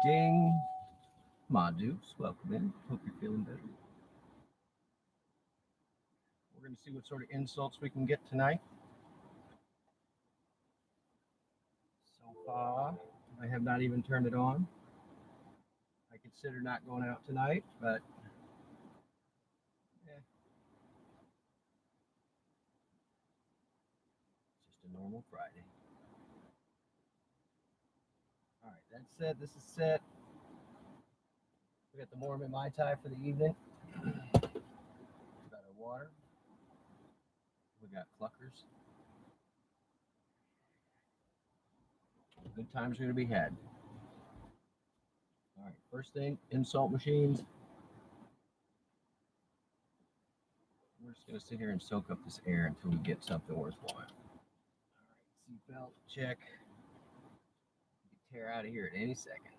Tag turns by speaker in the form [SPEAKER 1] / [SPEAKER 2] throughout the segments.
[SPEAKER 1] ding. Ma Dukes, welcome in. Hope you're feeling better. We're going to see what sort of insults we can get tonight. So far, I have not even turned it on. I consider not going out tonight, but it's just a normal Friday. All right, that's set. This is set. We got the Mormon Mai Tai for the evening. We got our water. We got cluckers. Good times are going to be had. All right, first thing, insult machines. We're just going to sit here and soak up this air until we get something worthwhile. All right, seatbelt check. Tear out of here at any second.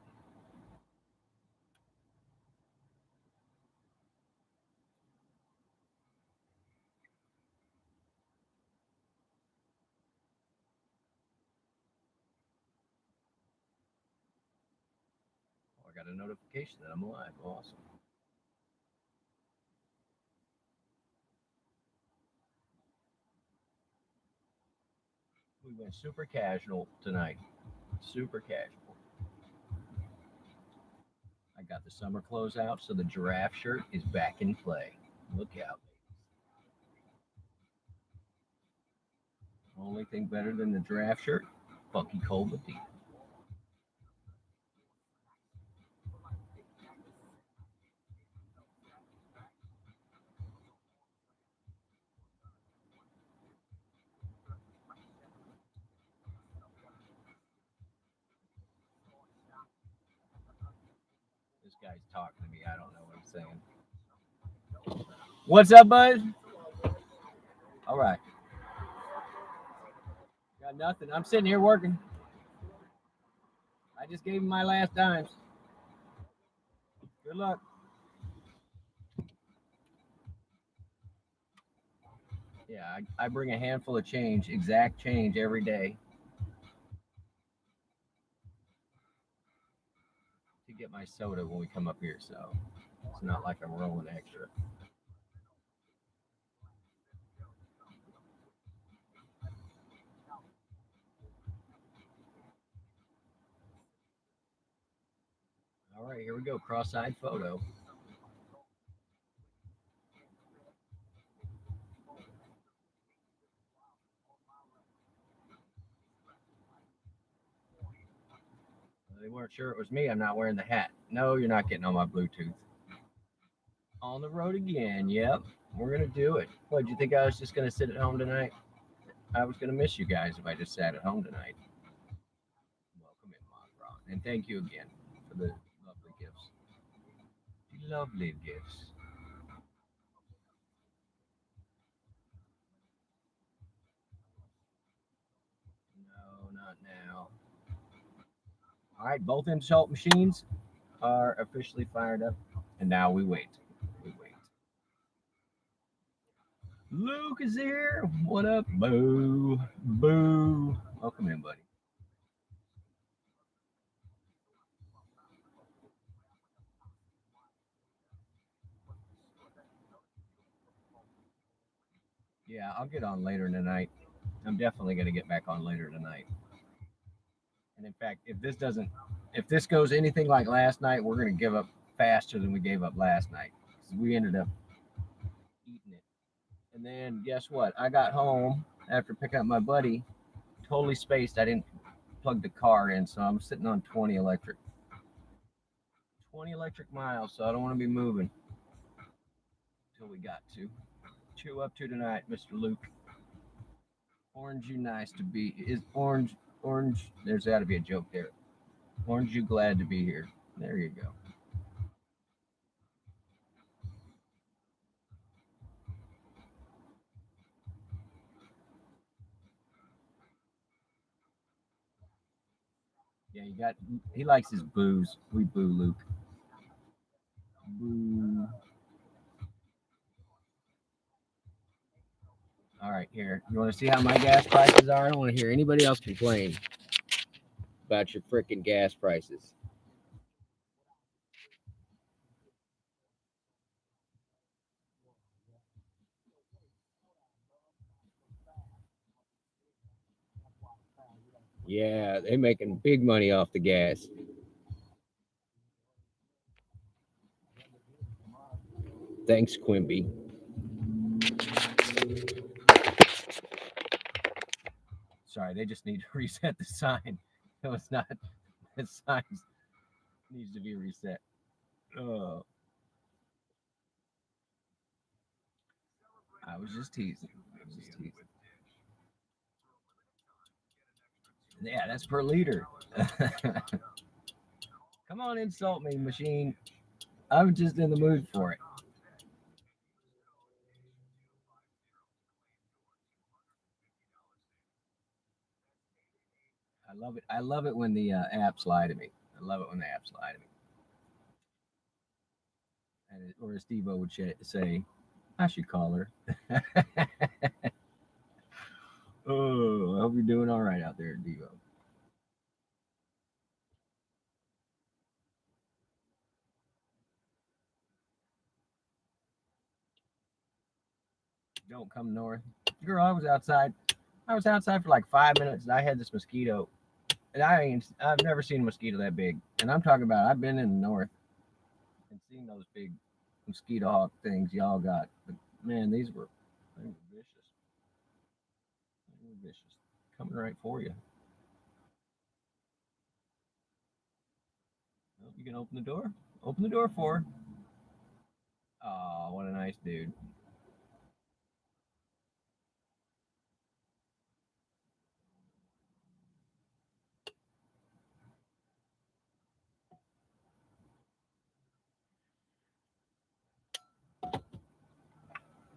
[SPEAKER 1] Oh, I got a notification that I'm alive. Awesome. We went super casual tonight. Super casual. I got the summer clothes out, so the giraffe shirt is back in play. Look out. Only thing better than the giraffe shirt, Funky Cold with Deep. This guy's talking to me. I don't know what I'm saying. What's up, bud? All right. Got nothing. I'm sitting here working. I just gave him my last dimes. Good luck. Yeah, I bring a handful of change, exact change every day to get my soda when we come up here. So it's not like I'm rolling extra. All right, here we go. Cross-eyed photo. They weren't sure it was me. I'm not wearing the hat. No, you're not getting on my Bluetooth. On the road again. Yep, we're gonna do it. What, do you think I was just gonna sit at home tonight? I was gonna miss you guys if I just sat at home tonight. Welcome in, Monron, and thank you again for the lovely gifts. Lovely gifts. No, not now. All right, both insult machines are officially fired up, and now we wait. We wait. Luke is here. What up? Boo. Boo. Welcome in, buddy. Yeah, I'll get on later tonight. I'm definitely going to get back on later tonight. And in fact, if this goes anything like last night, we're going to give up faster than we gave up last night. 'Cause we ended up eating it. And then guess what? I got home after picking up my buddy, totally spaced. I didn't plug the car in, so I'm sitting on 20 electric. 20 electric miles, so I don't want to be moving until we got to. Chew up to tonight, Mr. Luke. Orange, you nice to be. Is orange? There's got to be a joke there. Orange, you glad to be here. There you go. Yeah, you got. He likes his booze. We boo Luke. Boo. All right, here. You want to see how my gas prices are? I don't want to hear anybody else complain about your freaking gas prices. Yeah, they're making big money off the gas. Thanks, Quimby. Sorry, they just need to reset the sign. It was not. The sign needs to be reset. Oh, I was just teasing. I was just teasing. Yeah, that's per liter. Come on, insult me, machine. I'm just in the mood for it. I love it. I love it when the apps lie to me. I love it when the apps lie to me. And or as Steve-O would say, I should call her. Oh, I hope you're doing all right out there, Devo. Don't come north. Girl, I was outside. I was outside for like 5 minutes and I had this mosquito. And I've never seen a mosquito that big. And I'm talking about I've been in the north and seen those big mosquito hawk things y'all got. But man, they were vicious. They were vicious. Coming right for you. Well, you can open the door. Open the door for her. Oh, what a nice dude.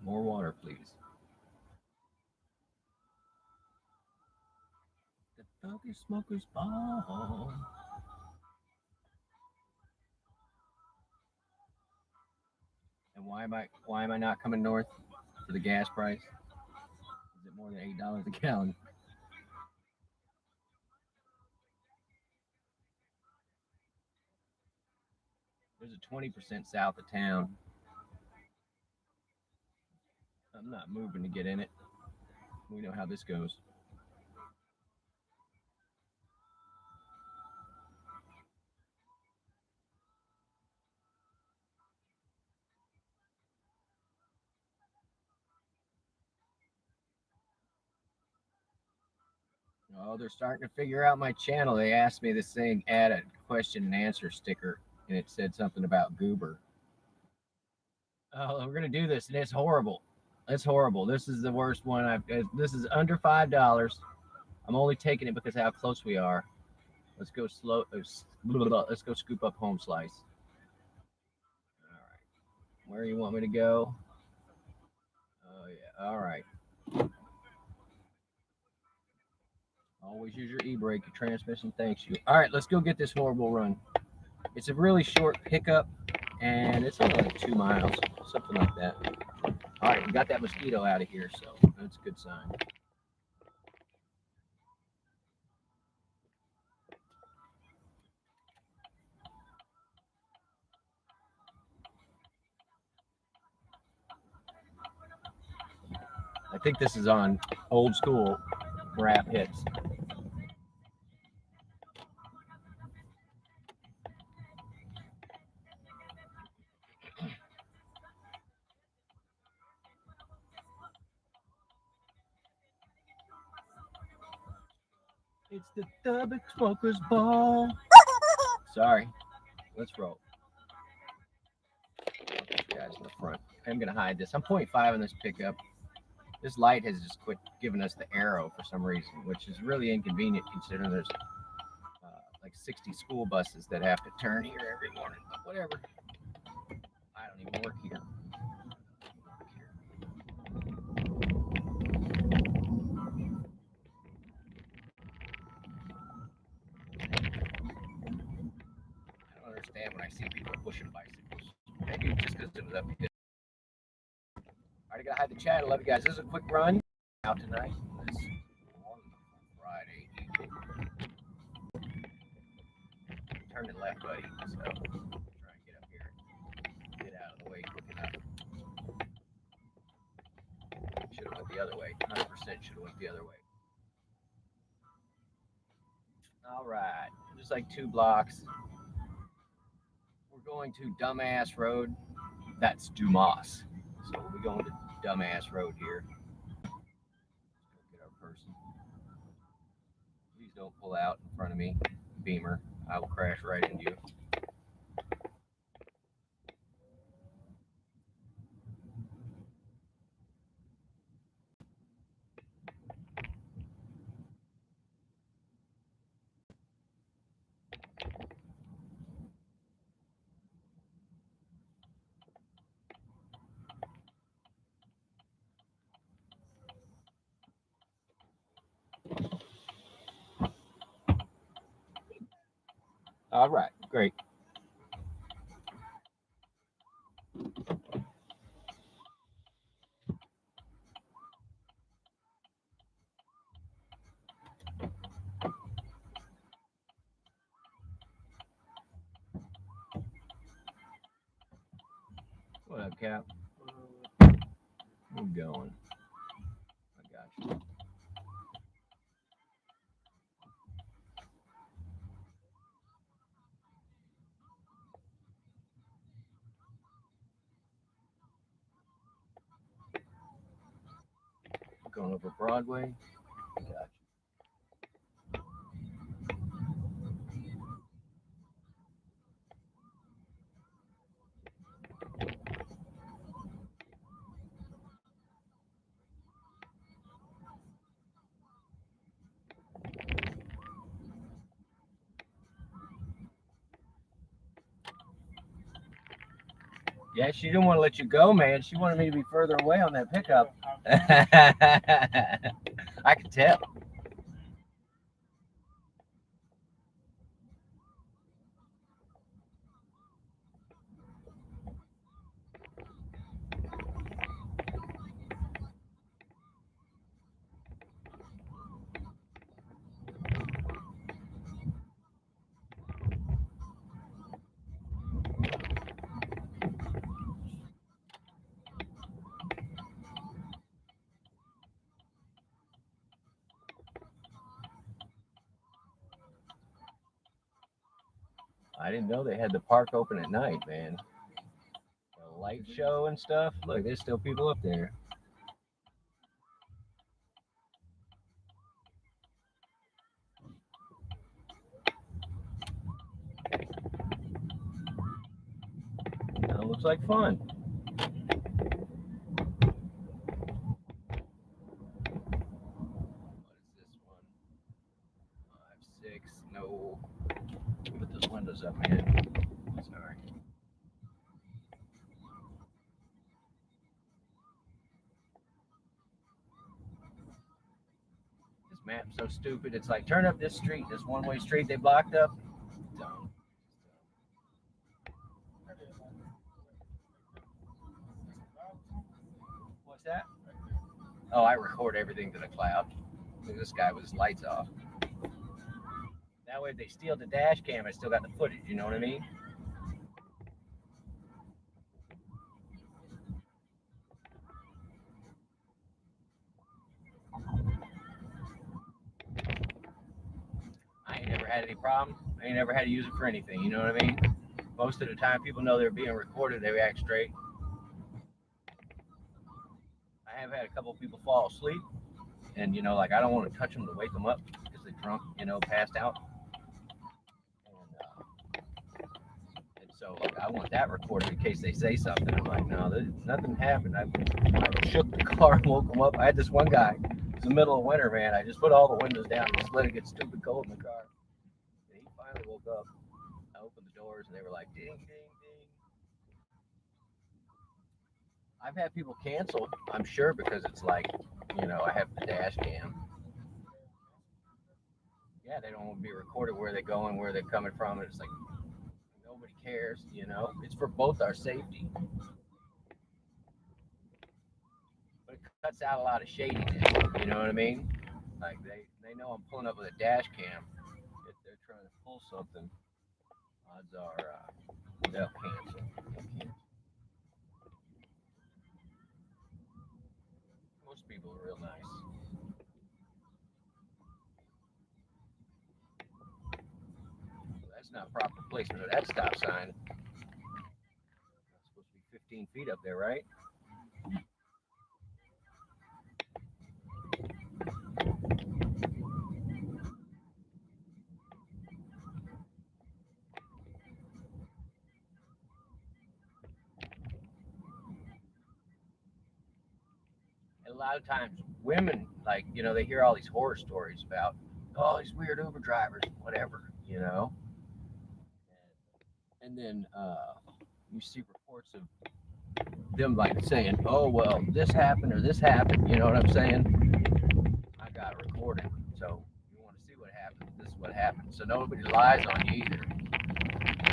[SPEAKER 1] More water, please. The Focus Smokers Ball. And why am I not coming north for the gas price? Is it more than $8 a gallon? There's a 20% south of town. I'm not moving to get in it. We know how this goes. Oh, they're starting to figure out my channel. They asked me this thing, add a question and answer sticker, and it said something about goober. Oh, we're gonna do this, and it's horrible. It's horrible. This is the worst one I've. This is under $5. I'm only taking it because of how close we are. Let's go slow. Let's go scoop up home slice. All right. Where you want me to go? Oh yeah. All right. Always use your e-brake. Your transmission thanks you. All right. Let's go get this horrible run. It's a really short pickup, and it's only like 2 miles, something like that. All right. We got that mosquito out of here, so that's a good sign. I think this is on old school rap hits. It's the Dubbock Smokers Ball. Sorry. Let's roll. Guys in the front. I'm gonna hide this. I'm 0.5 in this pickup. This light has just quit giving us the arrow for some reason, which is really inconvenient considering there's like 60 school buses that have to turn here every morning. But whatever. I don't even work here. I don't understand when I see people pushing bicycles. Maybe just because it was up here. Alright, I gotta hide the chat. I love you guys. This is a quick run out tonight. This Friday evening. Turn it left, buddy. So try and get up here. Get out of the way quick enough. Should have went the other way. 100% should have went the other way. All right, just like 2 blocks. We're going to Dumbass Road. That's Dumas. So we'll be going to Dumbass Road here. Let's go get our person. Please don't pull out in front of me, Beamer. I will crash right into you. All right, great. What up, Cap? We're going. I got you. Going over Broadway. I got you. Yeah, she didn't want to let you go, man. She wanted me to be further away on that pickup. I could tell. I didn't know they had the park open at night, man. The light show and stuff. Look, there's still people up there. Looks like fun. What is this one? 5, 6. No. Put those windows up, man. Sorry. This map's so stupid. It's like turn up this street, this one-way street they blocked up. Dumb. What's that? Oh, I record everything to the cloud. Look, this guy with his lights off. That way, if they steal the dash cam, I still got the footage. You know what I mean? I ain't never had any problem. I ain't never had to use it for anything. You know what I mean? Most of the time, people know they're being recorded. They act straight. I have had a couple people fall asleep, and like I don't want to touch them to wake them up because they're drunk, passed out. And so, like, I want that recorded in case they say something. I'm like, no, nothing happened. I shook the car and woke them up. I had this one guy. It's the middle of winter, man. I just put all the windows down and just let it get stupid cold in the car. And he finally woke up. I opened the doors and they were like, ding, ding, ding. I've had people cancel, I'm sure, because it's like, I have the dash cam. Yeah, they don't want to be recorded where they're going, where they're coming from. And it's like, nobody cares, It's for both our safety. But it cuts out a lot of shadiness, you know what I mean? Like, they know I'm pulling up with a dash cam. If they're trying to pull something, odds are they'll cancel. Most people are real nice. not proper placement of that stop sign. It's supposed to be 15 feet up there, right? And a lot of times women, like, they hear all these horror stories about, oh, these weird Uber drivers, whatever, And then you see reports of them like saying, oh, well, this happened or this happened. You know what I'm saying? I got it recorded. So you want to see what happened. This is what happened. So nobody lies on you either.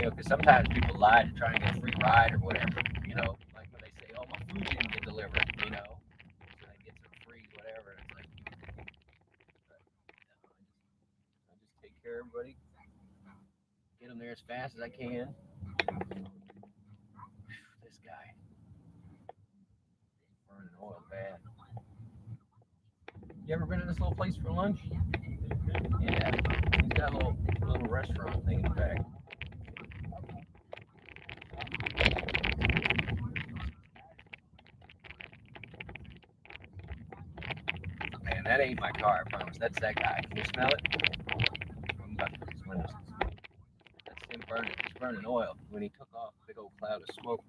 [SPEAKER 1] Because sometimes people lie to try and get a free ride or whatever. Like when they say, oh, my food didn't get delivered, So they get some free whatever. And it's like, I just take care of everybody, get them there as fast as I can. This guy burning oil bad. You ever been to this little place for lunch? Yeah, he's got a little restaurant thing in the back. Man, that ain't my car, I promise. That's that guy. Can you smell it? I'm about to put these windows. That's him burning. He's burning oil. When he took off, a big old cloud of smoke.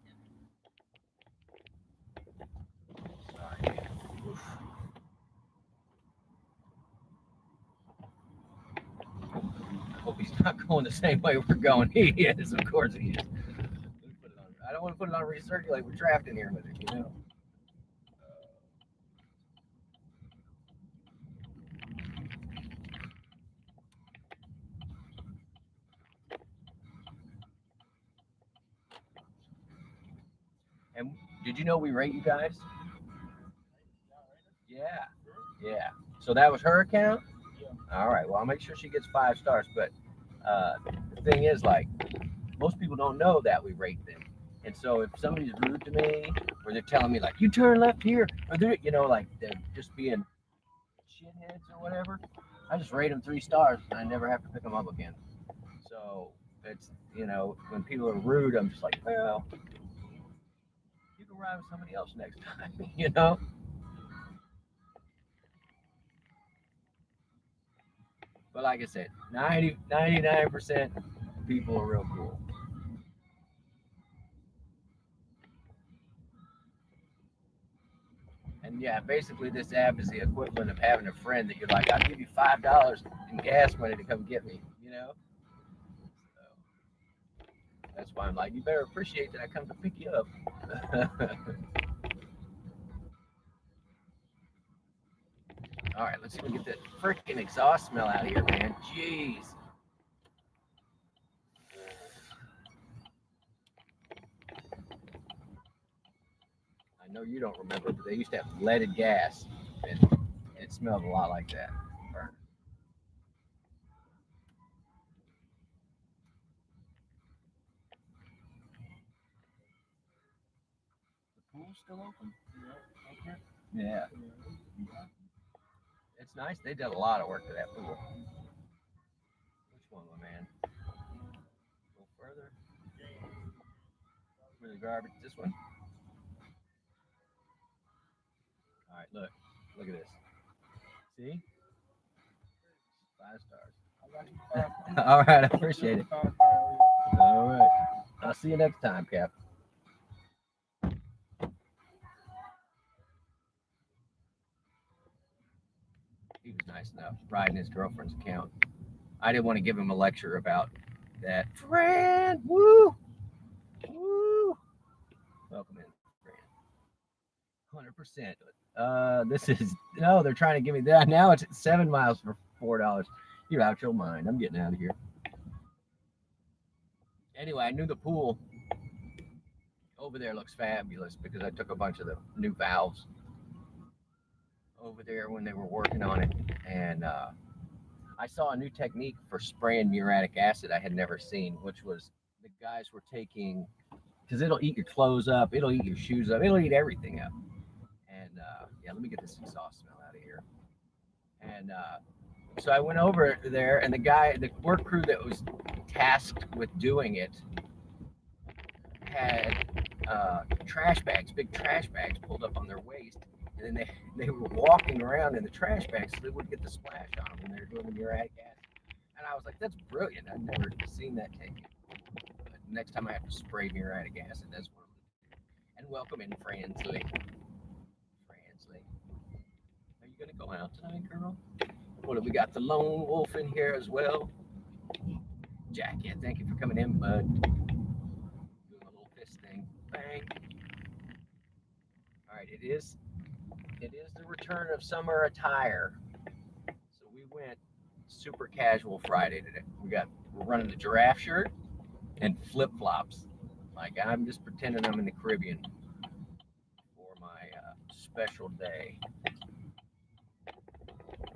[SPEAKER 1] Sorry, man. Oof. Hope he's not going the same way we're going. He is, of course he is. I don't want to put it on recirculate. We're trapped in here with it, And did you know we rate you guys? Yeah. Yeah. So that was her account? All right. Well, I'll make sure she gets 5 stars. But the thing is, like, most people don't know that we rate them. And so if somebody's rude to me, or they're telling me, like, you turn left here, or they're, like, they're just being shitheads or whatever, I just rate them 3 stars and I never have to pick them up again. So it's, when people are rude, I'm just like, well, you can ride with somebody else next time, But like I said, 99% people are real cool. And yeah, basically this app is the equivalent of having a friend that you're like, I'll give you $5 in gas money to come get me. So that's why I'm like, you better appreciate that I come to pick you up. All right, let's see if we can get that freaking exhaust smell out of here, man. Jeez. I know you don't remember, but they used to have leaded gas, and it smelled a lot like that. Burn. The pool's still open? Okay. Yeah. It's nice. They did a lot of work to that pool. Which one, my man? A little further. Where the garbage? This one? All right, look. Look at this. See? 5 stars. All right, I appreciate it. All right. I'll see you next time, Cap. He was nice enough riding his girlfriend's account. I didn't want to give him a lecture about that. Fran, woo, woo. Welcome in, Fran. 100%. This is no. They're trying to give me that now. It's 7 miles for $4. You're out your mind. I'm getting out of here. Anyway, I knew the pool over there looks fabulous because I took a bunch of the new valves over there when they were working on it, and I saw a new technique for spraying muriatic acid I had never seen, which was the guys were taking, because it'll eat your clothes up, it'll eat your shoes up, it'll eat everything up. And yeah, let me get this exhaust smell out of here. And so I went over there, and the work crew that was tasked with doing it had trash bags, big trash bags pulled up on their waist, and then they were walking around in the trash bags so they wouldn't get the splash on them when they were doing the muriatic acid. And I was like, that's brilliant. I've never seen that taken. But next time I have to spray muriatic acid, that's what I'm going to do. And welcome in Fransley. Fransley. Are you going to go out tonight, girl? What have we got? The lone wolf in here as well. Jack, yeah, thank you for coming in, bud. Doing a little fist thing. Bang. All right, it is the return of summer attire. So we went super casual Friday today. We're running the giraffe shirt and flip flops. Like I'm just pretending I'm in the Caribbean for my special day.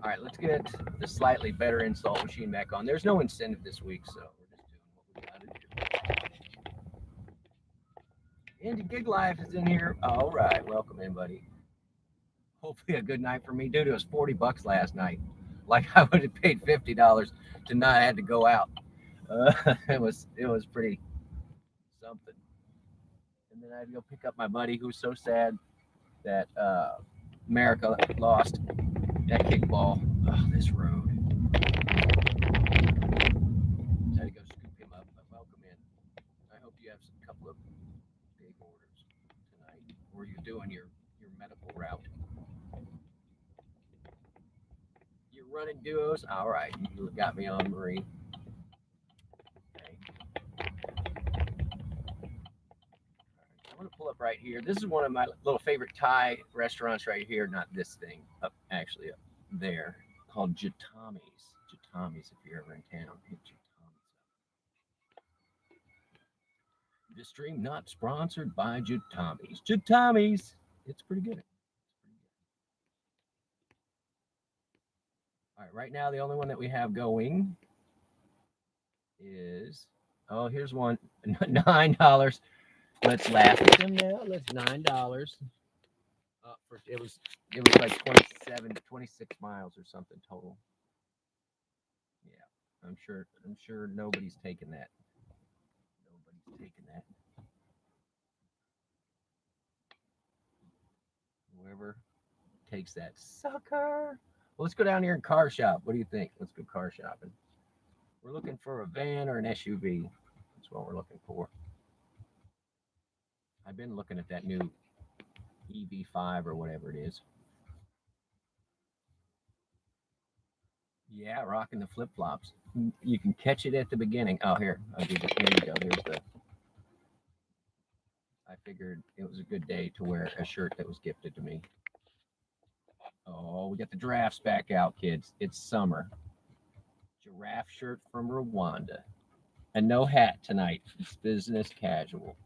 [SPEAKER 1] All right, let's get the slightly better install machine back on. There's no incentive this week, so we're just doing what we gotta do. Indie Gig Life is in here. All right, welcome in, buddy. Hopefully a good night for me, dude. It was $40 last night. Like I would have paid $50 to not have to go out. It was pretty something. And then I had to go pick up my buddy who's so sad that America lost that kickball. Oh, this road. I had to go scoop him up, but welcome in. I hope you have a couple of big orders tonight, or you're doing your medical route. You're running duos? All right, you got me on Marie. I'm going to pull up right here. This is one of my little favorite Thai restaurants right here. Not this thing, actually up there, called Jatami's. Jatami's, if you're ever in town, hit Jatami's up. This stream not sponsored by Jatami's. Jatami's. It's pretty good. All right, right now the only one that we have going is, oh, here's one, $9. Let's laugh at them now. Let's $9. It was like 26 miles or something total. Yeah, I'm sure nobody's taking that. Nobody's taking that. Whoever takes that sucker. Well, let's go down here and car shop. What do you think? Let's go car shopping. We're looking for a van or an SUV. That's what we're looking for. I've been looking at that new EV5 or whatever it is. Yeah, rocking the flip flops. You can catch it at the beginning. Oh, here. I'll give it. Here you go. Here's the. I figured it was a good day to wear a shirt that was gifted to me. Oh, we got the giraffes back out, kids. It's summer. Giraffe shirt from Rwanda. And no hat tonight. It's business casual.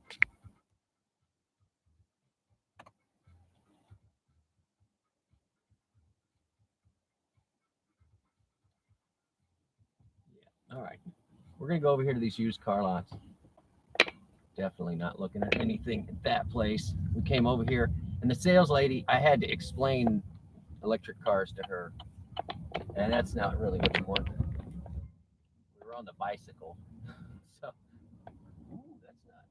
[SPEAKER 1] Yeah. All right. We're going to go over here to these used car lots. Definitely not looking at anything at that place. We came over here, and the sales lady, I had to explain electric cars to her. And that's not really what we wanted. We were on the bicycle. So, ooh, that's not.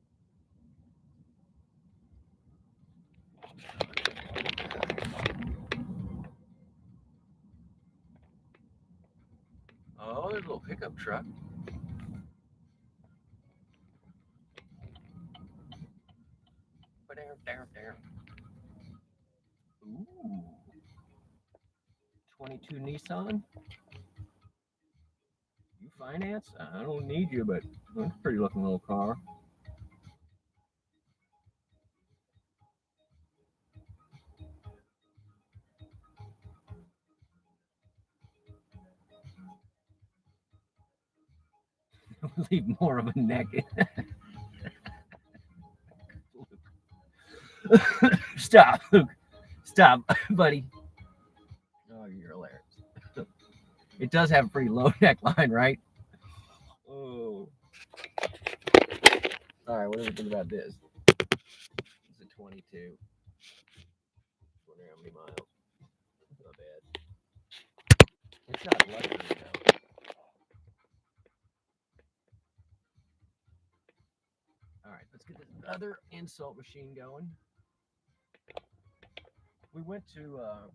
[SPEAKER 1] Oh, there's a little pickup truck. Ooh. 22 Nissan. You finance? I don't need you, but it's a pretty looking little car. Leave more of a neck. Stop, Luke. Stop, buddy. Oh, you're hilarious. It does have a pretty low neckline, right? Oh. All right, what do we think about this? It's a 22. Wonder how many miles. Not bad. It's not luxury though. another insult machine going. We went to a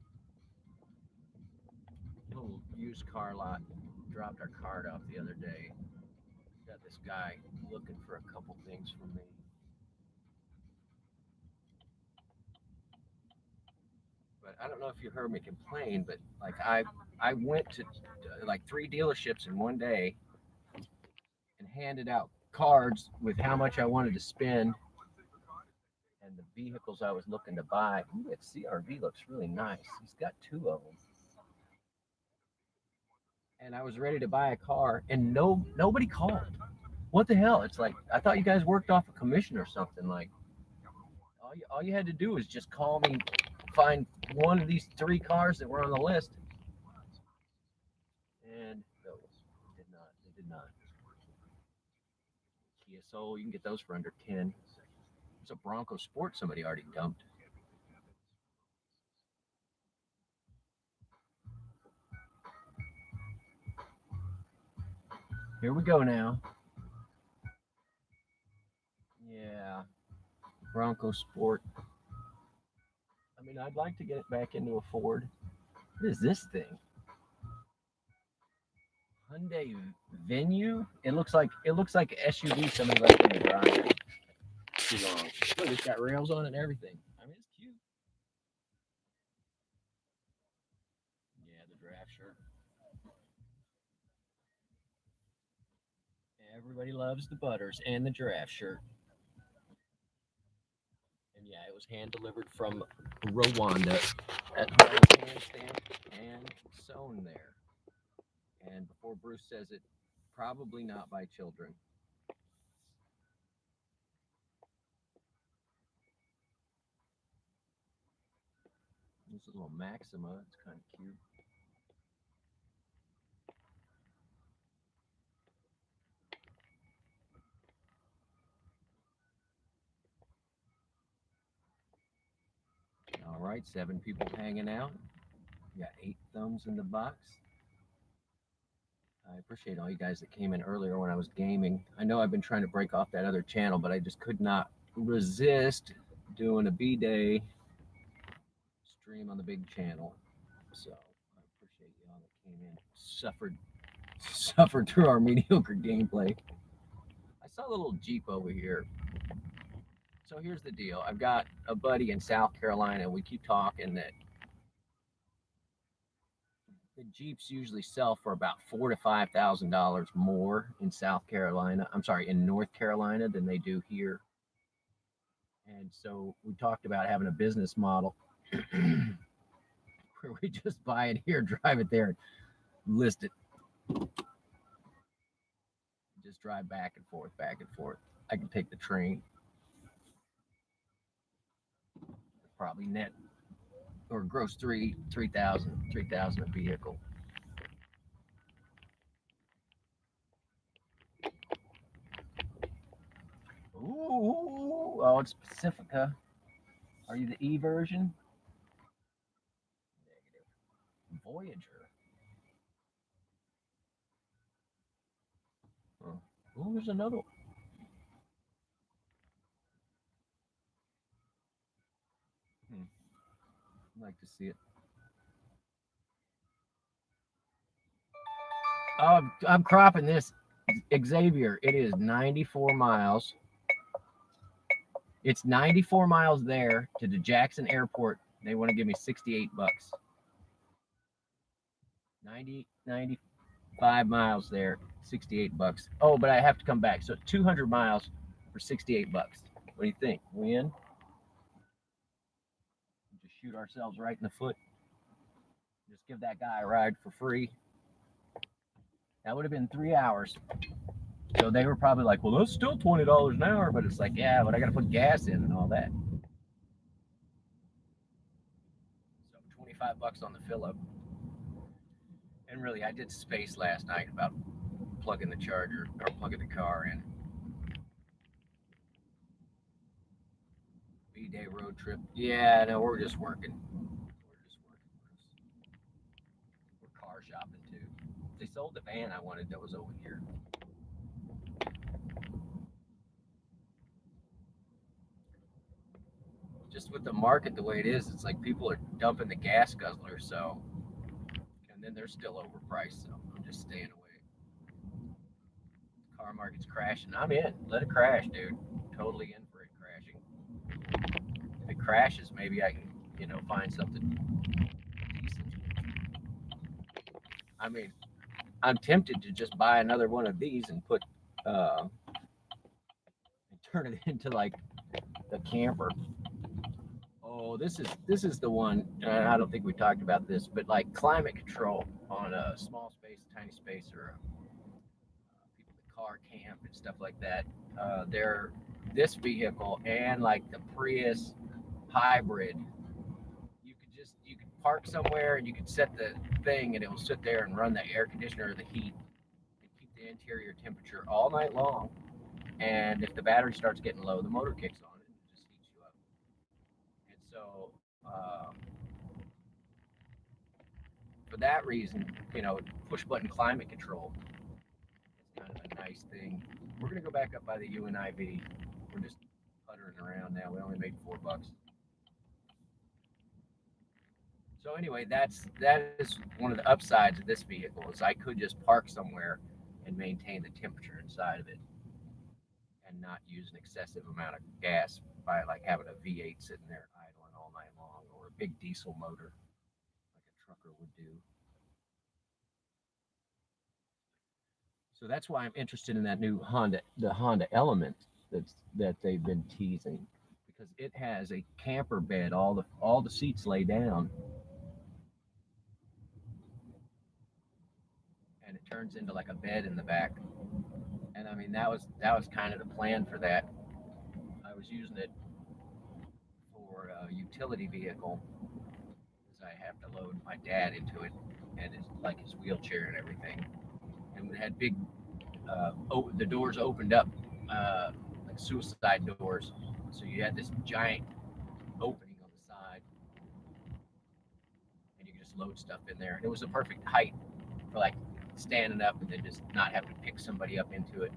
[SPEAKER 1] little used car lot, dropped our card off the other day. Got this guy looking for a couple things from me. But I don't know if you heard me complain, but like I went to like 3 dealerships in one day and handed out cards with how much I wanted to spend and the vehicles I was looking to buy. Ooh, that CRV looks really nice. He's got 2 of them. And I was ready to buy a car, and nobody called. What the hell? It's like I thought you guys worked off a commission or something. Like all you had to do was just call me, find one of these 3 cars that were on the list, and no, did not. They did not. Kia Soul, you can get those for under 10. There's a Bronco Sport somebody already dumped. Here we go now. Yeah, Bronco Sport. I mean, I'd like to get it back into a Ford. What is this thing? Hyundai Venue. It looks like SUV somebody left in the garage too long. Look, it's got rails on it and everything. I mean, it's cute. Yeah, the draft shirt. Everybody loves the butters and the giraffe shirt. And yeah, it was hand delivered from Rwanda. That's why it was hand stamped and sewn there. And before Bruce says it, probably not by children. This little Maxima, it's kind of cute. All right, 7 people hanging out. We got 8 thumbs in the box. I appreciate all you guys that came in earlier when I was gaming. I know I've been trying to break off that other channel, but I just could not resist doing a B-Day stream on the big channel. So I appreciate y'all that came in, suffered through our mediocre gameplay. I saw a little Jeep over here. So here's the deal. I've got a buddy in South Carolina. We keep talking that the Jeeps usually sell for about $4,000 to $5,000 more in South Carolina. I'm sorry, in North Carolina than they do here. And so we talked about having a business model where we just buy it here, drive it there, and list it. Just drive back and forth, back and forth. I can take the train. Probably net or gross 3,000 a vehicle. Ooh, oh, it's Pacifica. Are you the E version? Negative. Voyager. Oh, ooh, there's another one. I'd like to see it. Oh, I'm cropping this. Xavier, it is 94 miles. It's 94 miles there to the Jackson Airport. They want to give me 68 bucks. 95 miles there, 68 bucks. Oh, but I have to come back. So 200 miles for 68 bucks. What do you think? We in? Just shoot ourselves right in the foot. Just give that guy a ride for free. That would have been 3 hours. So they were probably like, well, that's still $20 an hour. But it's like, yeah, but I got to put gas in and all that. So 25 bucks on the fill up. And really, I did space last night about plugging the charger or plugging the car in. B-Day road trip. Yeah, no, we're just working. We're car shopping too. They sold the van I wanted that was over here. just with the market the way it is, it's like people are dumping the gas guzzlers. So, and then they're still overpriced. So I'm just staying away. Car market's crashing. I'm in. Let it crash, dude. Totally in for it crashing. If it crashes, maybe I can, find something decent. I mean, I'm tempted to just buy another one of these and and turn it into like the camper. Oh, this is the one. I don't think we talked about this, but like climate control on a small space, tiny space, or people that car camp and stuff like that. They're this vehicle and like the Prius hybrid. You could park somewhere and you could set the thing and it will sit there and run the air conditioner or the heat and keep the interior temperature all night long. And if the battery starts getting low, the motor kicks on it and it just heats you up. And so, for that reason, push button climate control is kind of a nice thing. We're gonna go back up by the UNIV. We're just puttering around now. We only made $4. So anyway, that is one of the upsides of this vehicle is I could just park somewhere and maintain the temperature inside of it and not use an excessive amount of gas by like having a V8 sitting there idling all night long or a big diesel motor like a trucker would do. So that's why I'm interested in that new the Honda Element that they've been teasing because it has a camper bed. All the seats lay down, and it turns into like a bed in the back. And I mean that was kind of the plan for that. I was using it for a utility vehicle because I have to load my dad into it and his wheelchair and everything. And we had big the doors opened up like suicide doors. So you had this giant opening on the side, and you could just load stuff in there. And it was the perfect height for like standing up and then just not having to pick somebody up into it.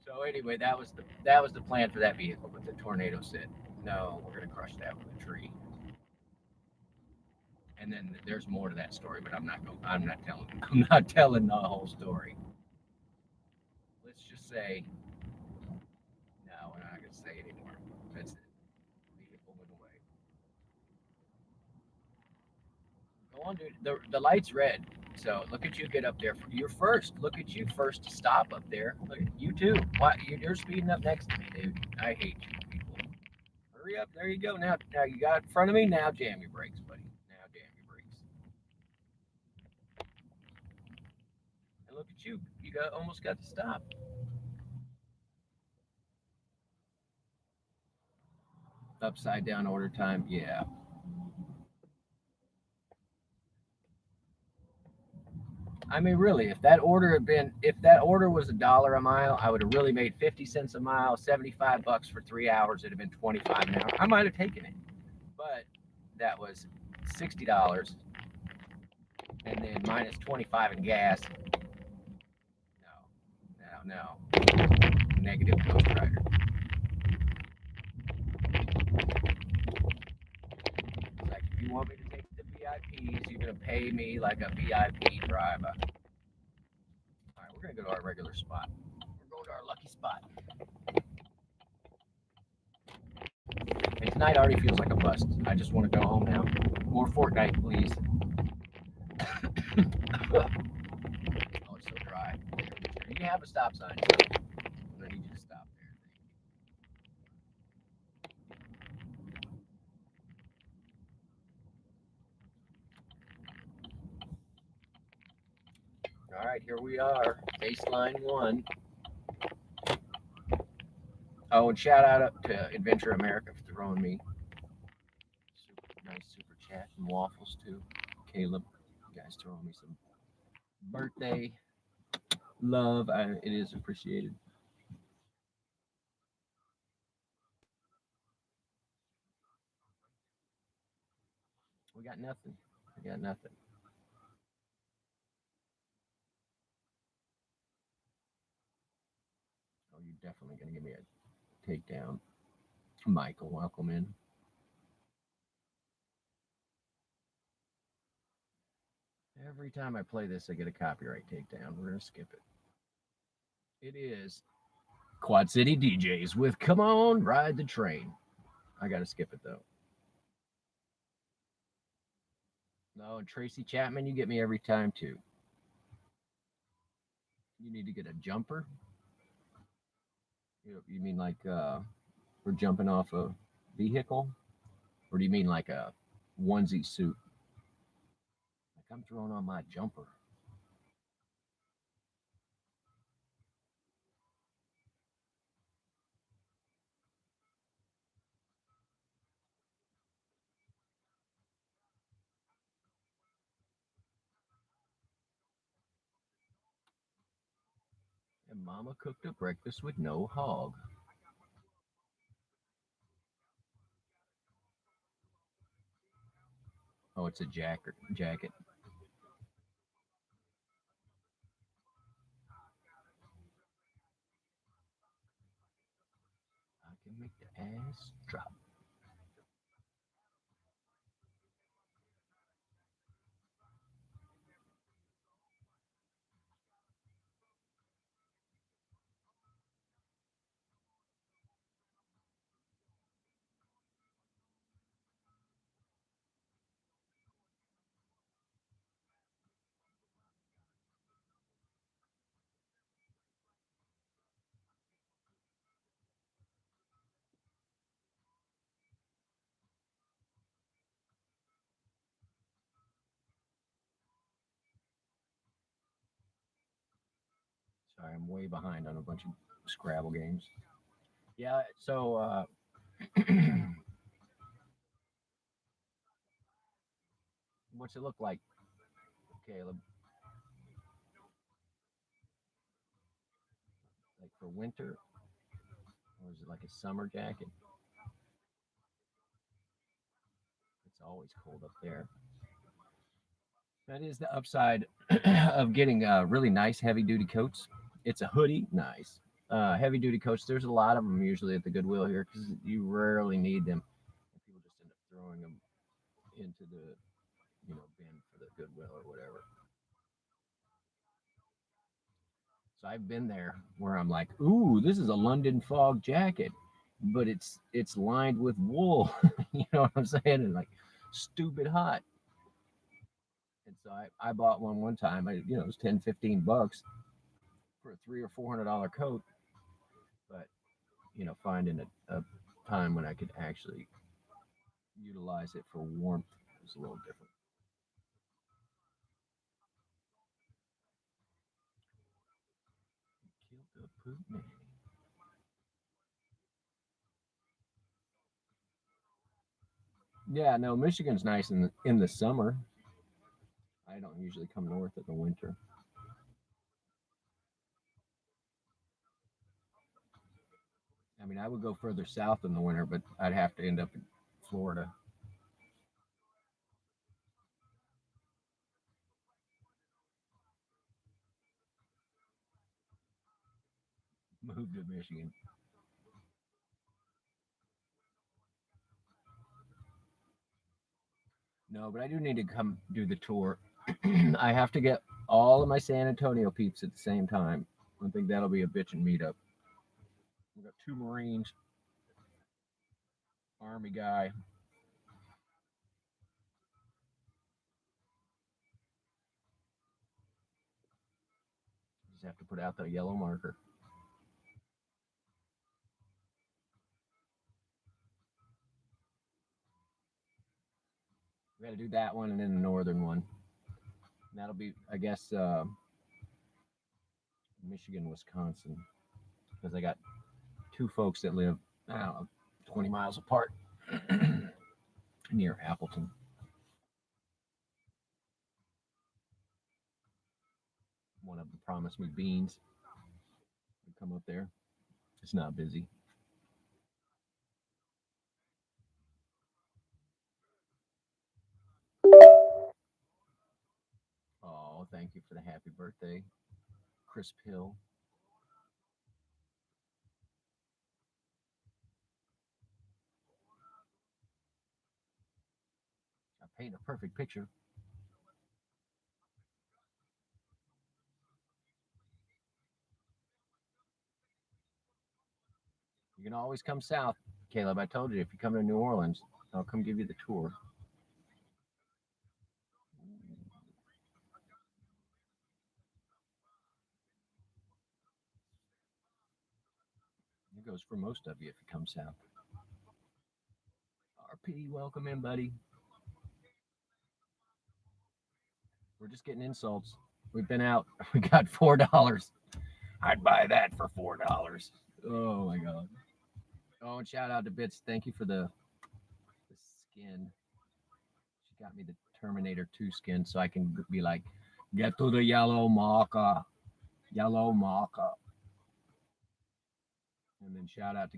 [SPEAKER 1] So anyway, that was the plan for that vehicle. But the tornado said, no, we're gonna crush that with a tree. And then there's more to that story, but I'm not telling. I'm not telling the whole story. Let's just say no. We're not gonna say it anymore. That's it. The vehicle went away. Go on, dude. The light's red. So look at you get up there. You're first. Look at you first to stop up there. Look, you too. Why you're speeding up next to me, dude? I hate you people. Hurry up. There you go. Now you got in front of me. Now jam your brakes, buddy. Now jam your brakes. And look at you. You got almost got to stop. Upside down order time. Yeah. I mean, really, if that order was $1 a mile, I would have really made 50 cents a mile, $75 for 3 hours. It'd have been 25 an hour. I might have taken it, but that was $60, and then minus 25 in gas. No, no, no. Negative Ghost Rider. It's like if you want me to take the VIPs, you're gonna pay me like a VIP driver. All right, we're gonna go to our regular spot. We're going to our lucky spot. And tonight already feels like a bust. I just want to go home now. More Fortnite, please. Oh, it's so dry. You have a stop sign. So I need you to stop there. All right, here we are. Baseline one. Oh, and shout out up to Adventure America for throwing me super nice super chat and waffles too. Caleb, you guys throwing me some birthday love. It is appreciated. We got nothing. We got nothing. Oh, you're definitely gonna give me a takedown. Michael, welcome in. Every time I play this, I get a copyright takedown. We're going to skip it. It is Quad City DJs with Come On, Ride the Train. I got to skip it, though. No, and Tracy Chapman, you get me every time, too. You need to get a jumper. You mean like we're jumping off a vehicle? Or do you mean like a onesie suit? Like I'm throwing on my jumper. And Mama cooked a breakfast with no hog. Oh, it's a jacket. Jacket. I can make the ass drop. Sorry, I'm way behind on a bunch of Scrabble games. Yeah, so what's it look like, Caleb? Like for winter, or is it like a summer jacket? It's always cold up there. That is the upside of getting really nice heavy duty coats. It's a hoodie, nice. Heavy duty coats, there's a lot of them usually at the Goodwill here because you rarely need them. And people just end up throwing them into the bin for the Goodwill or whatever. So I've been there where I'm like, ooh, this is a London fog jacket, but it's lined with wool. You know what I'm saying? And like stupid hot. And so I bought one time. It was 10, $15 for a $300 or $400 coat. But finding a time when I could actually utilize it for warmth was a little different. Killed a poop nanny. Yeah, no, Michigan's nice in the summer. I don't usually come north in the winter. I mean, I would go further south in the winter, but I'd have to end up in Florida. Move to Michigan. No, but I do need to come do the tour. I have to get all of my San Antonio peeps at the same time. I think that'll be a bitchin' meetup. We got two Marines, Army guy. Just have to put out the yellow marker. We got to do that one and then the northern one. And that'll be, I guess, Michigan, Wisconsin, because I got two folks that live, I don't know, 20 miles apart near Appleton. One of them promised me beans. I'd come up there. It's not busy. Oh, thank you for the happy birthday, Chris Pill. paint a perfect picture. You can always come south, Caleb. I told you if you come to New Orleans, I'll come give you the tour. It goes for most of you if you come south. RP, welcome in, buddy. We're just getting insults. We've been out. We got $4. I'd buy that for $4. Oh my god. Oh, and shout out to Bits. Thank you for the skin. She got me the Terminator 2 skin so I can be like, get to the yellow marker. Yellow marker. And then shout out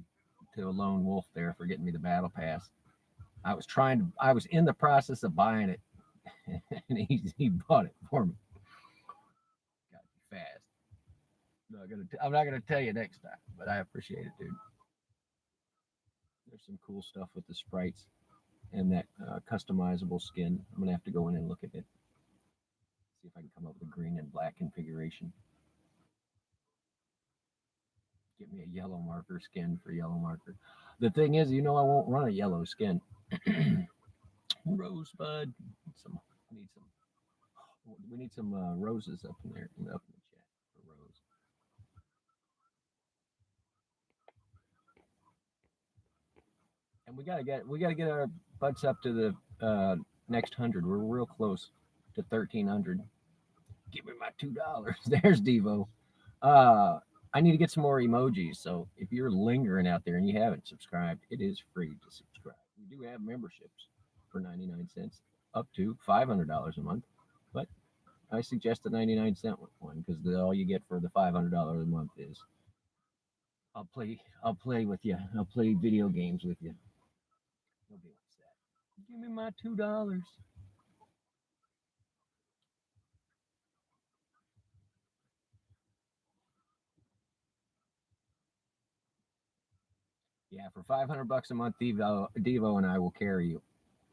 [SPEAKER 1] to Lone Wolf there for getting me the battle pass. I was in the process of buying it, and he bought it for me. Got to be fast. I'm not gonna tell you next time, but I appreciate it, dude. There's some cool stuff with the sprites and that customizable skin. I'm gonna have to go in and look at it, see if I can come up with a green and black configuration. Get me a yellow marker skin for yellow marker. The thing is, I won't run a yellow skin. Rosebud. Some need some. We need some roses up in there up in the chat for Rose. And we gotta get our butts up to the next 100. We're real close to 1,300. Give me my $2. There's Devo. I need to get some more emojis. So if you're lingering out there and you haven't subscribed, it is free to subscribe. We do have memberships for 99 cents up to $500 a month, but I suggest the 99-cent one because all you get for the $500 a month is I'll play with you. I'll play video games with you. Nobody wants that. Give me my $2. Yeah, for $500 a month, Devo and I will carry you.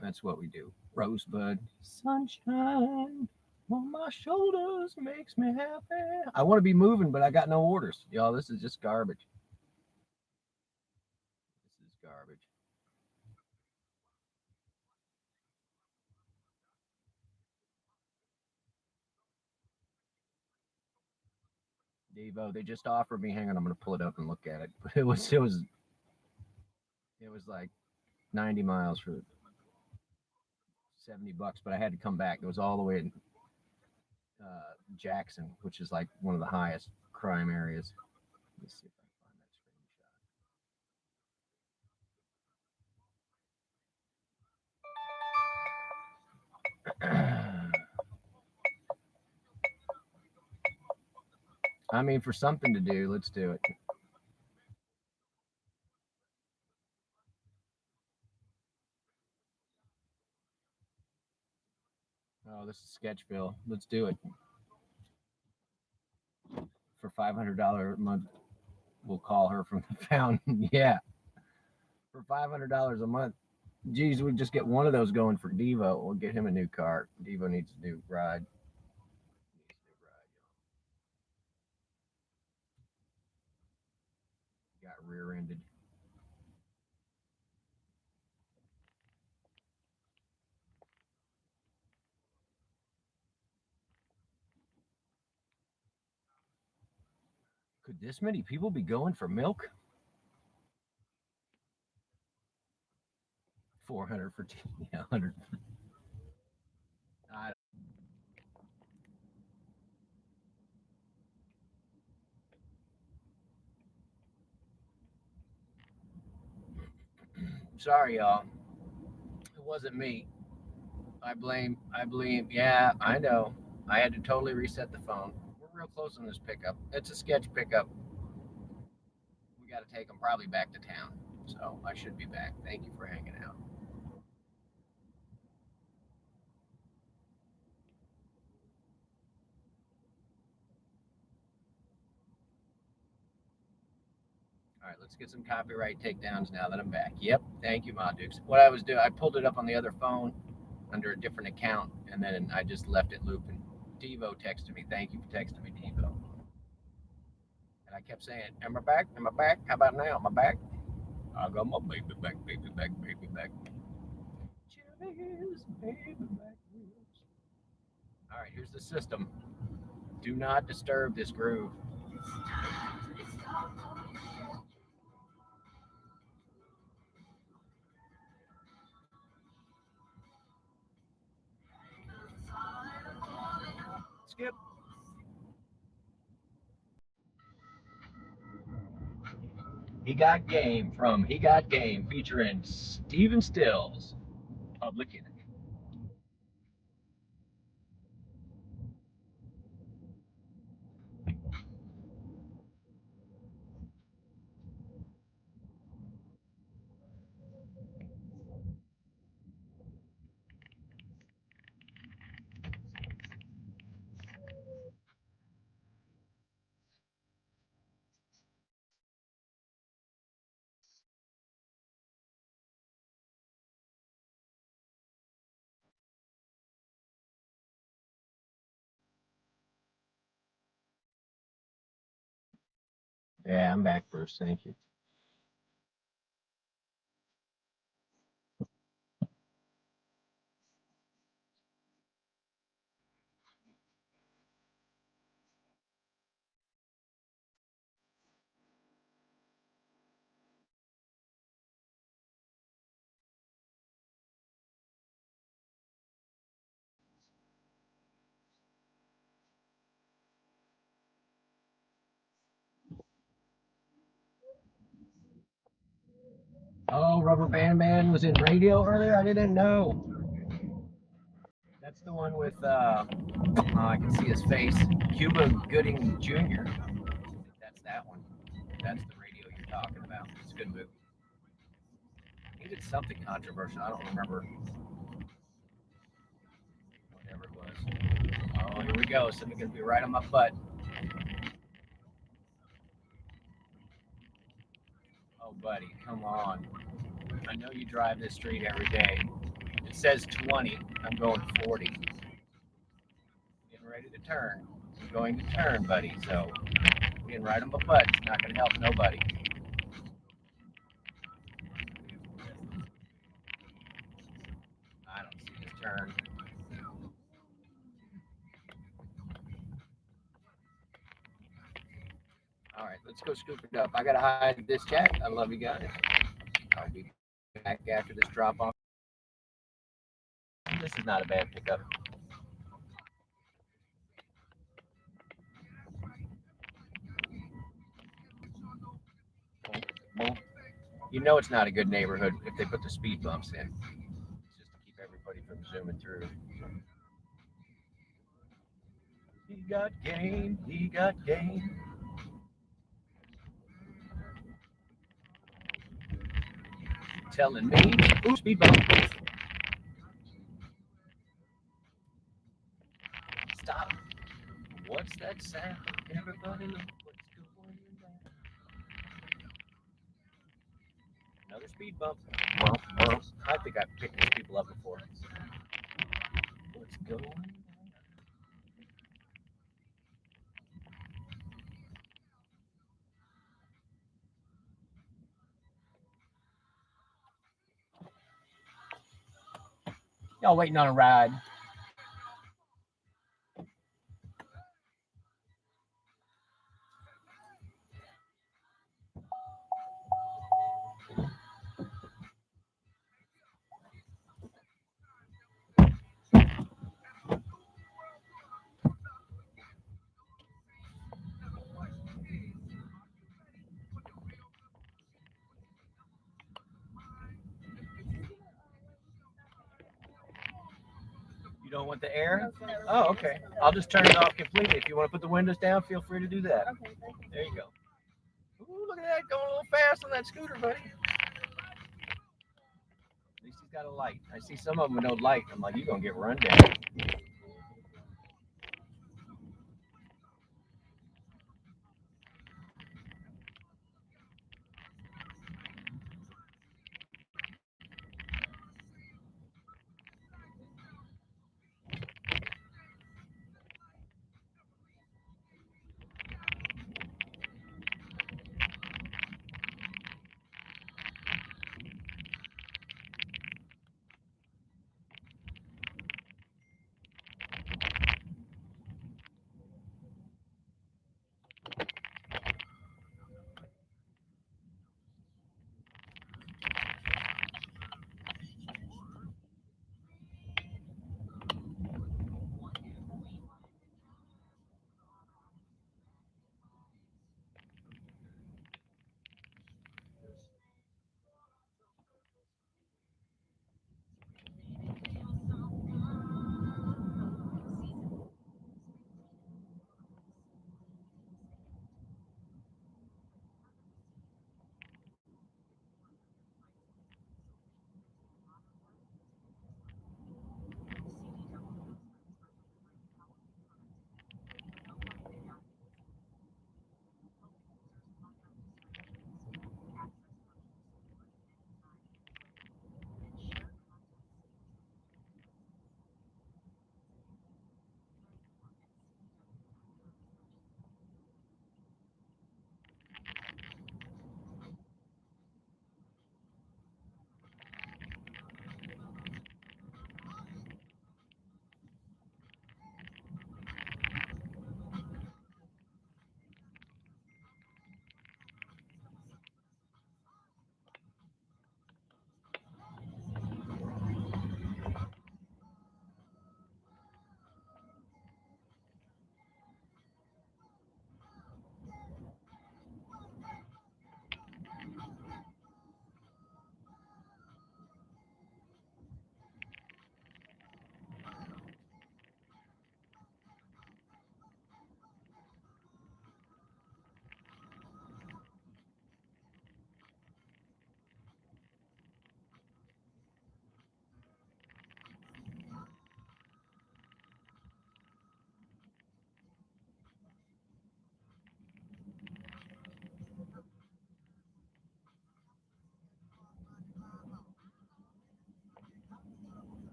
[SPEAKER 1] That's what we do. Rosebud, sunshine on my shoulders makes me happy. I want to be moving, but I got no orders, y'all. This is just garbage. This is garbage. Devo, they just offered me. Hang on, I'm gonna pull it up and look at it. But it was like 90 miles for $70, but I had to come back. It was all the way in Jackson, which is like one of the highest crime areas. Let me see if I can find that screenshot. I mean, for something to do, let's do it. Oh, this is Sketchville. Let's do it. For $500 a month, we'll call her from the fountain. Yeah, for $500 a month. Geez, we just get one of those going for Devo. We'll get him a new car. Devo needs a new ride. Got rear-ended. Could this many people be going for milk? 400 for yeah, 100. I, sorry, y'all. It wasn't me. I blame. Yeah, I know. I had to totally reset the phone. We're real close on this pickup. It's a sketch pickup. We got to take them probably back to town. So I should be back. Thank you for hanging out. All right, let's get some copyright takedowns now that I'm back. Yep, thank you, Ma Dukes. What I was doing, I pulled it up on the other phone under a different account, and then I just left it looping. Devo texted me, "Thank you for texting me, Devo." And I kept saying, "Am I back? Am I back? How about now? Am I back?" I got my baby back, baby back, baby back. Chili's baby back ribs. All right, here's the system. Do not disturb this groove. Skip. He Got Game from He Got Game featuring Steven Stills, Public Enemy. Yeah, I'm back, Bruce. Thank you. Oh, Rubber Band Man was in radio earlier? I didn't know. That's the one with, I can see his face, Cuba Gooding Jr. That's that one. That's the radio you're talking about. It's a good movie. He did something controversial. I don't remember whatever it was. Oh, here we go. Something's going to be right on my butt. Oh, buddy, come on. I know you drive this street every day. It says 20. I'm going 40. Getting ready to turn. I'm going to turn, buddy. So being right on my butt is not going to help nobody. I don't see his turn. All right, let's go scoop it up. I got to hide this chat. I love you guys. I'll be back after this drop off. This is not a bad pickup. Well, you know it's not a good neighborhood if they put the speed bumps in. It's just to keep everybody from zooming through. He got game. He got game. Telling me, ooh, speed bump. Stop. What's that sound? Everybody look what's going on. Another speed bump. Well, I think I've picked these people up before. What's going on? Y'all waiting on a ride. You don't want the air? Oh, okay. I'll just turn it off completely. If you want to put the windows down, feel free to do that. Okay, there you go. Ooh, look at that, going a little fast on that scooter, buddy. At least he's got a light. I see some of them with no light. I'm like, you're going to get run down.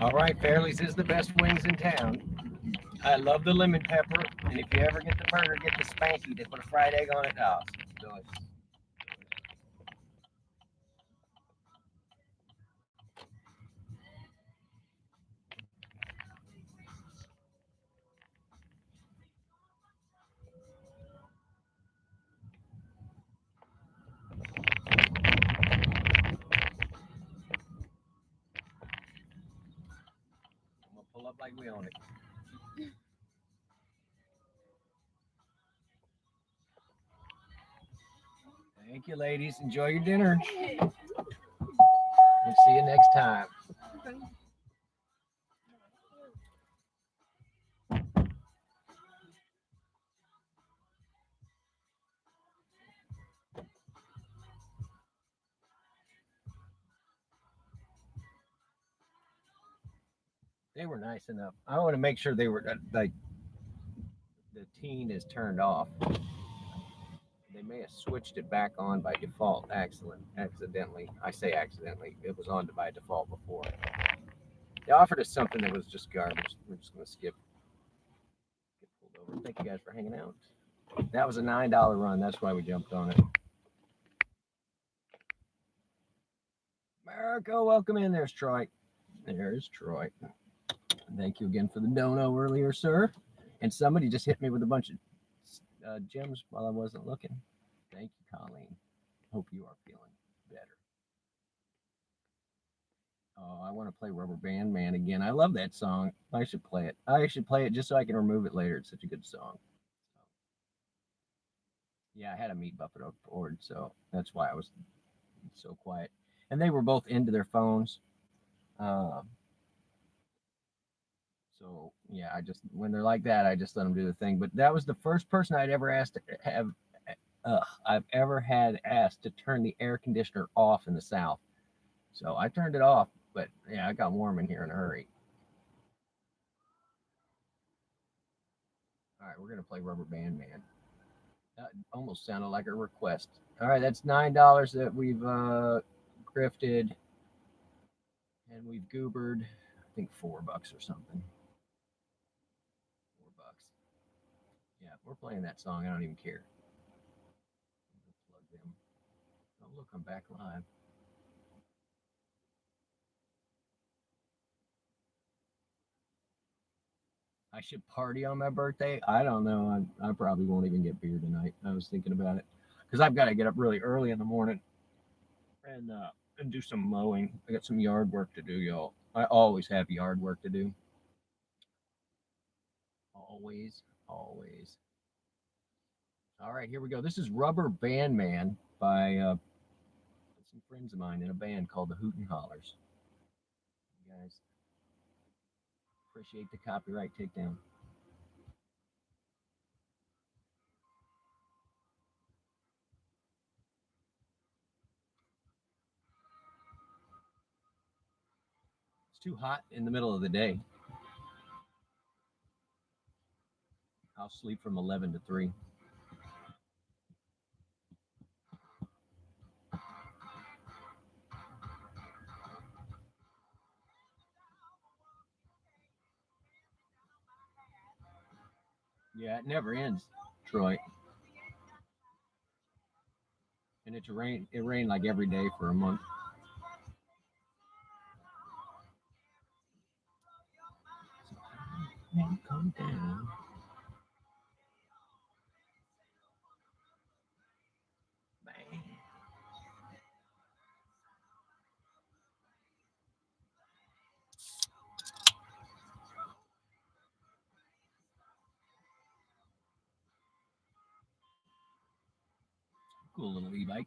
[SPEAKER 1] All right, Fairley's is the best wings in town. I love the lemon pepper, and if you ever get the burger, get the spanky. They put a fried egg on it. Oh, it's delicious. I'm gonna pull up like we own it. Thank you, ladies. Enjoy your dinner. We'll see you next time. They were nice enough. I want to make sure they were like the teen is turned off. They may have switched it back on by default. Accidentally. I say accidentally. It was on by default before. They offered us something that was just garbage. We're just gonna skip. Get pulled over. Thank you guys for hanging out. That was a $9 run. That's why we jumped on it. America, welcome in. There's Troy. There's Troy. Thank you again for the dono earlier, sir. And somebody just hit me with a bunch of gems while I wasn't looking. Thank you, Colleen. Hope you are feeling better. Oh, I want to play Rubber Band Man again. I love that song. I should play it. I should play it just so I can remove it later. It's such a good song. Yeah, I had a meat bucket on board, so that's why I was so quiet. And they were both into their phones. Um, so yeah, I just when they're like that, I just let them do the thing. But that was the first person I'd ever asked to have. I've ever had asked to turn the air conditioner off in the South. So I turned it off, but yeah, I got warm in here in a hurry. All right, we're gonna play Rubber Band Man. That almost sounded like a request. All right, that's $9 that we've grifted, and we've goobered. I think $4 or something. $4. Yeah, we're playing that song. I don't even care. Plug them. Oh look, I'm back live. I should party on my birthday. I don't know. I probably won't even get beer tonight. I was thinking about it because I've got to get up really early in the morning and do some mowing. I got some yard work to do, y'all. I always have yard work to do. Always, always. All right, here we go. This is Rubber Band Man by some friends of mine in a band called the Hoot and Hollers. You guys appreciate the copyright takedown. It's too hot in the middle of the day. I'll sleep from 11 to 3. Yeah, it never ends, Troy. And it's rain. It rained like every day for a month. Come down. Bang. Cool little e-bike.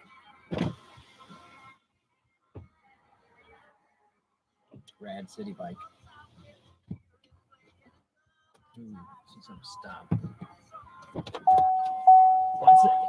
[SPEAKER 1] Rad city bike. Ooh, see something stop. 1 second.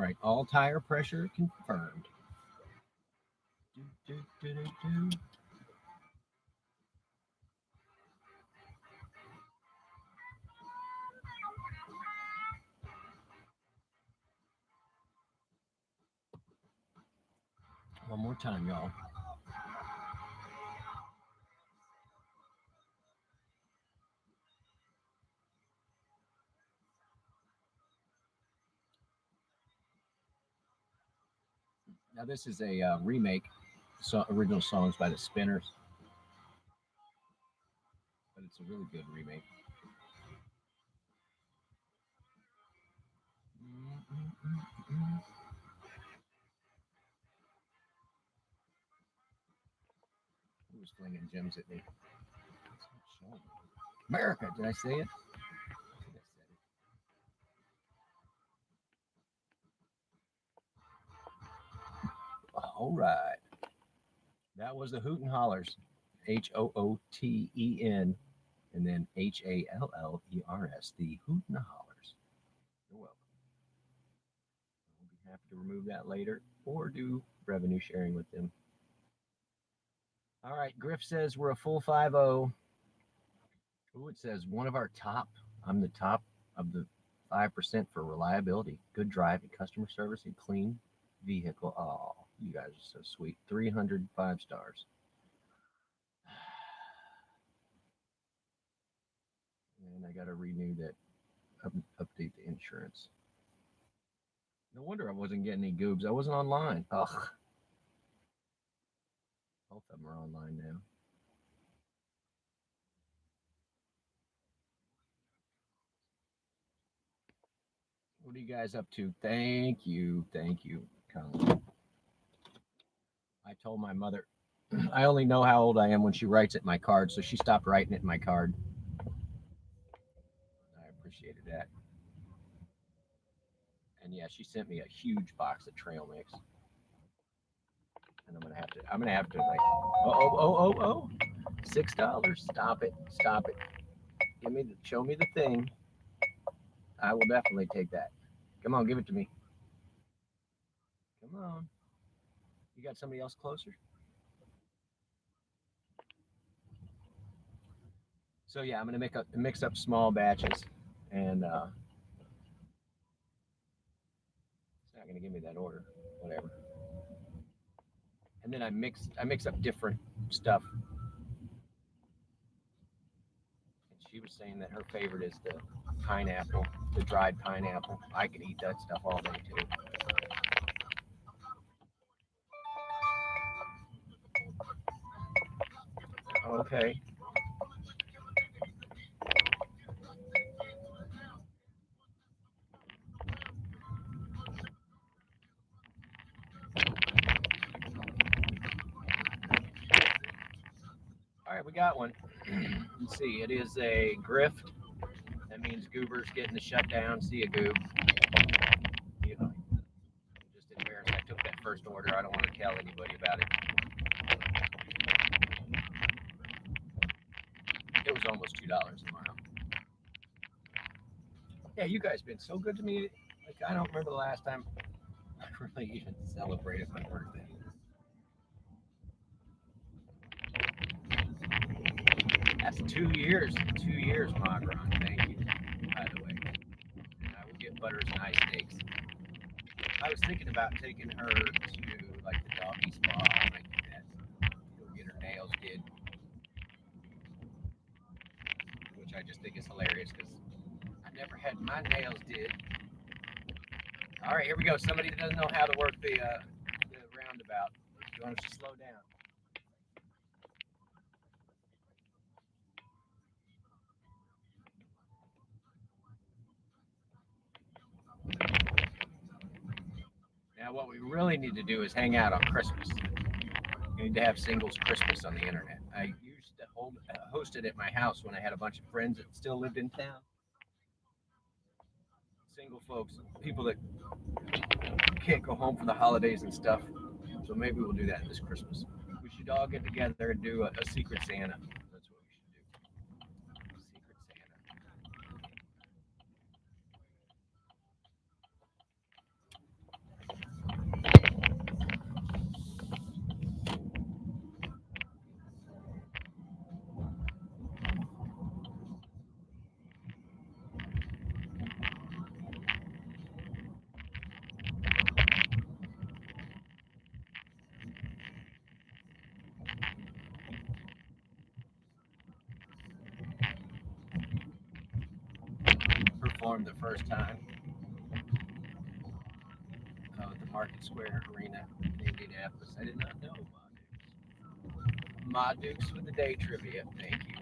[SPEAKER 1] right, all tire pressure confirmed. Do, do, do, do, do. One more time, y'all. Now this is a remake, original songs by the Spinners, but it's a really good remake. Who was flinging gems at me? America, did I say it? I think I said it. All right. That was the Hoot and Hollers. HOOTEN and then HALLERS. The Hoot and Hollers. You're welcome. I'll be happy to remove that later or do revenue sharing with them. All right. Griff says we're a full 5-0. Ooh, it says one of our top. I'm the top of the 5% for reliability, good driving, customer service, and clean vehicle. Oh, you guys are so sweet. 305 stars. And I got to renew that, update the insurance. No wonder I wasn't getting any goobs. I wasn't online. Ugh. Both of them are online now. What are you guys up to? Thank you, Colin. I told my mother I only know how old I am when she writes it in my card, so she stopped writing it in my card. I appreciated that. And yeah, she sent me a huge box of trail mix. And I'm gonna have to like, $6. Stop it. Show me the thing. I will definitely take that. Come on, give it to me. Come on. You got somebody else closer? So yeah, I'm gonna mix up small batches, and it's not gonna give me that order. Whatever. And then I mix up different stuff. And she was saying that her favorite is the pineapple, the dried pineapple. I could eat that stuff all day too. Okay. All right, we got one. Let's see. It is a grift. That means Goober's getting the shutdown. See ya, Goob. You know, just embarrassed. I took that first order. I don't want to tell anybody about it. It was almost $2 tomorrow. Yeah, you guys been so good to me. Like I don't remember the last time I really even celebrated my birthday. That's 2 years. 2 years, Magron. Thank you. By the way, and I will get butters and ice steaks. I was thinking about taking her to like the doggy spa, like that, go get her nails did, which I just think is hilarious because I never had my nails did. All right, here we go. Somebody that doesn't know how to work the roundabout. You want us to slow down? Now, what we really need to do is hang out on Christmas. You need to have singles Christmas on the internet. I used to host it at my house when I had a bunch of friends that still lived in town. Single folks, people that can't go home for the holidays and stuff. So maybe we'll do that this Christmas. We should all get together and do a Secret Santa. That's what we should do. Secret Santa. performed the first time at the Market Square Arena in Indianapolis. I did not know Ma Dukes with the day trivia. Thank you.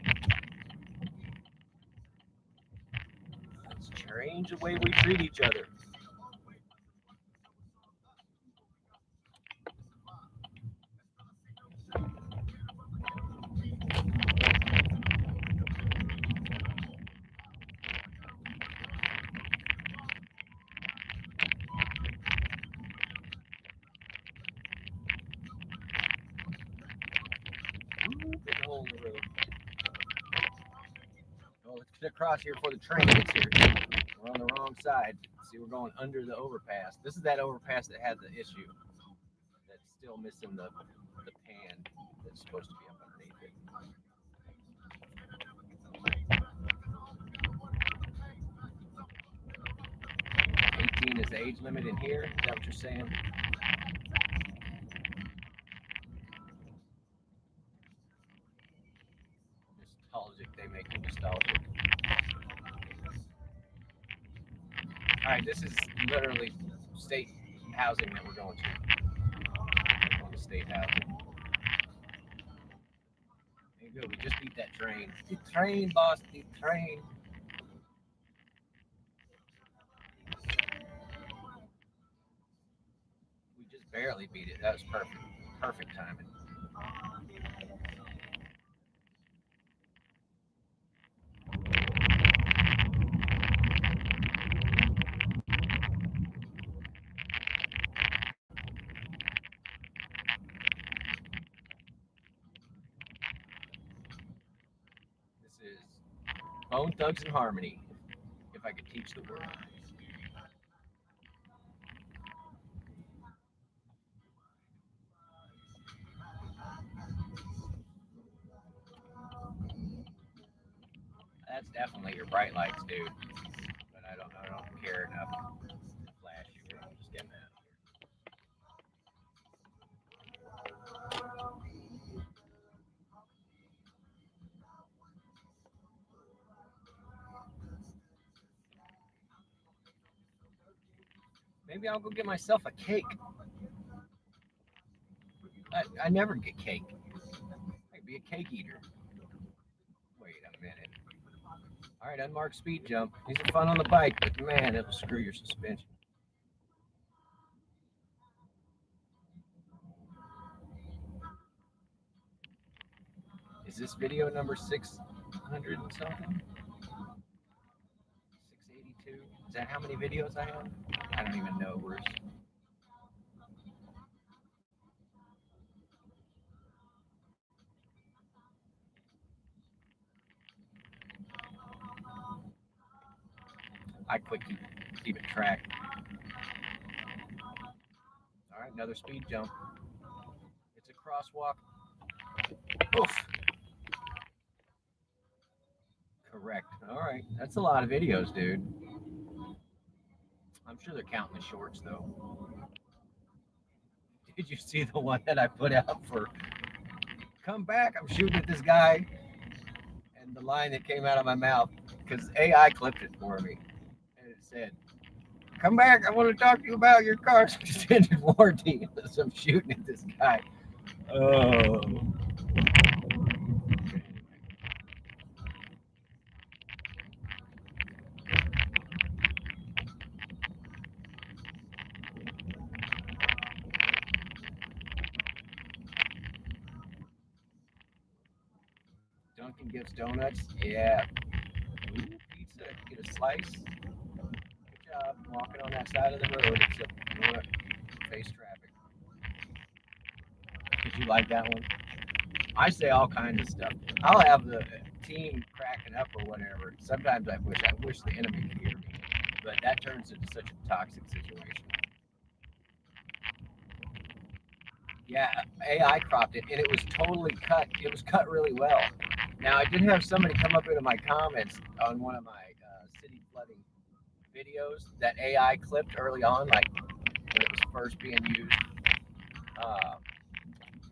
[SPEAKER 1] Let's change the way we treat each other. Big hole in the road. Well, let's get across here before the train gets here. We're on the wrong side. See, we're going under the overpass. This is that overpass that had the issue. That's still missing the pan that's supposed to be up underneath it. 18 is the age limit in here. Is that what you're saying? Nostalgic. They make you nostalgic. All right, this is literally state housing that we're going to. We're going to state housing. Hey, good. We just beat that train. The train, boss. The train. We just barely beat it. That was perfect. Perfect timing. This is Bone Thugs and Harmony, if I could teach the word. That's definitely your bright lights, dude. But I don't care enough to flash you. I'm just getting that. Maybe I'll go get myself a cake. I never get cake. I'd be a cake eater. Wait a minute. All right, unmarked speed jump. These are fun on the bike, but man, it'll screw your suspension. Is this video number 600 and something? 682? Is that how many videos I have? I don't even know, Bruce. I quit keeping track. All right, another speed jump. It's a crosswalk. Oof. Correct. All right, that's a lot of videos, dude. I'm sure they're counting the shorts, though. Did you see the one that I put out for come back? I'm shooting at this guy. And the line that came out of my mouth, because AI clipped it for me. And it said, come back. I want to talk to you about your car's extended warranty. So I'm shooting at this guy. Oh. Dunkin' gives donuts. Yeah. Ooh, pizza. Get a slice. Good job walking on that side of the road, except you know what? Face traffic. Did you like that one? I say all kinds of stuff. I'll have the team cracking up or whatever. Sometimes I wish the enemy could hear me, but that turns into such a toxic situation. Yeah, AI cropped it, and it was totally cut. It was cut really well. Now, I did have somebody come up into my comments on one of my city flooding videos that AI clipped early on, like when it was first being used.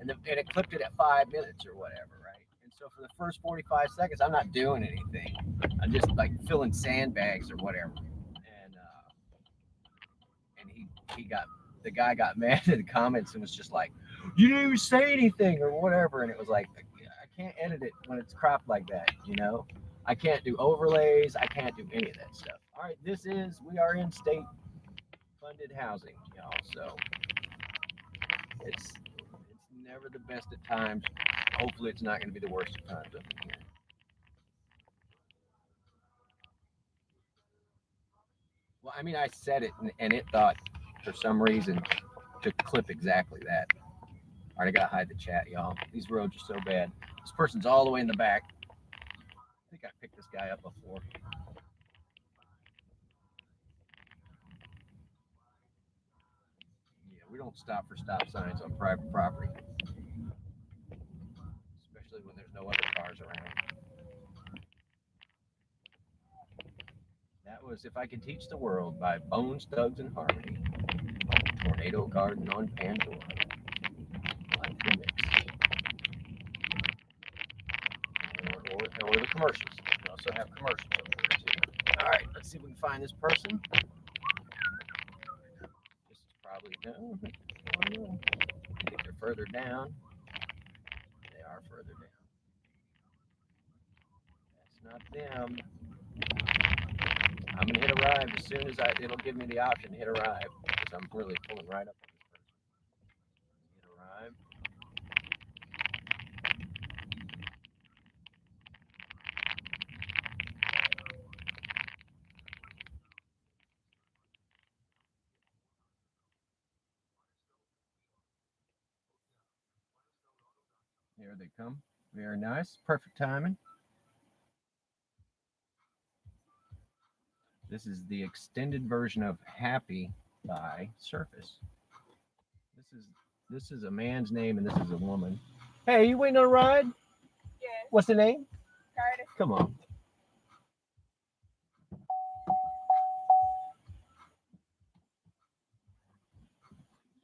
[SPEAKER 1] And it clipped it at 5 minutes or whatever, right? And so for the first 45 seconds, I'm not doing anything. I'm just like filling sandbags or whatever. And he got the guy got mad in the comments and was just like, "You didn't even say anything or whatever." And it was like, I can't edit it when it's cropped like that, you know. I can't do overlays. I can't do any of that stuff. All right, we are in state funded housing, y'all. So it's never the best at times. Hopefully, it's not going to be the worst of times up in here. Well, I mean, I said it, and it thought for some reason to clip exactly that. All right, I gotta hide the chat, y'all. These roads are so bad. This person's all the way in the back. I think I picked this guy up before. Yeah, we don't stop for stop signs on private property, especially when there's no other cars around. That was If I Could Teach the World by Bones, Thugs, and Harmony. Tornado Garden on Pandora. Like the mix. Or the commercials. We also have commercials over there too. All right, let's see if we can find this person. This is probably no. I think they're further down. They are further down. That's not them. I'm gonna hit arrive as soon as it'll give me the option to hit arrive because I'm really pulling right up on this person. Hit arrive. Here they come. Very nice. Perfect timing. This is the extended version of Happy by Surface. This is a man's name and this is a woman. Hey, you waiting on a ride?
[SPEAKER 2] Yes.
[SPEAKER 1] What's the name?
[SPEAKER 2] Curtis.
[SPEAKER 1] Come on.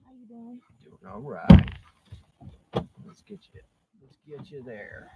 [SPEAKER 2] How you doing?
[SPEAKER 1] Doing all right. Let's get you there.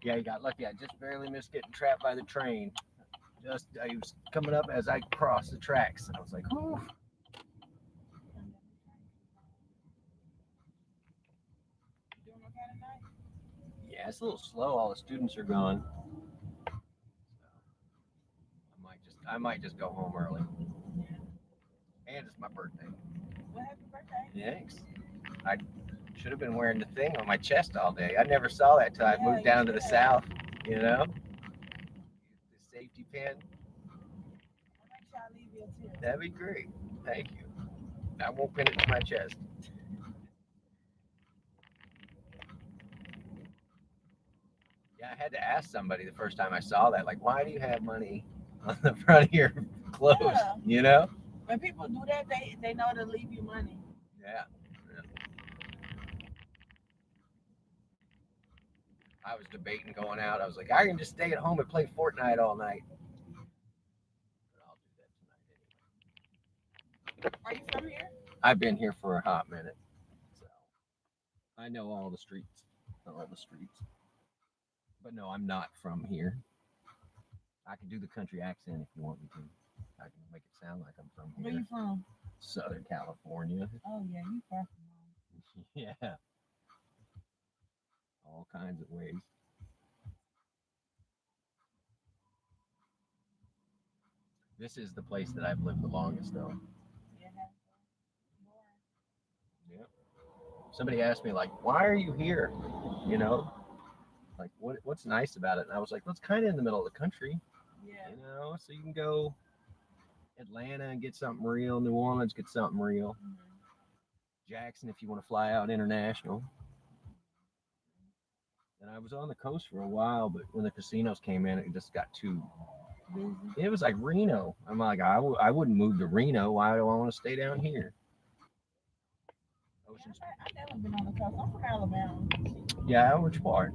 [SPEAKER 1] Yeah, you got lucky. I just barely missed getting trapped by the train. I was coming up as I crossed the tracks, and I was like, "Ooh."
[SPEAKER 2] Doing okay tonight?
[SPEAKER 1] Yeah, it's a little slow. All the students are gone. So I might just go home early. And it's my birthday.
[SPEAKER 2] Well, happy birthday.
[SPEAKER 1] Thanks. I should have been wearing the thing on my chest all day. I never saw that till I moved down to the south. You know, the safety pin.
[SPEAKER 2] I'll make sure I leave you a tip.
[SPEAKER 1] That'd be great. Thank you. I won't pin it to my chest. Yeah, I had to ask somebody the first time I saw that, like, why do you have money on the front of your clothes?
[SPEAKER 2] Yeah.
[SPEAKER 1] You know?
[SPEAKER 2] When people do that, they know to leave you money.
[SPEAKER 1] Yeah. I was debating going out. I was like, I can just stay at home and play Fortnite all night. But I'll do that tonight anyway.
[SPEAKER 2] Are you from here?
[SPEAKER 1] I've been here for a hot minute, so I know all the streets. But no, I'm not from here. I can do the country accent if you want me to. I can make it sound like I'm from
[SPEAKER 2] Where
[SPEAKER 1] here.
[SPEAKER 2] you from?
[SPEAKER 1] Southern California.
[SPEAKER 2] Oh yeah, you far from home.
[SPEAKER 1] Yeah, all kinds of ways. This is the place that I've lived the longest, though.
[SPEAKER 2] Yeah.
[SPEAKER 1] Yeah. Somebody asked me, like, why are you here? You know, like, what's nice about it? And I was like, well, it's kind of in the middle of the country,
[SPEAKER 2] Yeah.
[SPEAKER 1] you know, so you can go Atlanta and get something real, New Orleans, get something real,
[SPEAKER 2] Mhm.
[SPEAKER 1] Jackson, if you want to fly out international. And I was on the coast for a while, but when the casinos came in, it just got too.
[SPEAKER 2] Busy.
[SPEAKER 1] It was like Reno. I'm like, I wouldn't move to Reno. Why do I want to stay down here? Ocean's.
[SPEAKER 2] I've never been on the coast. I'm from Alabama.
[SPEAKER 1] Yeah, which part?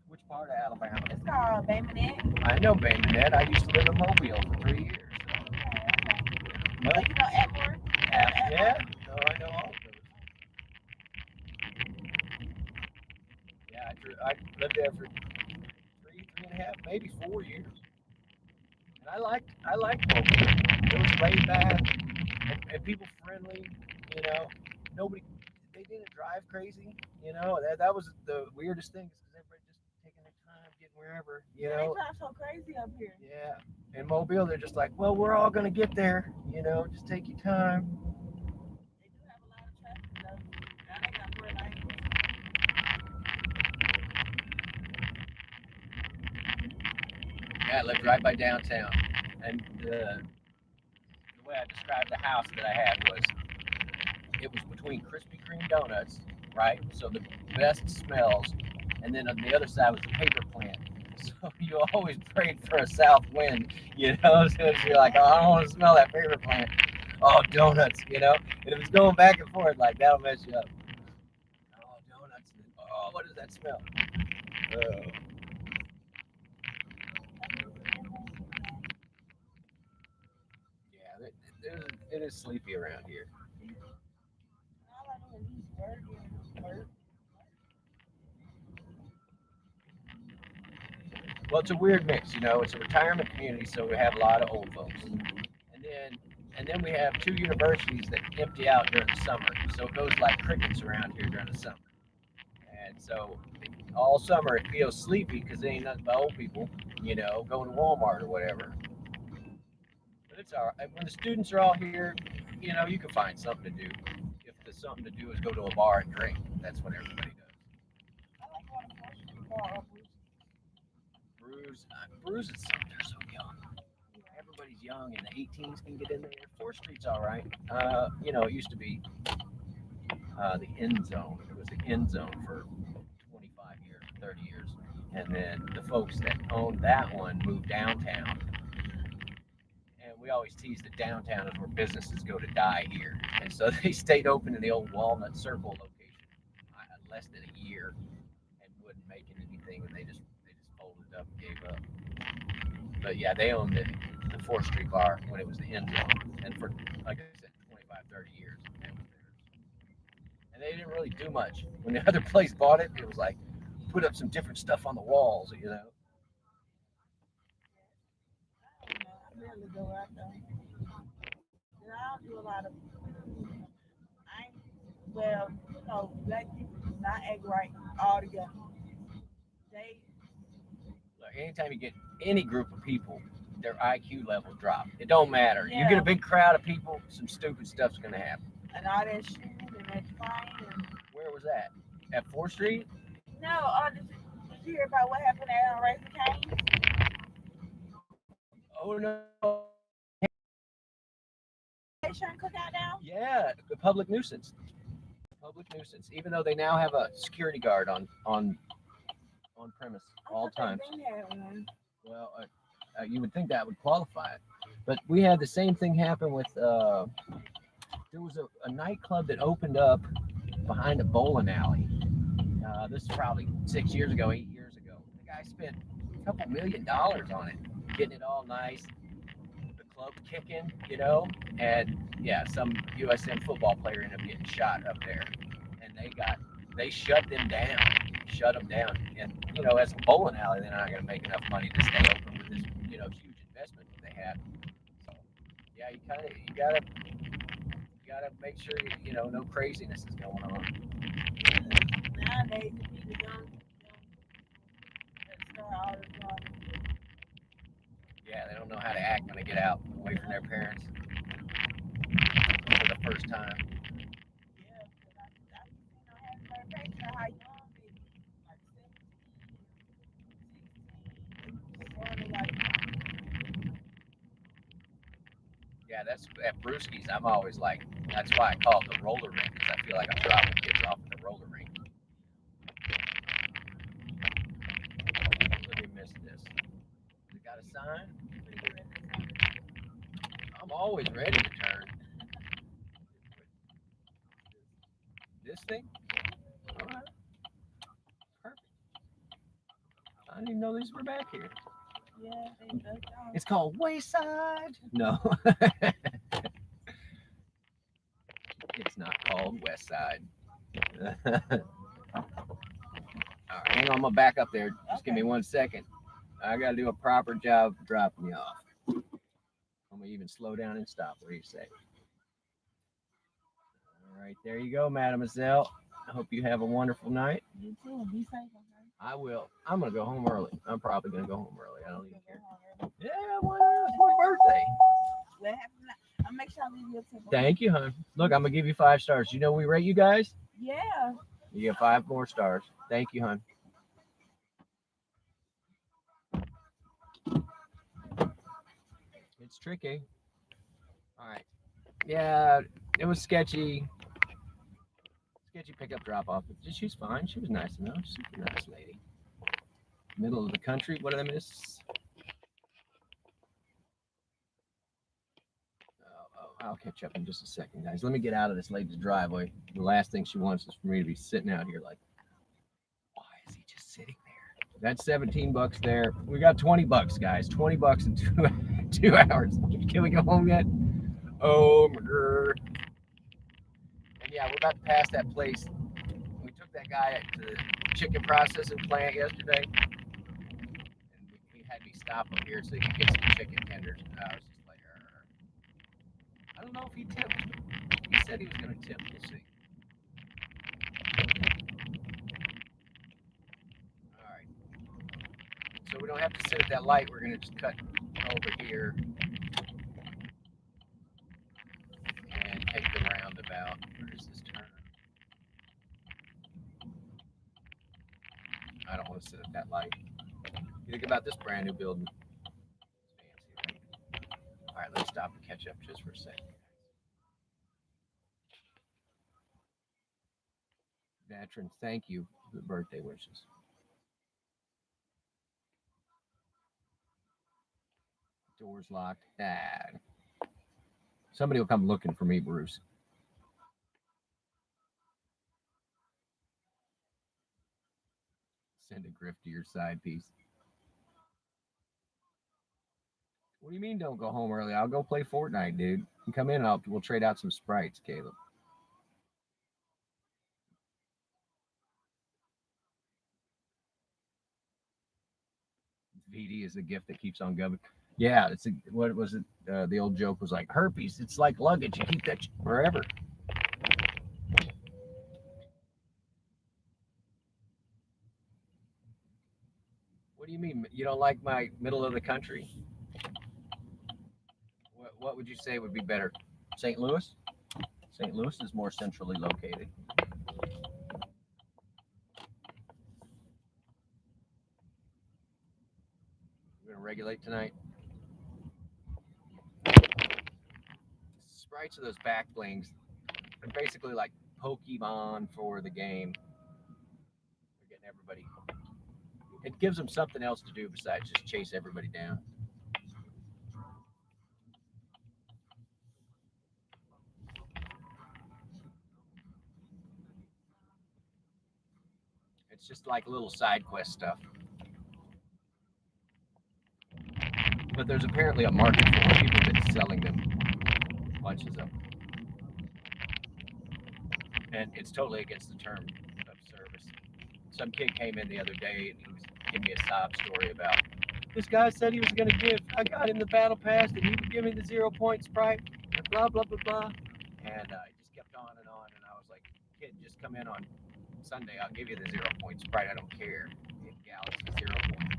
[SPEAKER 1] Which part of Alabama?
[SPEAKER 2] It's called Bay Minette.
[SPEAKER 1] I know Bay Minette. I used to live in Mobile for 3 years.
[SPEAKER 2] So you know Atmore?
[SPEAKER 1] Yeah, no, I know all of those. Yeah, I lived there for three and a half, maybe 4 years. And I liked Mobile. It was laid back and people friendly, you know. Nobody, they didn't drive crazy, you know. That was the weirdest thing, because everybody just taking their time getting wherever, you
[SPEAKER 2] They
[SPEAKER 1] know.
[SPEAKER 2] drive so crazy up here.
[SPEAKER 1] Yeah. In Mobile, they're just like, well, we're all gonna get there, you know. Just take your time.
[SPEAKER 2] They do have a lot of traffic though. Now they got more lanes.
[SPEAKER 1] Yeah, I lived right by downtown, and the way I described the house that I had was, it was between Krispy Kreme donuts, right? So the best smells, and then on the other side was the paper plant. So you always prayed for a south wind, you know. So you're like, oh, I don't want to smell that paper plant. Oh, donuts, you know. And if it's going back and forth, like, that'll mess you up. Oh, donuts. Oh, what does that smell? Oh. Yeah, it is sleepy around here.
[SPEAKER 2] All I do is eat burgers.
[SPEAKER 1] Well, it's a weird mix, you know. It's a retirement community, so we have a lot of old folks, and then we have two universities that empty out during the summer, so it goes like crickets around here during the summer. And so all summer it feels sleepy because there ain't nothing but old people, you know, going to Walmart or whatever. But it's all right. When the students are all here, you know, you can find something to do. If the something to do is go to a bar and drink, that's what everybody does.
[SPEAKER 2] I like going to grocery bar or
[SPEAKER 1] Bruise is they're so young. Everybody's young, and the 18s can get in there. 4th Street's all right. You know, it used to be the end zone. It was the end zone for 25 years, 30 years. And then the folks that owned that one moved downtown. And we always tease that downtown is where businesses go to die here. And so they stayed open in the old Walnut Circle location less than a year and wouldn't make it anything. And they just folded up and gave up. But yeah, they owned the 4th Street bar when it was the end zone. And for, like I said, 25, 30 years, it was theirs. And they didn't really do much. When the other place bought it, it was like, put up some different stuff on the walls, you know.
[SPEAKER 2] I don't know. I barely go out though. And I don't do a lot of. I ain't, well, you know, black people do not act right all together. They
[SPEAKER 1] Like, anytime you get any group of people, their IQ levels drop. It don't matter. You get
[SPEAKER 2] Yeah.
[SPEAKER 1] a big crowd of people, some stupid stuff's gonna happen.
[SPEAKER 2] and all that shooting and that fighting. And,
[SPEAKER 1] Where was that? At 4th Street?
[SPEAKER 2] no, did you hear about what happened at Raising Cane's?
[SPEAKER 1] Oh no.
[SPEAKER 2] They shouldn't cook out now.
[SPEAKER 1] Yeah, the public nuisance. Public nuisance. Even though they now have a security guard on on premise
[SPEAKER 2] I
[SPEAKER 1] all
[SPEAKER 2] thought
[SPEAKER 1] times.
[SPEAKER 2] they had one.
[SPEAKER 1] Well, you would think that would qualify it, but we had the same thing happen with. There was a nightclub that opened up behind a bowling alley. This is probably 6 years ago, 8 years ago. The guy spent a couple $1 million on it, getting it all nice, the club kicking, and yeah, some USM football player ended up getting shot up there, and they shut them down, and as a bowling alley, they're not going to make enough money to stay open with this, huge investment that they had. So yeah, you gotta make sure no craziness is going on.
[SPEAKER 2] Nowadays, the people don't start all the time.
[SPEAKER 1] Yeah, they don't know how to act when they get out away from their parents for the first time.
[SPEAKER 2] Yeah, because I be seeing on having their picture how young they be, like 17, 16, sort of like.
[SPEAKER 1] Yeah, that's at Brewski's. I'm always like, that's why I call it the roller rink, because I feel like I'm dropping kids off at the roller rink. Let me miss this. We got a sign? I'm always ready to turn. This thing? All right. Perfect. I didn't even know these were back here.
[SPEAKER 2] Yeah, they built on.
[SPEAKER 1] It's called Wayside. No. It's not called West Side. All right, hang on, I'm gonna back up there. Just give me 1 second. I gotta do a proper job of dropping you off. I'm gonna even slow down and stop. What do you say? All right, there you go, Mademoiselle. I hope you have a wonderful night.
[SPEAKER 2] You too. Be safe, okay?
[SPEAKER 1] I will. I'm gonna go home early. I'm probably gonna go home early. I don't even care.
[SPEAKER 2] Early.
[SPEAKER 1] Yeah, why not? It's my birthday.
[SPEAKER 2] What happened? I'll make sure I leave you a tip.
[SPEAKER 1] Thank you, hon. Look, I'm gonna give you 5 stars. You know we rate you guys?
[SPEAKER 2] Yeah.
[SPEAKER 1] You get 5 more stars. Thank you, hon. It's tricky. All right. Yeah, it was sketchy. Sketchy pickup drop off. She's fine. She was nice enough. Super nice lady. Middle of the country. What did I miss? I'll catch up in just a second, guys. Let me get out of this lady's driveway. The last thing she wants is for me to be sitting out here like, why is he just sitting there? That's $17 there. We got $20, guys. $20 in 2 hours. Can we go home yet? Oh my god. And yeah, we're about to pass that place. We took that guy to the chicken processing plant yesterday, and he had me stop up here so he could get some chicken tenders. And I was just like, I don't know if he tipped. He said he was going to tip. We'll see. All right. So we don't have to sit at that light. We're going to just cut over here and take the roundabout. Where is this turn? I don't want to sit at that light. You think about this brand new building. It's fancy, right? All right, let's stop and catch up just for a second. Veteran, thank you for the birthday wishes. Doors locked. Somebody will come looking for me, Bruce. Send a grift to your side piece. What do you mean don't go home early? I'll go play Fortnite, dude. You come in and we'll trade out some sprites, Caleb. VD is the gift that keeps on going. Yeah, what was it? The old joke was like herpes. It's like luggage. You keep that forever. What do you mean? You don't like my middle of the country? What would you say would be better? St. Louis? St. Louis is more centrally located. We're going to regulate tonight. Sprites are those back blings. They're basically like Pokemon for the game. They're getting everybody, It gives them something else to do besides just chase everybody down. It's just like little side quest stuff. But there's apparently a market for it. People have been selling them, bunches of them. And it's totally against the term of service. Some kid came in the other day and he was giving me a sob story about this guy said he was going to give, I got him the battle pass and he would give me the 0 point Sprite, and blah, blah, blah, blah. And it just kept on. And I was like, kid, just come in on Sunday. I'll give you the 0 point Sprite. I don't care. Galaxy 0 point.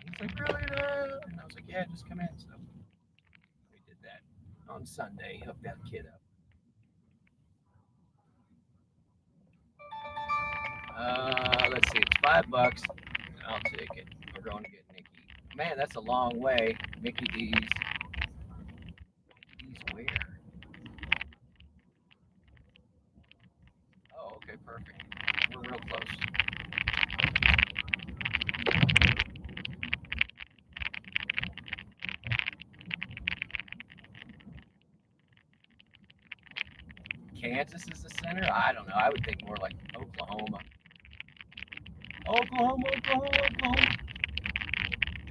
[SPEAKER 1] He's like, really? And I was like, yeah, just come in. So we did that on Sunday. Hooked that kid up. Let's see, it's $5. I'll take it. We're going to get Mickey. Man, that's a long way. Mickey D's. D's where? Oh, okay, perfect. We're real close. Kansas is the center? I don't know. I would think more like Oklahoma. Oklahoma.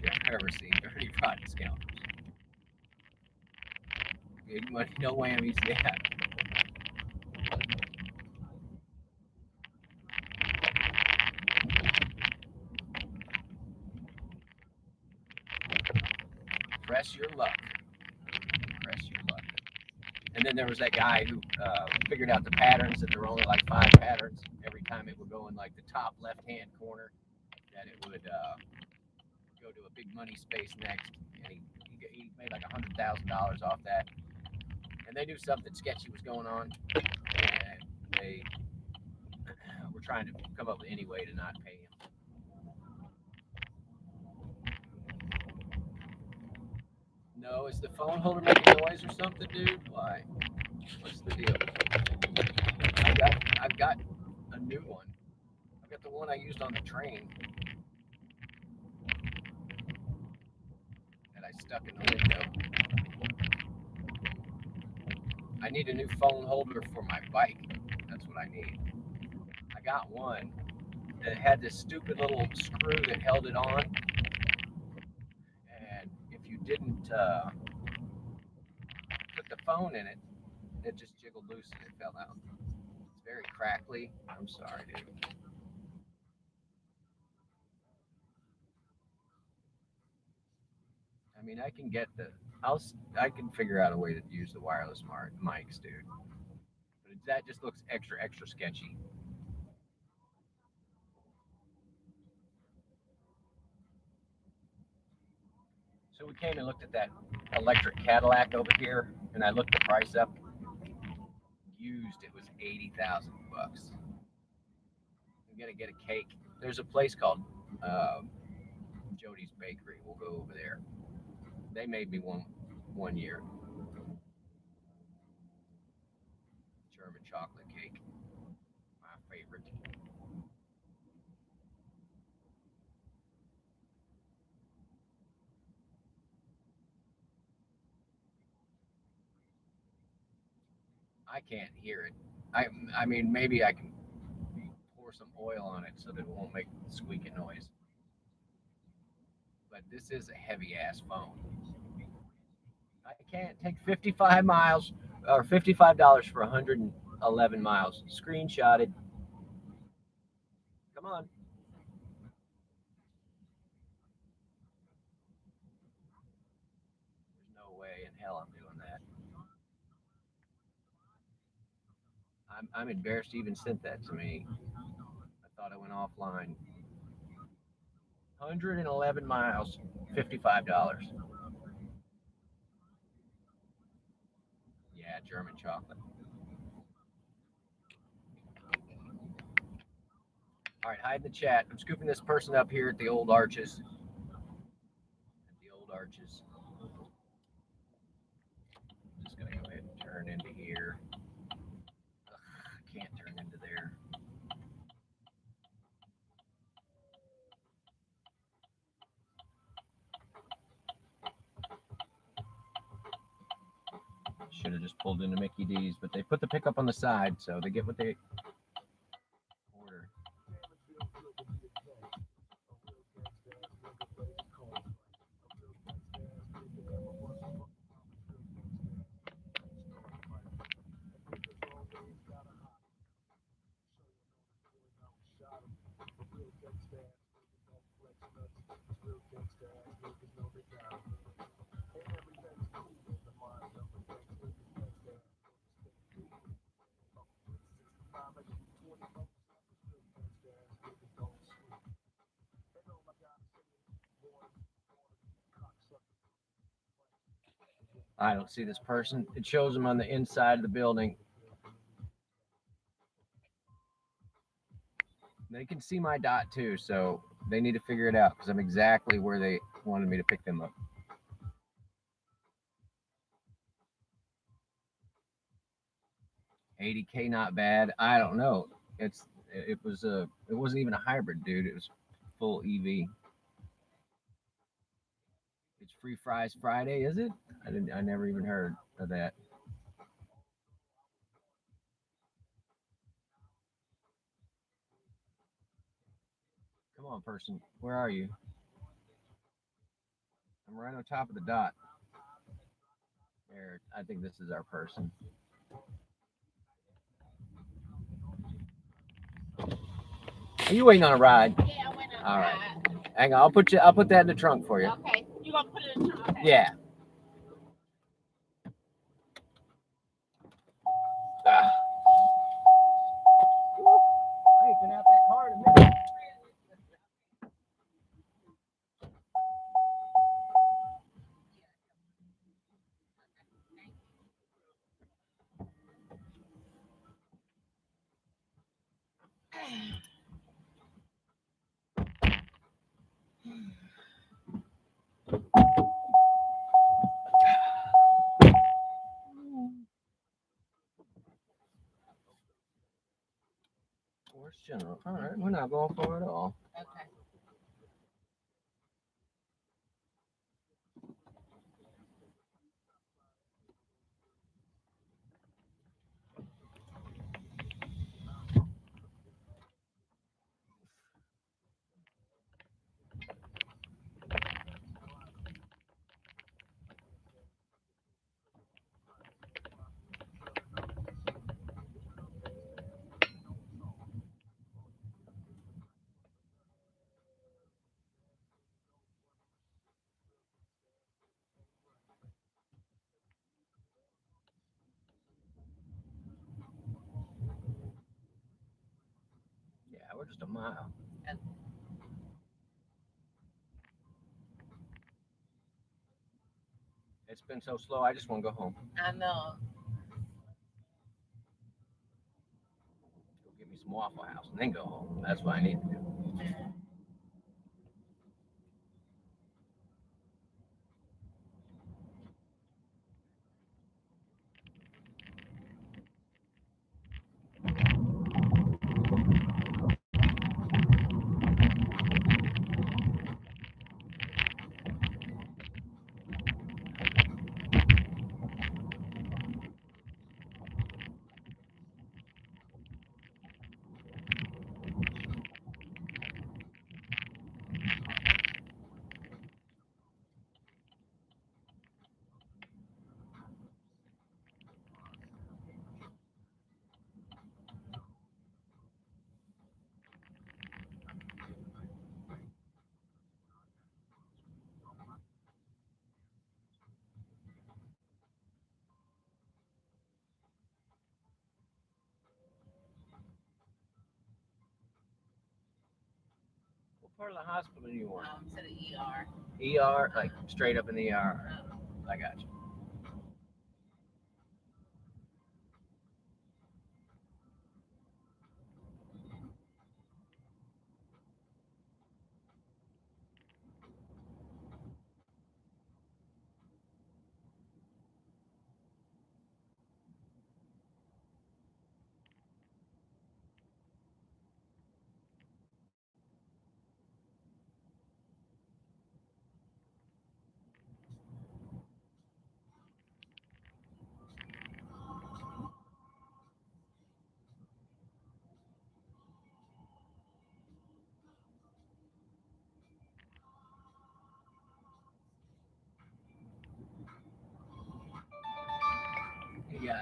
[SPEAKER 1] Yeah, I've never seen dirty rotten scoundrels. Big money, no whammies. Yeah. Press your luck. Press your luck. And then there was that guy who figured out the patterns, that there were only like 5 patterns. Every time it would go in like the top left-hand corner, that it would go to a big money space next. And he made like $100,000 off that. And they knew something sketchy was going on. And they were trying to come up with any way to not pay him. No, is the phone holder making noise or something, dude? Why? What's the deal? I've got a new one. I've got the one I used on the train that I stuck in the window. I need a new phone holder for my bike. That's what I need. I got one that had this stupid little screw that held it on. And if you didn't put the phone in it, it just jiggled loose and it fell out. It's very crackly. I'm sorry, dude. I mean, I can get I can figure out a way to use the wireless mics, dude. But that just looks extra sketchy. So we came and looked at that electric Cadillac over here, and I looked the price up. Used, it was $80,000. I'm gonna get a cake. There's a place called Jody's Bakery. We'll go over there. They made me one year. German chocolate cake, my favorite. I can't hear it. I mean, maybe I can pour some oil on it so that it won't make squeaking noise. But this is a heavy ass phone. I can't take 55 miles or $55 for 111 miles. Screenshotted. Come on. There's no way in hell I'm doing that. I'm embarrassed to even sent that to me. I thought I went offline. 111 miles, $55. Yeah, German chocolate. All right, hide in the chat. I'm scooping this person up here at the old arches. At the old arches. Just gonna go ahead and turn into here. Ugh, I can't turn into there. should have just pulled into Mickey D's, but they put the pickup on the side, so they get what they order. I don't see this person. It shows them on the inside of the building. They can see my dot too, so they need to figure it out because I'm exactly where they wanted me to pick them up. $80K, not bad. I don't know. It wasn't even a hybrid, dude. It was full EV. It's free fries Friday, is it? I never even heard of that. Come on, person. Where are you? I'm right on top of the dot. There. I think this is our person. Are you waiting on a ride?
[SPEAKER 2] Yeah, I went on.
[SPEAKER 1] All right. Hang on. I'll put that in the trunk for you.
[SPEAKER 2] Okay. You gonna put it in the trunk? Okay.
[SPEAKER 1] Yeah. Ah. I ain't been out that car in a minute. Where's General? All right, we're not going far at all.
[SPEAKER 2] Okay.
[SPEAKER 1] Yeah, we're just a mile. It's been so slow. I just want to go home.
[SPEAKER 2] I know.
[SPEAKER 1] Go get me some Waffle House and then go home. That's what I need to do. What part of the hospital do you want?
[SPEAKER 2] To the ER.
[SPEAKER 1] ER, like straight up in the ER. I got you.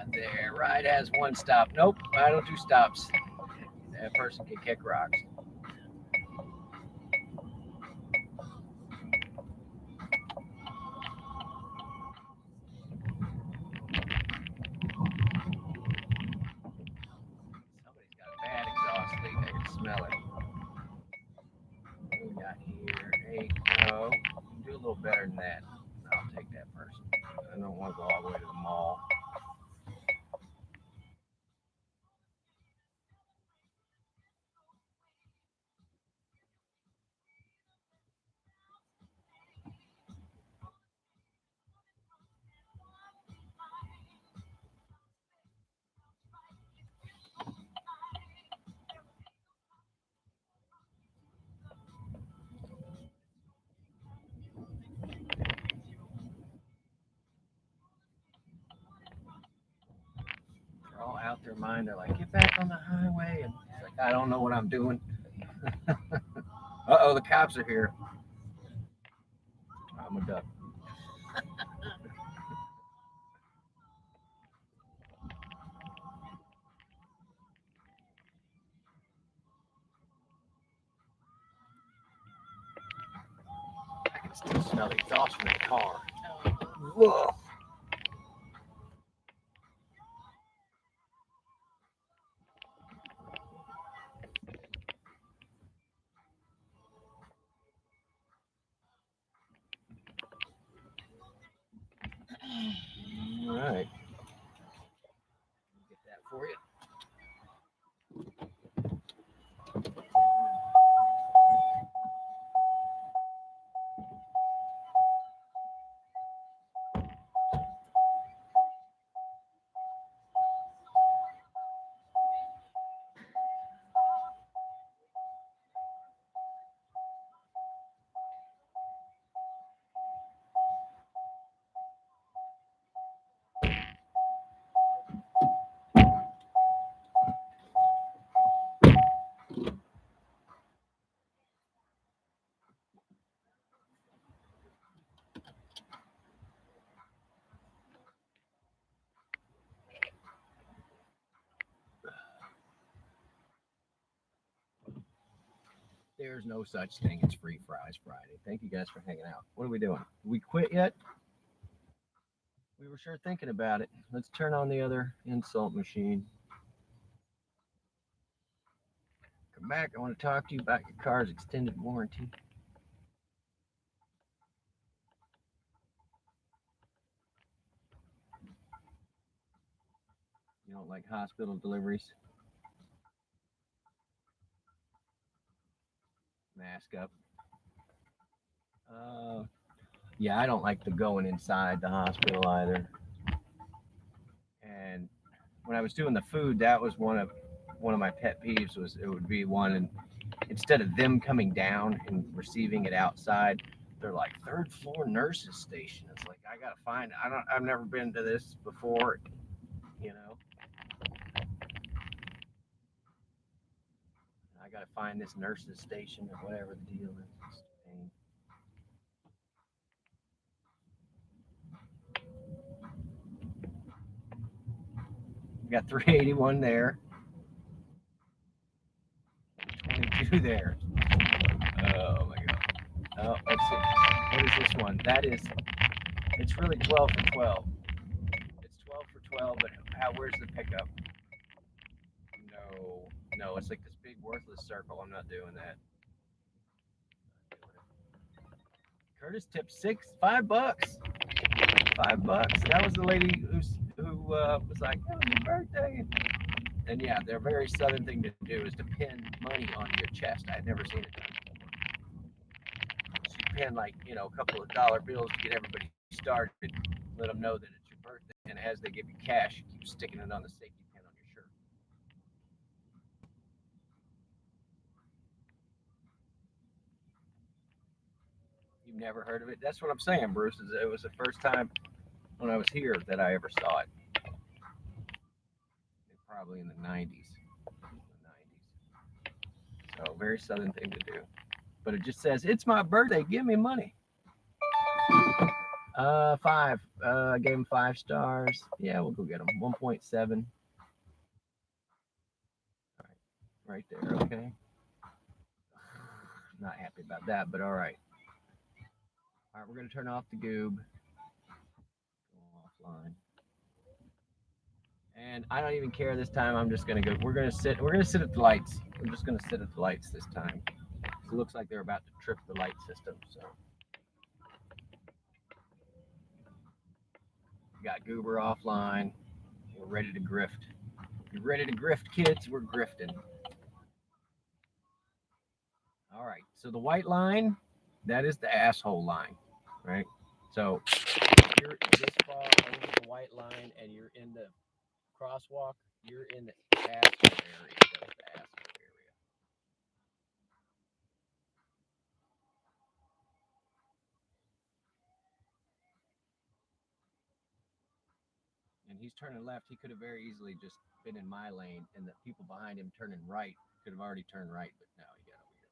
[SPEAKER 1] Not there. Ride has one stop. Nope, I don't do stops. That person can kick rocks. Somebody's got a bad exhaust leak. I can smell it. What do we got here? Hey, no. Do a little better than that. I'll take that person. I don't want to go all the way to the mall. They're all out their mind. They're like, get back on the highway. And it's like, I don't know what I'm doing. Uh-oh, the cops are here. I'm a duck. I can still smell the exhaust from that car. Whoa. All right. Get that for you. There's no such thing as Free Fries Friday. Thank you guys for hanging out. What are we doing? We quit yet? We were sure thinking about it. Let's turn on the other insult machine. Come back. I want to talk to you about your car's extended warranty. You don't like hospital deliveries? Mask up. Yeah, I don't like the going inside the hospital either. And when I was doing the food, that was one of my pet peeves. Was it would be one, and instead of them coming down and receiving it outside, they're like third floor nurses station. It's like I gotta find. I've never been to this before. You know. I gotta find this nurses station or whatever the deal is. It's a pain. We got 381 there, 22 there. Oh my god. Oh, let's see. What is this one? It's really 12 for 12. It's 12 for 12, but where's the pickup? No, it's like this big worthless circle. I'm not doing that. Curtis tipped $5. $5. That was the lady who was like, "Oh, your birthday." And yeah, their very southern thing to do is to pin money on your chest. I had never seen it done before. So you pin like a couple of dollar bills to get everybody started. Let them know that it's your birthday, and as they give you cash, you keep sticking it on the safety pin on your shirt. You've never heard of it? That's what I'm saying, Bruce. Is it was the first time when I was here that I ever saw it. Probably in the 90s. So very southern thing to do. But it just says, "It's my birthday. Give me money." 5. I gave him 5 stars. Yeah, we'll go get him. 1.7. All right, right there. Okay. Not happy about that, but all right. All right, we're gonna turn off the goob. Go offline. And I don't even care this time. I'm just gonna go. We're gonna sit. We're gonna sit at the lights. We're just gonna sit at the lights this time. It looks like they're about to trip the light system. So we got Goober offline. We're ready to grift. You ready to grift, kids? We're grifting. All right. So the white line, that is the asshole line, right? So if you're this far over the white line and you're in the crosswalk, you're in the asshole area. That's the asshole area. And he's turning left. He could have very easily just been in my lane, and the people behind him turning right could have already turned right, but no, he got over here.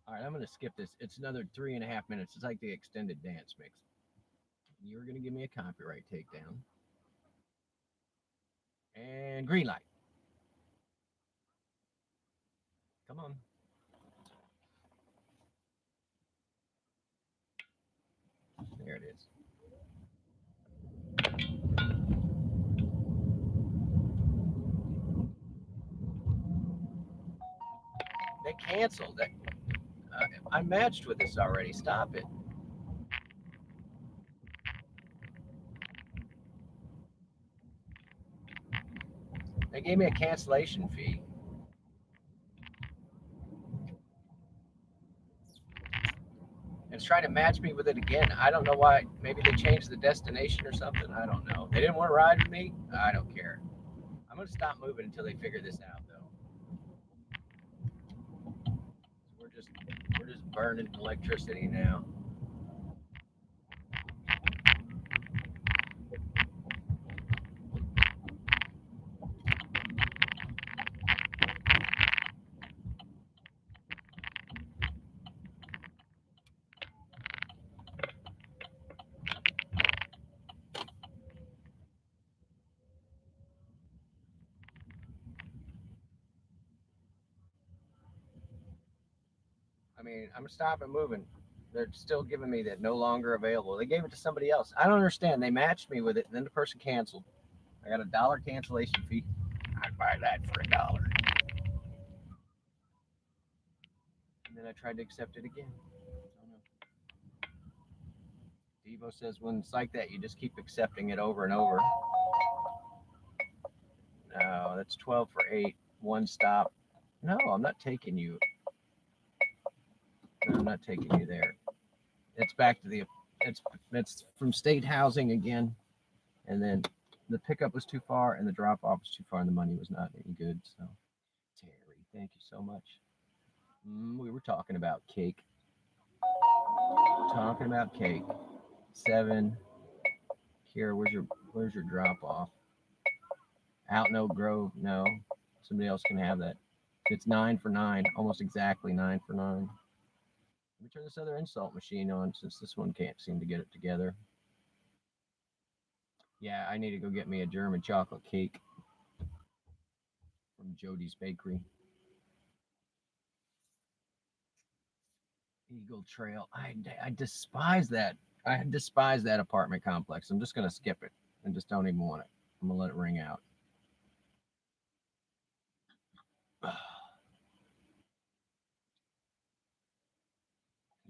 [SPEAKER 1] All right, I'm going to skip this. It's another 3.5 minutes. It's like the extended dance mix. You're going to give me a copyright takedown. And green light. Come on. There it is. They canceled it. I matched with this already. Stop it. They gave me a cancellation fee. It's trying to match me with it again. I don't know why. Maybe they changed the destination or something. I don't know. They didn't want to ride with me. I don't care. I'm gonna stop moving until they figure this out, though. We're just burning electricity now. I mean, I'm stopping moving. They're still giving me that no longer available. They gave it to somebody else. I don't understand. They matched me with it, and then the person canceled. I got $1 cancellation fee. I'd buy that for $1. And then I tried to accept it again. Oh no. Devo says when it's like that, you just keep accepting it over and over. No, that's 12 for 8. One stop. No, I'm not taking you. No, I'm not taking you there. It's back to the. It's from state housing again, and then the pickup was too far, and the drop off was too far, and the money was not any good. So, Terry, thank you so much. We were talking about cake. Talking about cake. 7. Kira, where's your drop off? Out No Grove. No, somebody else can have that. It's 9 for 9, almost exactly 9 for 9. Let me turn this other insult machine on since this one can't seem to get it together. Yeah, I need to go get me a German chocolate cake from Jody's Bakery. Eagle Trail. I despise that. I despise that apartment complex. I'm just gonna skip it and just don't even want it. I'm gonna let it ring out.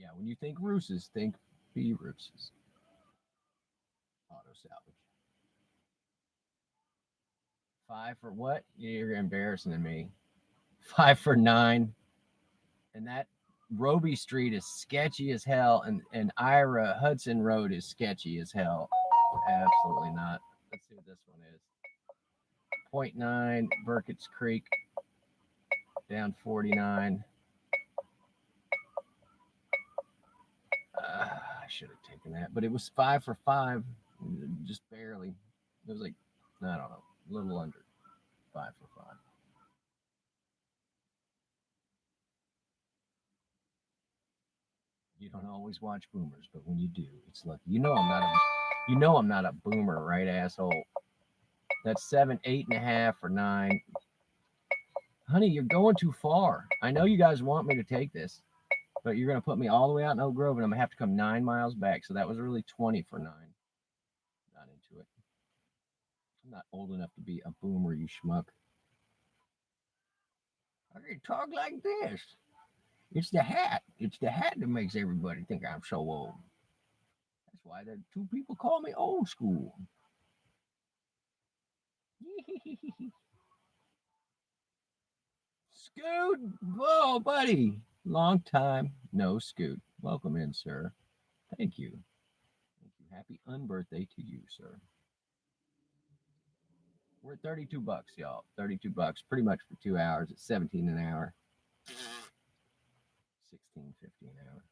[SPEAKER 1] Yeah, when you think Roos's, think B Roos's. Auto salvage. 5 for what? You're embarrassing me. 5 for 9. And that Roby Street is sketchy as hell, and Ira Hudson Road is sketchy as hell. Absolutely not. Let's see what this one is. 0.9 Burkett's Creek, down 49. I should have taken that, but it was 5 for 5, just barely. It was like, I don't know, a little under 5 for 5. You don't always watch boomers, but when you do, it's lucky. I'm not a boomer, right, asshole? That's 7, 8.5, or 9. Honey, you're going too far. I know you guys want me to take this, but you're going to put me all the way out in Oak Grove, and I'm going to have to come 9 miles back. So that was really 20 for 9. Not into it. I'm not old enough to be a boomer, you schmuck. I can talk like this. It's the hat. It's the hat that makes everybody think I'm so old. That's why the two people call me old school. Scoot! Whoa, buddy. Long time no scoot. Welcome in, sir. Thank you. Thank you. Happy unbirthday to you, sir. We're at 32 bucks, y'all. 32 bucks pretty much for 2 hours. It's 17 an hour. 16.50 an hour.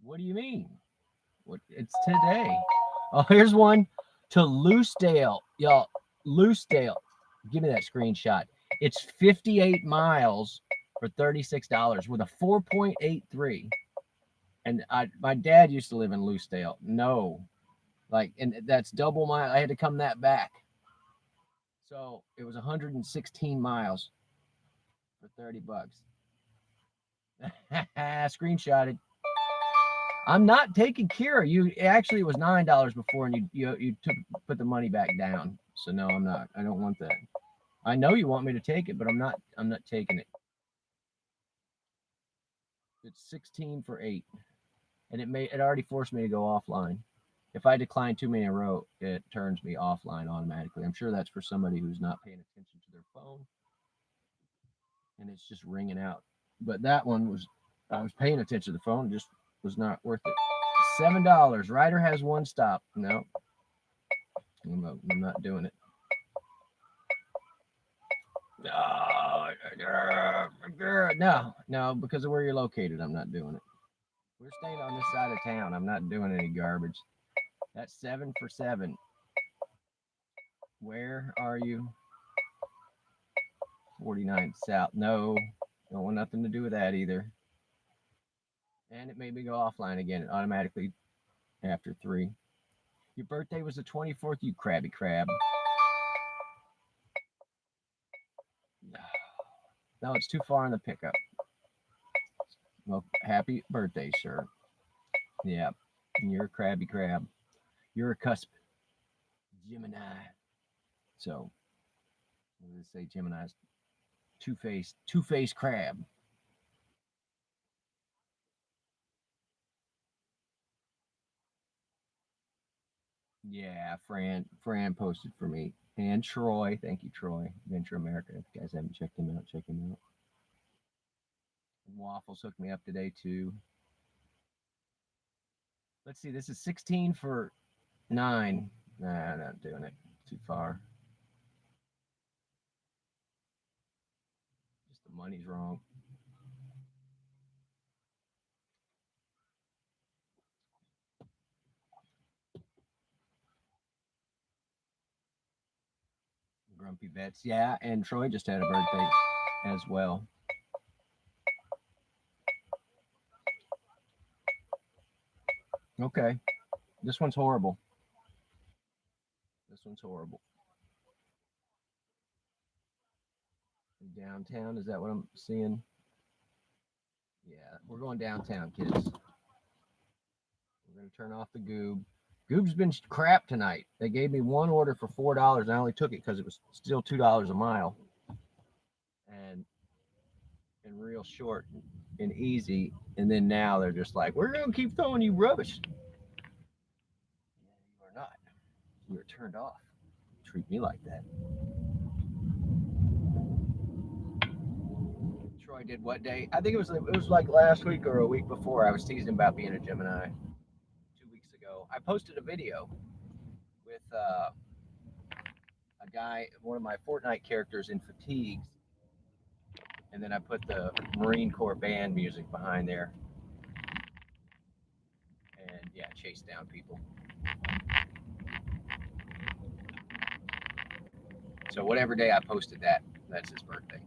[SPEAKER 1] What do you mean? What? It's today. Oh, here's one to Loosedale. Y'all, Loosedale. Give me that screenshot. It's 58 miles for $36 with a 4.83. And my dad used to live in Loosedale. No, like, and that's double mile. I had to come that back. So it was 116 miles for 30 bucks. Screenshotted. I'm not taking Kira. You actually, it was $9 before, and you put the money back down. So no, I'm not. I don't want that. I know you want me to take it, but I'm not taking it. It's 16 for 8, and it already forced me to go offline. If I decline too many in a row, it turns me offline automatically. I'm sure that's for somebody who's not paying attention to their phone, and it's just ringing out. But that one was, I was paying attention to the phone, just was not worth it. $7. Ryder has one stop. No, I'm not doing it. No, because of where you're located, I'm not doing it. We're staying on this side of town. I'm not doing any garbage. That's 7 for 7. Where are you? 49 South. No, don't want nothing to do with that either. And it made me go offline again automatically after 3. Your birthday was the 24th, you crabby crab. No, it's too far in the pickup. Well, happy birthday, sir. Yeah, and you're a crabby crab. You're a cusp Gemini. So, what does it say? Gemini's two-faced crab. Yeah, Fran posted for me. And Troy. Thank you, Troy. Venture America. If you guys haven't checked him out, check him out. And Waffles hooked me up today, too. Let's see. This is 16 for 9. Nah, not doing it. Too far. Just the money's wrong. Grumpy Vets. Yeah, and Troy just had a birthday as well. Okay. This one's horrible. This one's horrible. Downtown, is that what I'm seeing? Yeah, we're going downtown, kids. We're going to turn off the Goob. Goob's been crap tonight. They gave me one order for $4. I only took it because it was still $2 a mile. And real short and easy. And then now they're just like, we're going to keep throwing you rubbish. You are not. You are turned off. Treat me like that. Troy did what day? I think it was like last week or a week before. I was teasing about being a Gemini 2 weeks ago. I posted a video with a guy, one of my Fortnite characters in fatigues, and then I put the Marine Corps band music behind there, and yeah, chase down people. So whatever day I posted that, that's his birthday.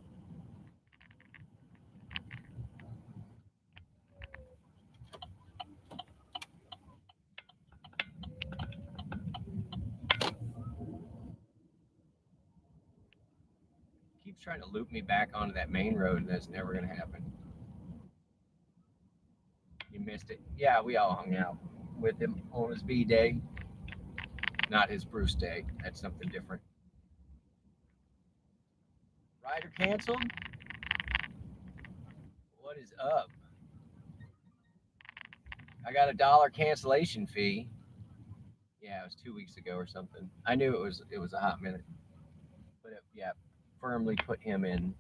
[SPEAKER 1] trying to loop me back onto that main road, and that's never going to happen. You missed it. Yeah, we all hung out with him on his B day, not his Bruce day. That's something different. Rider canceled? What is up? I got $1 cancellation fee. Yeah, it was 2 weeks ago or something. I knew it was a hot minute, but yeah, firmly put him in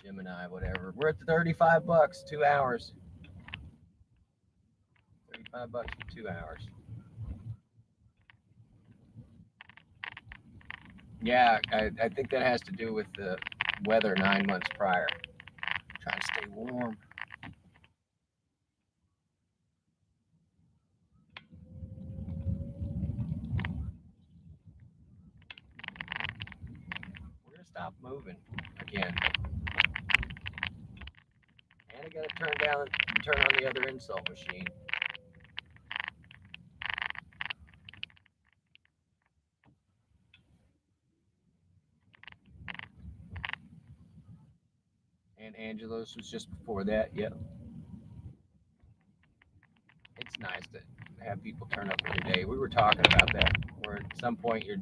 [SPEAKER 1] Gemini, whatever. We're at the $35, 2 hours. $35 for 2 hours. Yeah, I think that has to do with the weather 9 months prior. Trying to stay warm. We're gonna stop moving again. And I gotta turn on the other insult machine. And Angelo's was just before that. Yep. It's nice to have people turn up every day. We were talking about that. Where at some point you're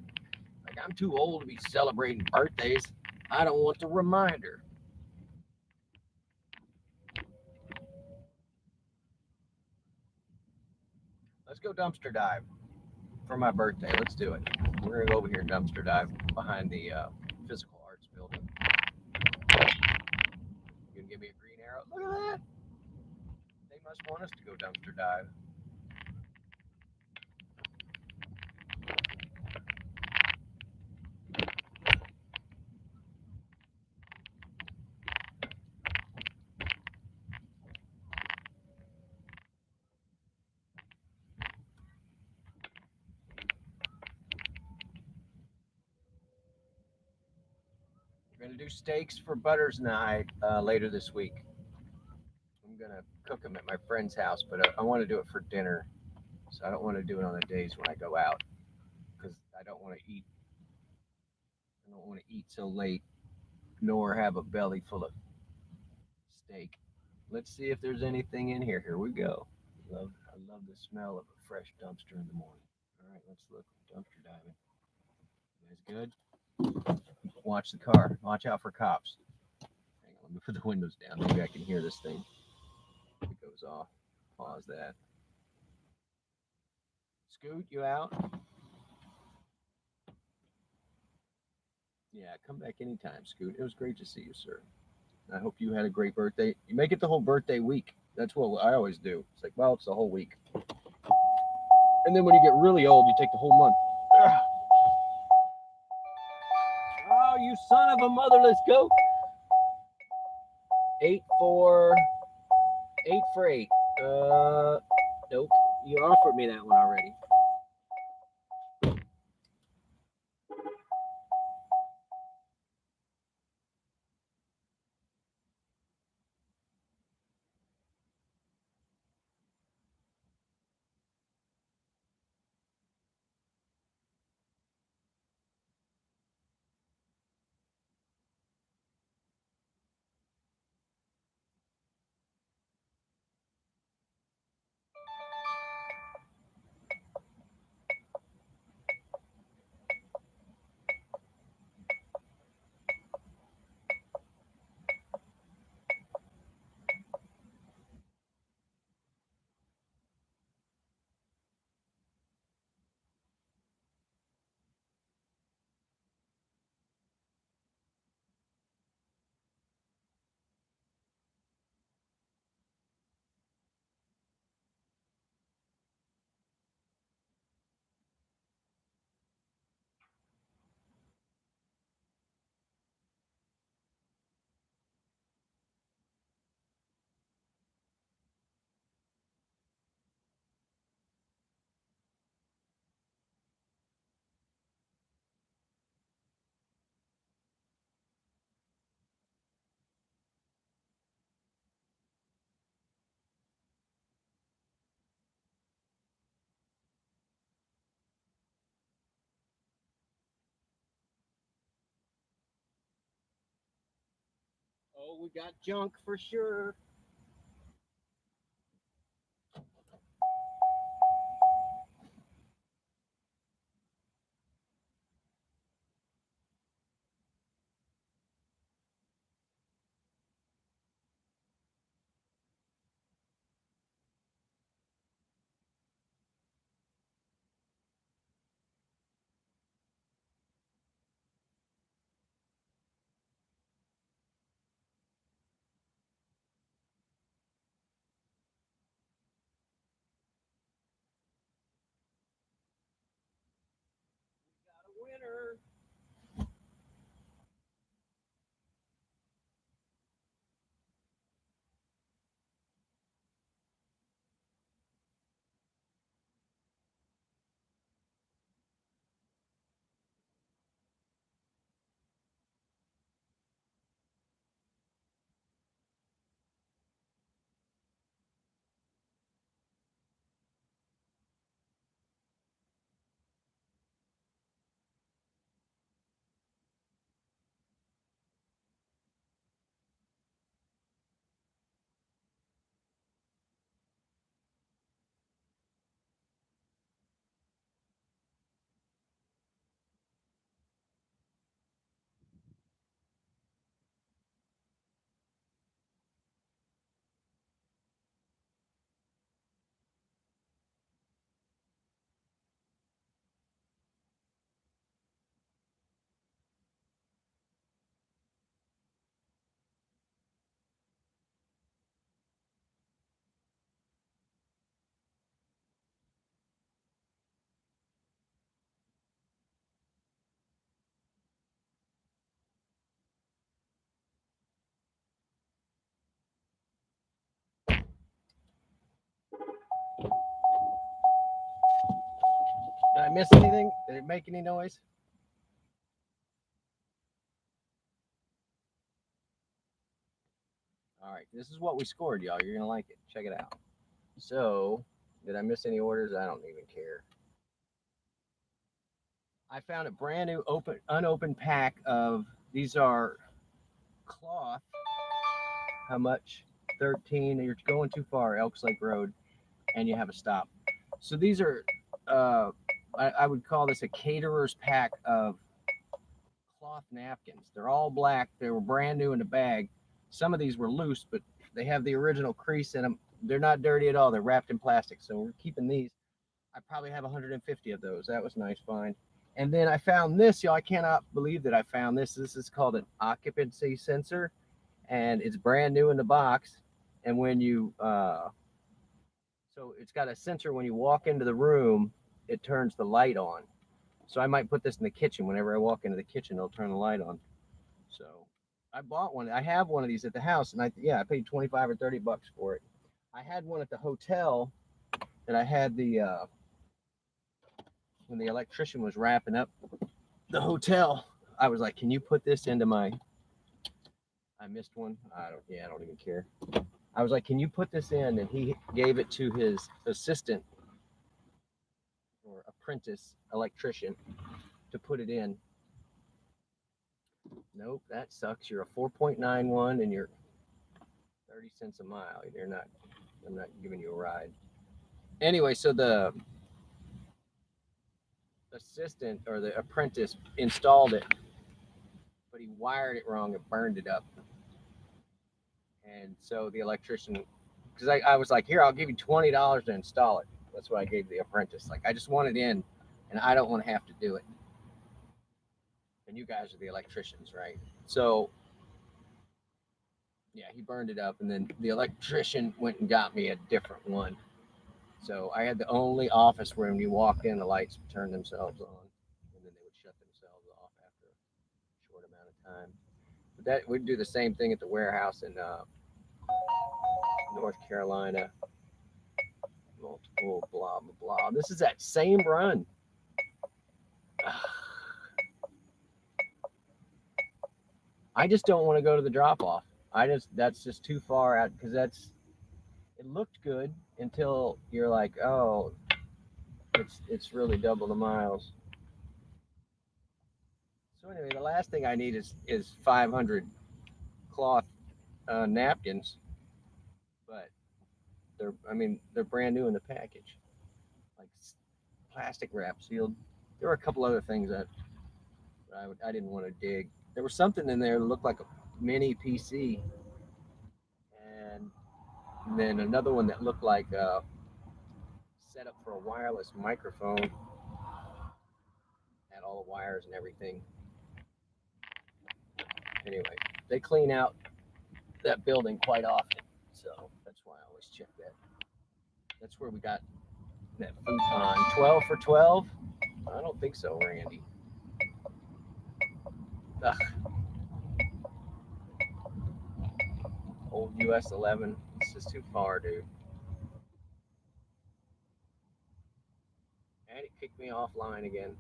[SPEAKER 1] like, I'm too old to be celebrating birthdays. I don't want the reminder. Let's go dumpster dive for my birthday. Let's do it. We're gonna go over here and dumpster dive behind the physical arts building. You gonna give me a green arrow? Look at that. They must want us to go dumpster dive. We're gonna do steaks for Butters and I later this week. I'm gonna cook them at my friend's house, but I want to do it for dinner, so I don't want to do it on the days when I go out because I don't want to eat. I don't want to eat so late, nor have a belly full of steak. Let's see if there's anything in here. Here we go. I love the smell of a fresh dumpster in the morning. All right, let's look. Dumpster diving. You guys good? Watch the car. Watch out for cops. Hang on, let me put the windows down. Maybe I can hear this thing. It goes off. Pause that. Scoot, you out? Yeah, come back anytime, Scoot. It was great to see you, sir. I hope you had a great birthday. You make it the whole birthday week. That's what I always do. It's like, well, it's the whole week. And then when you get really old, you take the whole month. Ugh. Oh, you son of a motherless goat. 8 for 8. Nope. You offered me that one already. Oh, we got junk for sure. Got a winner. Did I miss anything? Did it make any noise? All right, this is what we scored, y'all. You're gonna like it. Check it out. So, did I miss any orders? I don't even care. I found a brand new unopened pack of these are cloth. How much? 13. You're going too far, Elks Lake Road, and you have a stop. So these are, I would call this a caterer's pack of cloth napkins. They're all black. They were brand new in the bag. Some of these were loose, but they have the original crease in them. They're not dirty at all. They're wrapped in plastic. So we're keeping these. I probably have 150 of those. That was a nice find. And then I found this, y'all. I cannot believe that I found this. This is called an occupancy sensor, and it's brand new in the box. And when you, so it's got a sensor when you walk into the room, it turns the light on. So I might put this in the kitchen. Whenever I walk into the kitchen, it'll turn the light on. So I bought one. I have one of these at the house, and I paid 25 or 30 bucks for it. I had one at the hotel that I had when the electrician was wrapping up the hotel. I was like, "Can you put this into my?" I missed one. I don't even care. I was like, "Can you put this in?" And he gave it to his assistant or apprentice electrician to put it in. Nope, that sucks. You're a 4.91 and you're 30 cents a mile. I'm not giving you a ride. Anyway, so the assistant or the apprentice installed it, but he wired it wrong and burned it up. And so the electrician, because I was like, here, I'll give you $20 to install it. That's what I gave the apprentice. Like, I just want it in, and I don't want to have to do it. And you guys are the electricians, right? So, yeah, he burned it up, and then the electrician went and got me a different one. So I had the only office where when you walked in, the lights would turn themselves on, and then they would shut themselves off after a short amount of time. But that we'd do the same thing at the warehouse in North Carolina. Multiple blah blah blah. This is that same run. I just don't want to go to the drop off. That's just too far out because it looked good until you're like, oh, it's really double the miles. So anyway, the last thing I need is 500 cloth napkins, but they're brand new in the package, like plastic wrap sealed. There were a couple other things that I didn't want to dig. There was something in there that looked like a mini PC, and then another one that looked like a setup for a wireless microphone. Had all the wires and everything. Anyway, they clean out that building quite often, so that's why I always check that. That's where we got that futon. 12 for 12? I don't think so, Randy. Ugh, old US 11. It's just too far, dude. And it kicked me offline again.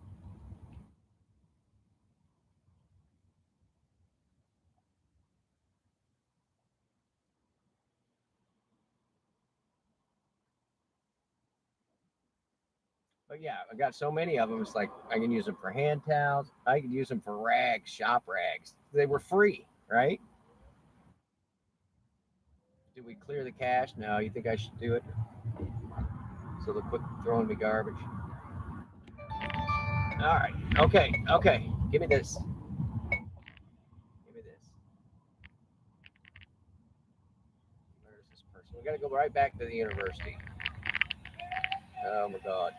[SPEAKER 1] But yeah, I got so many of them. It's like I can use them for hand towels. I could use them for rags, shop rags. They were free, right? Did we clear the cache? No, you think I should do it? So they'll quit throwing me garbage. All right. Okay. Okay. Give me this. Give me this. Where's this person? We got to go right back to the university. Oh my God.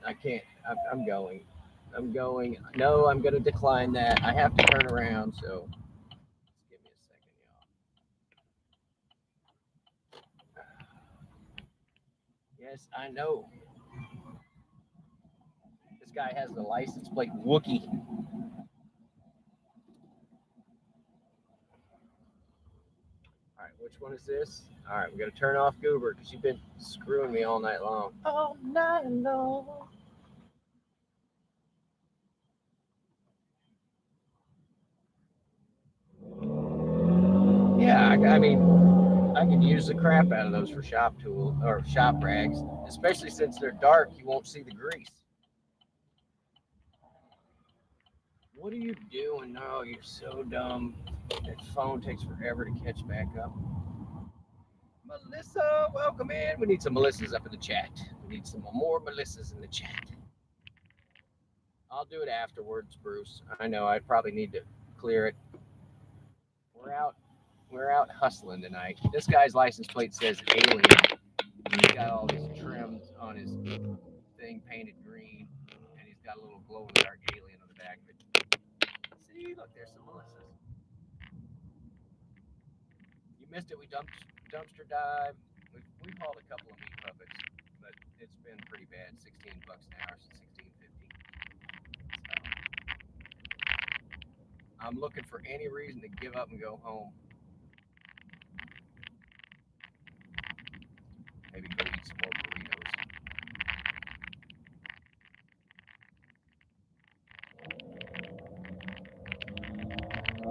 [SPEAKER 1] I can't. I'm going. I'm going. No, I'm going to decline that. I have to turn around. So just give me a second, y'all. Yes, I know. This guy has the license plate Wookie. All right, which one is this? All right, we got to turn off Goober because you've been screwing me all night long. All night long. Yeah, I mean, I can use the crap out of those for shop tool or shop rags, especially since they're dark. You won't see the grease. What are you doing? No, you're so dumb. That phone takes forever to catch back up. Melissa, welcome in. We need some Melissas up in the chat. We need some more Melissas in the chat. I'll do it afterwards, Bruce. I know I probably need to clear it. We're out. We're out hustling tonight. This guy's license plate says alien. He's got all these trims on his thing painted green, and he's got a little glow in the dark alien on the back of it. See, look, there's some Melissas. You missed it. We dumpster dive. We've hauled a couple of meat puppets, but it's been pretty bad. $16 an hour, 16.50. So I'm looking for any reason to give up and go home. Maybe go eat some more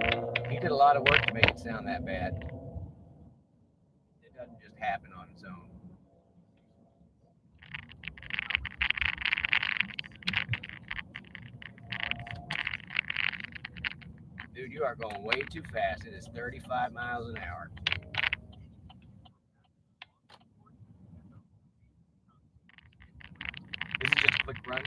[SPEAKER 1] burritos. He did a lot of work to make it sound that bad. It doesn't just happen on its own. Dude, you are going way too fast. It is 35 miles an hour. This is just a quick run.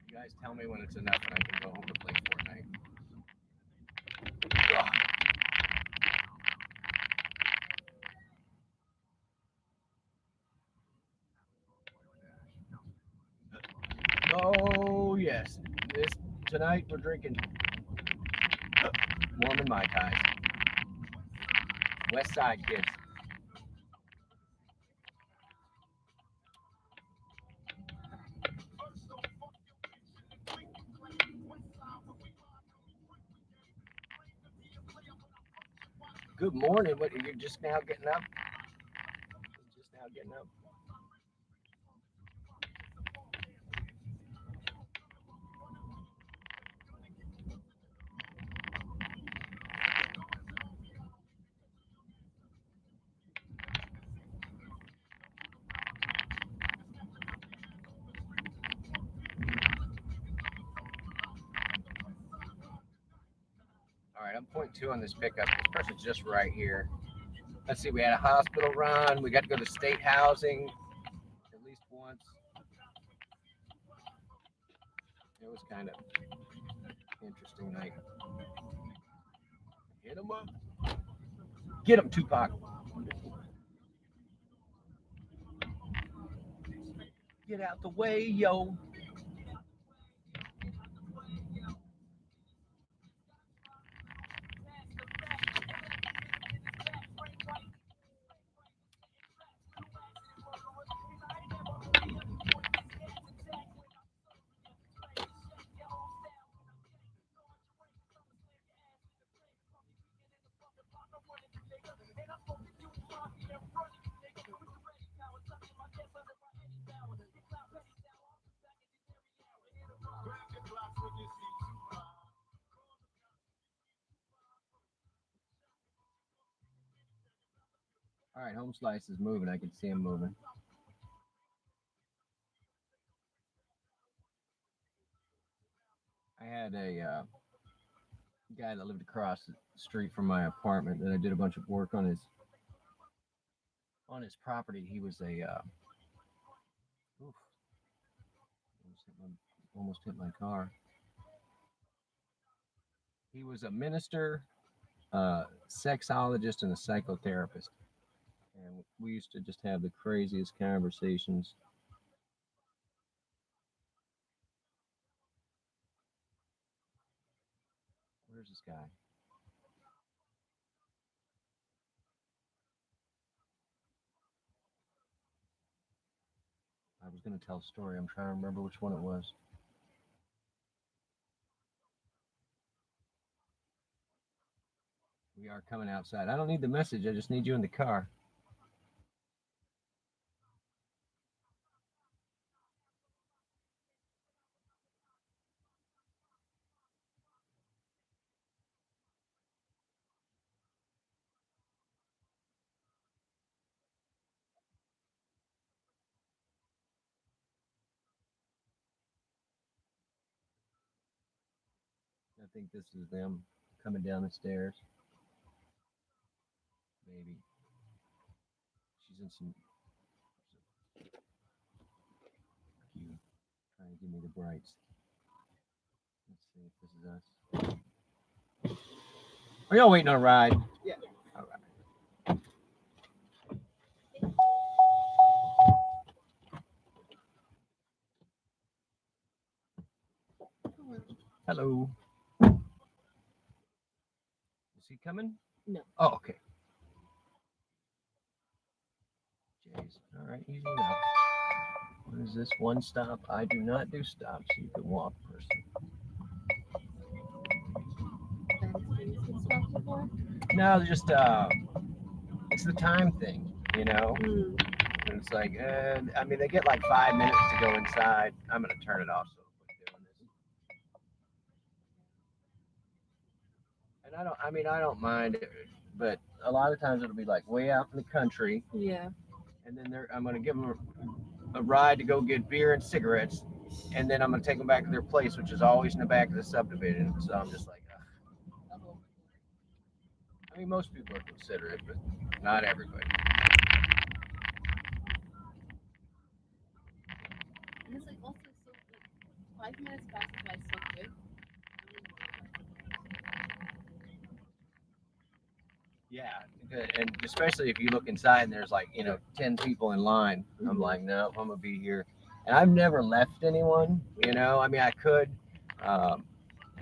[SPEAKER 1] You guys tell me when it's enough and I can go home to play Fortnite. Oh yes, tonight we're drinking Mormon Mai Tais. West Side kids. Good morning. What? You're just now getting up? Just now getting up. I'm 0.2 on this pickup. This person's just right here. Let's see, we had a hospital run. We got to go to state housing at least once. It was kind of interesting night. Hit him up. Get him, Tupac. Get out the way, yo. All right, home slice is moving. I can see him moving. I had a guy that lived across the street from my apartment that I did a bunch of work on his property. He was a oof, almost hit my car. He was a minister, sexologist, and a psychotherapist. And we used to just have the craziest conversations. Where's this guy? I was going to tell a story. I'm trying to remember which one it was. We are coming outside. I don't need the message. I just need you in the car. I think this is them coming down the stairs. Maybe. She's in some. You trying to give me the brights. Let's see if this is us. Are y'all waiting on a ride?
[SPEAKER 2] Yeah.
[SPEAKER 1] All right. Hello. Is he coming?
[SPEAKER 2] No.
[SPEAKER 1] Oh, okay. Jeez. All right, easy enough. What is this? One stop. I do not do stops. You can walk, person. No, just it's the time thing, you know. And it's like, I mean, they get like 5 minutes to go inside. I'm gonna turn it off so we're doing this. And I don't mind it, but a lot of times it'll be like way out in the country.
[SPEAKER 2] Yeah.
[SPEAKER 1] And then I'm gonna give them a ride to go get beer and cigarettes, and then I'm gonna take them back to their place, which is always in the back of the subdivision. So I'm just like, I mean, most people are considerate, but not everybody.
[SPEAKER 3] And it's like also so like 5 minutes passes by so quick.
[SPEAKER 1] Yeah, and especially if you look inside and there's like 10 people in line. I'm like, no, I'm gonna be here. And I've never left anyone. I mean, I could.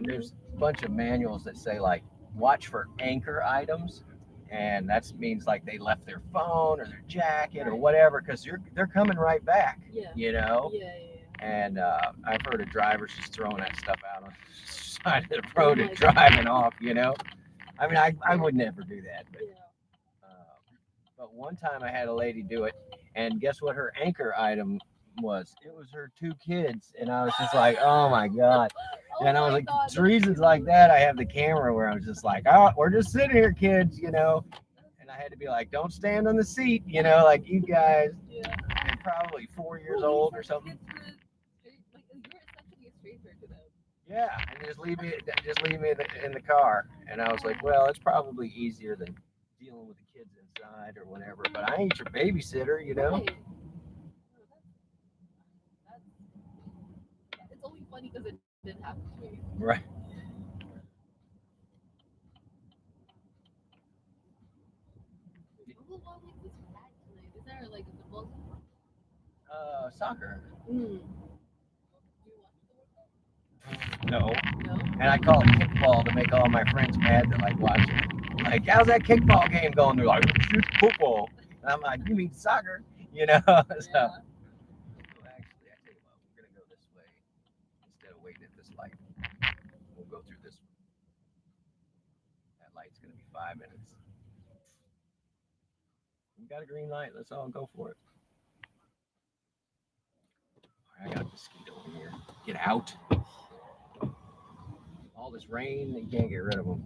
[SPEAKER 1] There's a bunch of manuals that say like watch for anchor items, and that means like they left their phone or their jacket or whatever because they're coming right back.
[SPEAKER 3] Yeah.
[SPEAKER 1] Yeah. And I've heard of drivers just throwing that stuff out on the side of the road and driving off. I mean, I would never do that. But one time I had a lady do it, and guess what her anchor item was? It was her 2 kids, and I was just like, oh my god. And I was like, it's reasons like that I have the camera where I was just like, oh, we're just sitting here, kids, And I had to be like, don't stand on the seat, like you guys.
[SPEAKER 3] Yeah.
[SPEAKER 1] And probably 4 years old or something.
[SPEAKER 3] Like you're essentially a stranger to them.
[SPEAKER 1] Yeah, and just leave me in the car. And I was like, well, it's probably easier than dealing with the kids inside or whatever. But I ain't your babysitter, you know.
[SPEAKER 3] Right. No, that's it's only funny because it didn't happen to me.
[SPEAKER 1] Right.
[SPEAKER 3] Who won like this flag tonight? Is there like a football team?
[SPEAKER 1] Soccer.
[SPEAKER 3] Do you watch the World Cup?
[SPEAKER 1] No.
[SPEAKER 3] No.
[SPEAKER 1] And I call it kickball to make all my friends mad that like watch it. Like, how's that kickball game going? They're like, shoot football. And I'm like, you mean soccer? You know. So,
[SPEAKER 3] Yeah.
[SPEAKER 1] actually, I tell you what, we're gonna go this way instead of waiting at this light. We'll go through this one. That light's gonna be 5 minutes. We got a green light. Let's all go for it. I got a mosquito in here. Get out. All this rain, you can't get rid of them.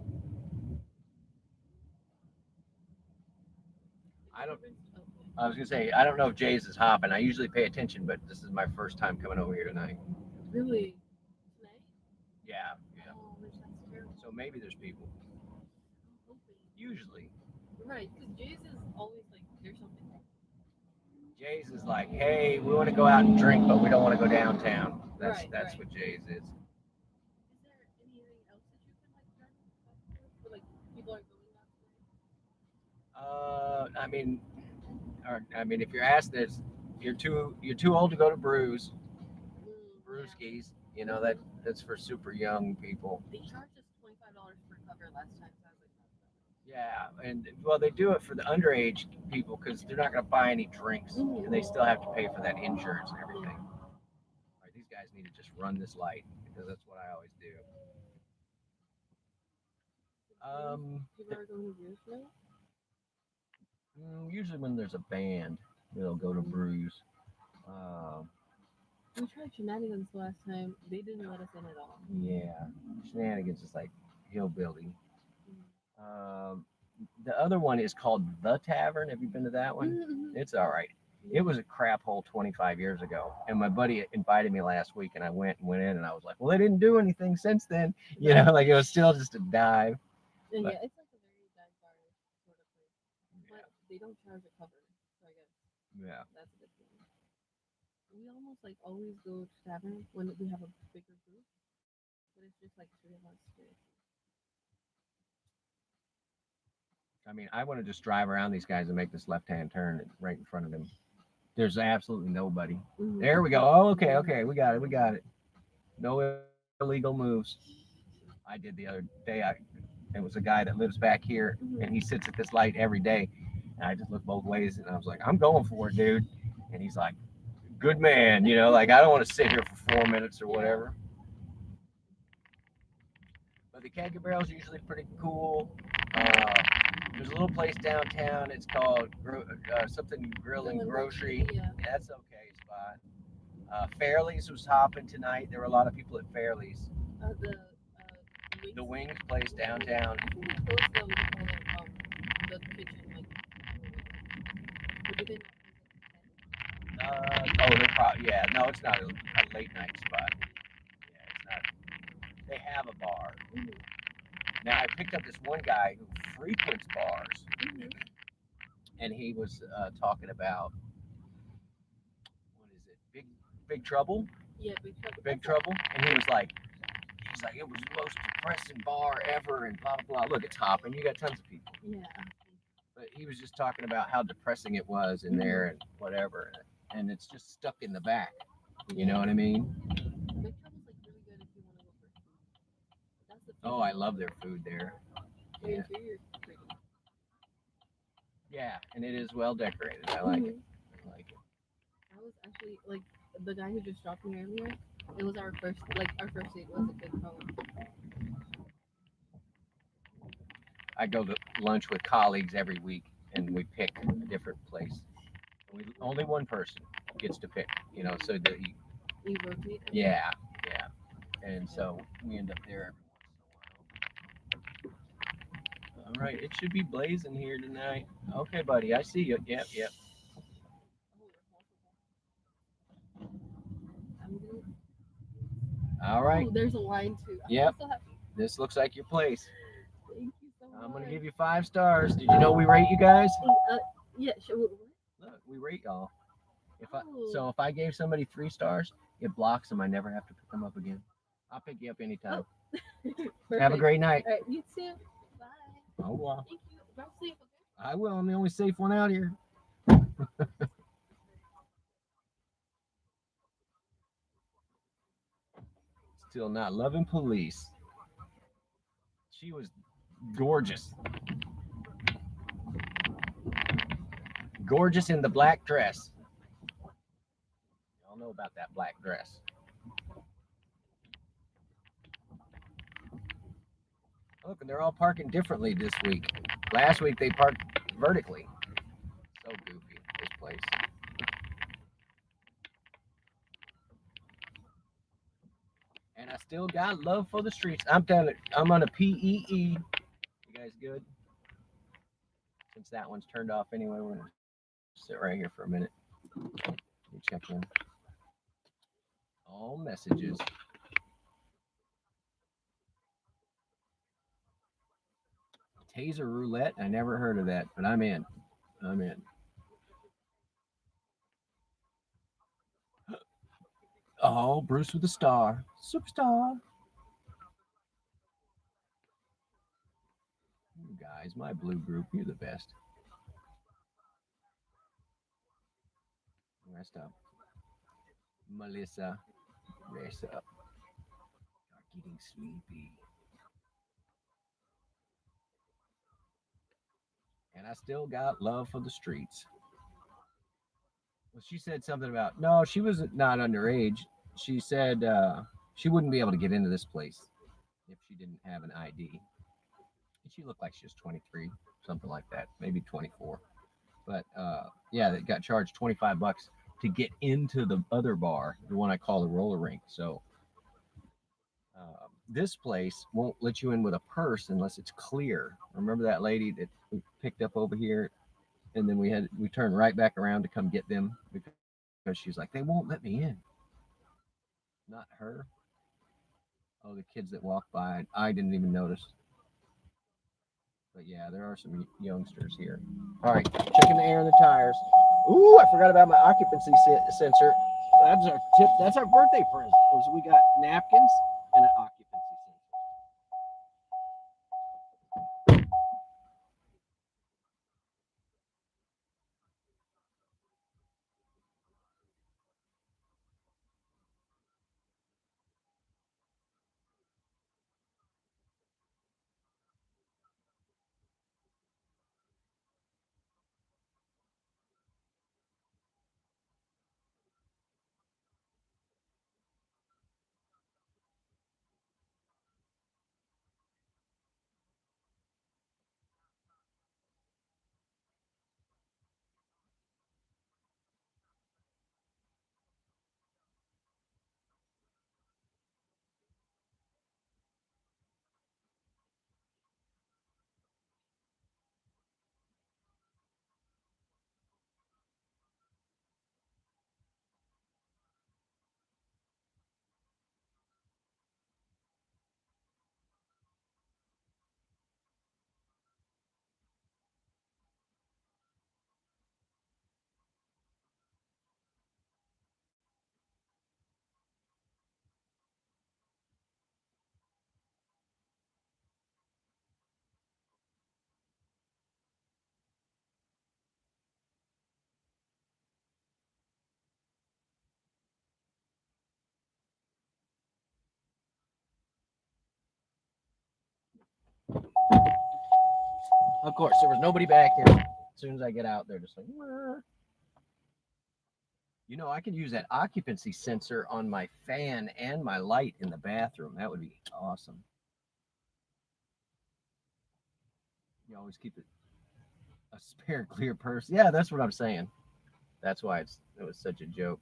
[SPEAKER 1] I don't.
[SPEAKER 3] Oh,
[SPEAKER 1] I was gonna say I don't know if Jay's is hopping. I usually pay attention, but this is my first time coming over here tonight.
[SPEAKER 3] really? Tonight?
[SPEAKER 1] Yeah, yeah.
[SPEAKER 3] Oh, which that's terrible.
[SPEAKER 1] So maybe there's people.
[SPEAKER 3] I'm hoping.
[SPEAKER 1] Usually,
[SPEAKER 3] Right, because Jay's is always like, there's something.
[SPEAKER 1] Jay's is like, hey, we want to go out and drink, but we don't want to go downtown. That's
[SPEAKER 3] Right.
[SPEAKER 1] what Jay's is.
[SPEAKER 3] Is there anything else that you can like learn about for like people are going out
[SPEAKER 1] I mean, if you're asked this, you're too old to go to Brews.
[SPEAKER 3] today?
[SPEAKER 1] Brewskis. You know that's for super young people.
[SPEAKER 3] They charged us $25 per cover last time, so I was like,
[SPEAKER 1] Yeah, and well, they do it for the underage people because they're not going to buy any drinks, and they still have to pay for that insurance and everything. All right, these guys need to just run this light because that's what I always do.
[SPEAKER 3] people are going to Brews now?
[SPEAKER 1] Usually when there's a band, they'll go to Brews. Um,
[SPEAKER 3] We tried shenanigans last time. They didn't let us in at all.
[SPEAKER 1] yeah, Shenanigans is like hillbilly. Um, the other one is called The Tavern. Have you been to that one?
[SPEAKER 3] Mm-hmm.
[SPEAKER 1] It's all right. It was a crap hole 25 years ago, and my buddy invited me last week, and I went in, and I was like, "Well, they didn't do anything since then, you know, like it was still just a dive."
[SPEAKER 3] And
[SPEAKER 1] But-
[SPEAKER 3] yeah, it's like a very dive bar sort of place. But they don't charge a cover, so I guess
[SPEAKER 1] Yeah.
[SPEAKER 3] that's a good thing. We almost like always go to tavern when we have a bigger group, but it's just like 3 of us.
[SPEAKER 1] I mean, I want to just drive around these guys and make this left-hand turn right in front of them. There's absolutely nobody.
[SPEAKER 3] Mm-hmm.
[SPEAKER 1] There we go. Oh, okay, we got it. No illegal moves. I did the other day. It was a guy that lives back here, and he sits at this light every day. And I just looked both ways, and I was like, I'm going for it, dude. And he's like, good man, you know, like I don't want to sit here for 4 minutes or whatever. But the Keg and Barrel's usually pretty cool. There's a little place downtown. It's called something Grill and Grocery.
[SPEAKER 3] Yeah.
[SPEAKER 1] That's okay spot. Fairley's was hopping tonight. There were a lot of people at Fairley's. The Wings place downtown.
[SPEAKER 3] I think they closed them because the kitchen, like. But did they
[SPEAKER 1] They're probably no, it's not a late night spot. Yeah, it's not. They have a bar.
[SPEAKER 3] Mm-hmm.
[SPEAKER 1] Now I picked up this one guy who frequents bars,
[SPEAKER 3] Mm-hmm.
[SPEAKER 1] and he was talking about what is it, Big Trouble?
[SPEAKER 3] Yeah, Big Trouble.
[SPEAKER 1] Big Trouble, and he's like, it was the most depressing bar ever, and blah blah blah. Look, it's hopping. You got tons of people.
[SPEAKER 3] Yeah.
[SPEAKER 1] But he was just talking about how depressing it was in there and whatever, and it's just stuck in the back. You know what I mean?
[SPEAKER 3] Big Trouble's like really good if you want to go for food. That's the thing.
[SPEAKER 1] Oh, I love their food there.
[SPEAKER 3] The
[SPEAKER 1] Yeah.
[SPEAKER 3] interior is pretty.
[SPEAKER 1] Yeah, and it is well decorated. I like it. I like it.
[SPEAKER 3] I was actually like the guy who just dropped me earlier. It was our first date was a Big Trouble.
[SPEAKER 1] I go to lunch with colleagues every week, and we pick a different place. Only one person gets to pick, you know, so that
[SPEAKER 3] You rotate.
[SPEAKER 1] yeah, and so we end up there every once in a while. All right, it should be blazing here tonight. Okay, buddy, I see you. Yep. All right.
[SPEAKER 3] Ooh, there's a line too.
[SPEAKER 1] Yep.
[SPEAKER 3] I'm so happy.
[SPEAKER 1] This looks like your place.
[SPEAKER 3] Thank you so much.
[SPEAKER 1] I'm gonna give you 5 stars. Did you know we rate you guys?
[SPEAKER 3] Yeah, sure. What?
[SPEAKER 1] Look, we rate y'all.
[SPEAKER 3] Oh.
[SPEAKER 1] So if I gave somebody 3 stars, it blocks them. I never have to pick them up again. I'll pick you up anytime. Have a great night.
[SPEAKER 3] All right, you too. Bye.
[SPEAKER 1] Oh wow.
[SPEAKER 3] Thank you. Drive safe, okay?
[SPEAKER 1] I will. I'm the only safe one out here. Still not loving police. She was gorgeous. Gorgeous in the black dress. Y'all know about that black dress. Look, and they're all parking differently this week. Last week they parked vertically. So goofy, this place. And I still got love for the streets. I'm telling it, I'm on a PEE. You guys good? Since that one's turned off anyway, we're gonna sit right here for a minute. Let me check in. All messages. Taser roulette. I never heard of that, but I'm in. I'm in. Oh, Bruce with a star. Superstar. You guys, my blue group, you're the best. Rest up. Melissa, rest up. You're getting sleepy. And I still got love for the streets. Well, she said something about, no, she was not underage. She said she wouldn't be able to get into this place if she didn't have an ID. And she looked like she was 23, something like that, maybe 24. But yeah, they got charged $25 to get into the other bar, the one I call the roller rink. So this place won't let you in with a purse unless it's clear. Remember that lady that we picked up over here, and then we turned right back around to come get them because she's like, they won't let me in. Not her. Oh, the kids that walked by, I didn't even notice. But yeah, there are some youngsters here. All right, checking the air in the tires. Ooh, I forgot about my occupancy sensor. That's our tip. That's our birthday present. We got napkins and an occupancy sensor. Of course, there was nobody back here. As soon as I get out, they're just like, "Meh." You know, I could use that occupancy sensor on my fan and my light in the bathroom. That would be awesome. You always keep a spare clear purse. Yeah, that's what I'm saying. That's why it was such a joke.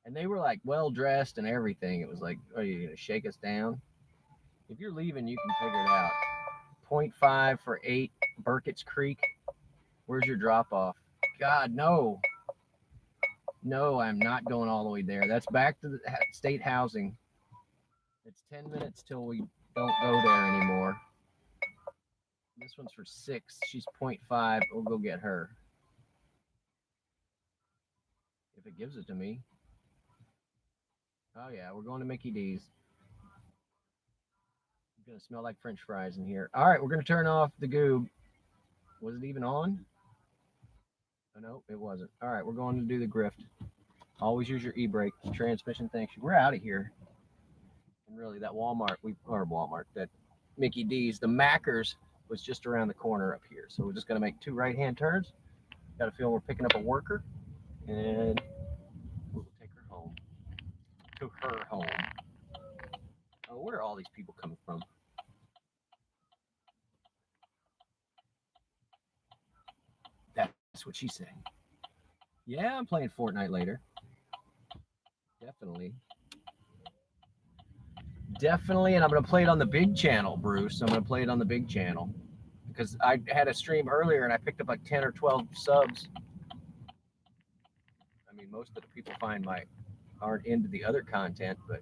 [SPEAKER 1] And they were like well dressed and everything. It was like, are you gonna shake us down? If you're leaving, you can figure it out. 0.5 for 8 Burkett's Creek. Where's your drop off? God, no. No, I'm not going all the way there. That's back to the state housing. It's 10 minutes till we don't go there anymore. This one's for 6. She's 0.5. We'll go get her. If it gives it to me. Oh, yeah, we're going to Mickey D's. It's going to smell like French fries in here. All right, we're going to turn off the goob. Was it even on? Oh, no, it wasn't. All right, we're going to do the grift. Always use your e-brake. Transmission, thanks you. We're out of here. And really, that that Mickey D's, the Mackers was just around the corner up here. So we're just going to make 2 right-hand turns. Got a feeling we're picking up a worker. And we'll take her home. To her home. Oh, where are all these people coming from? That's what she's saying. Yeah, I'm playing Fortnite later. Definitely. Definitely, and I'm going to play it on the big channel, Bruce. I'm going to play it on the big channel. Because I had a stream earlier and I picked up like 10 or 12 subs. I mean, most of the people aren't into the other content, but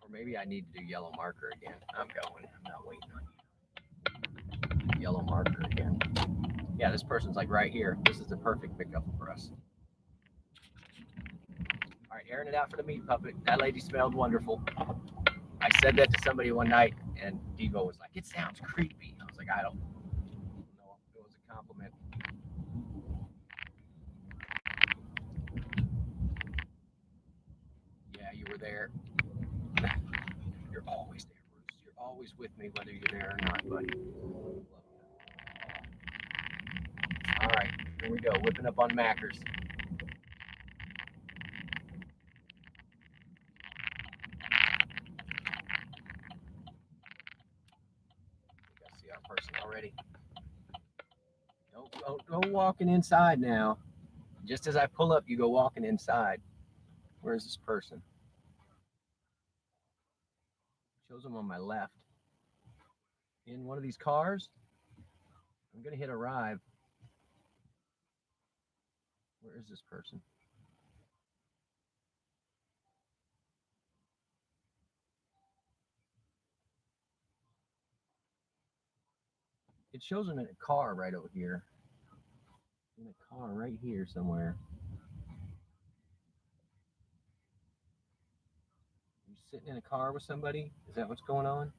[SPEAKER 1] or maybe I need to do yellow marker again. I'm going. I'm not waiting on you. Yellow marker again. Yeah, this person's like right here. This is the perfect pickup for us. All right, airing it out for the meat puppet. That lady smelled wonderful. I said that to somebody one night, and Devo was like, "It sounds creepy." I was like, "I don't know. It was a compliment." Yeah, you were there. You're always there, Bruce. You're always with me, whether you're there or not, buddy. All right, here we go. Whipping up on Mackers. I see our person already. Don't go walking inside now. Just as I pull up, you go walking inside. Where's this person? Shows them on my left. In one of these cars. I'm gonna hit arrive. Where is this person? It shows them in a car right over here. In a car right here somewhere. You sitting in a car with somebody? Is that what's going on?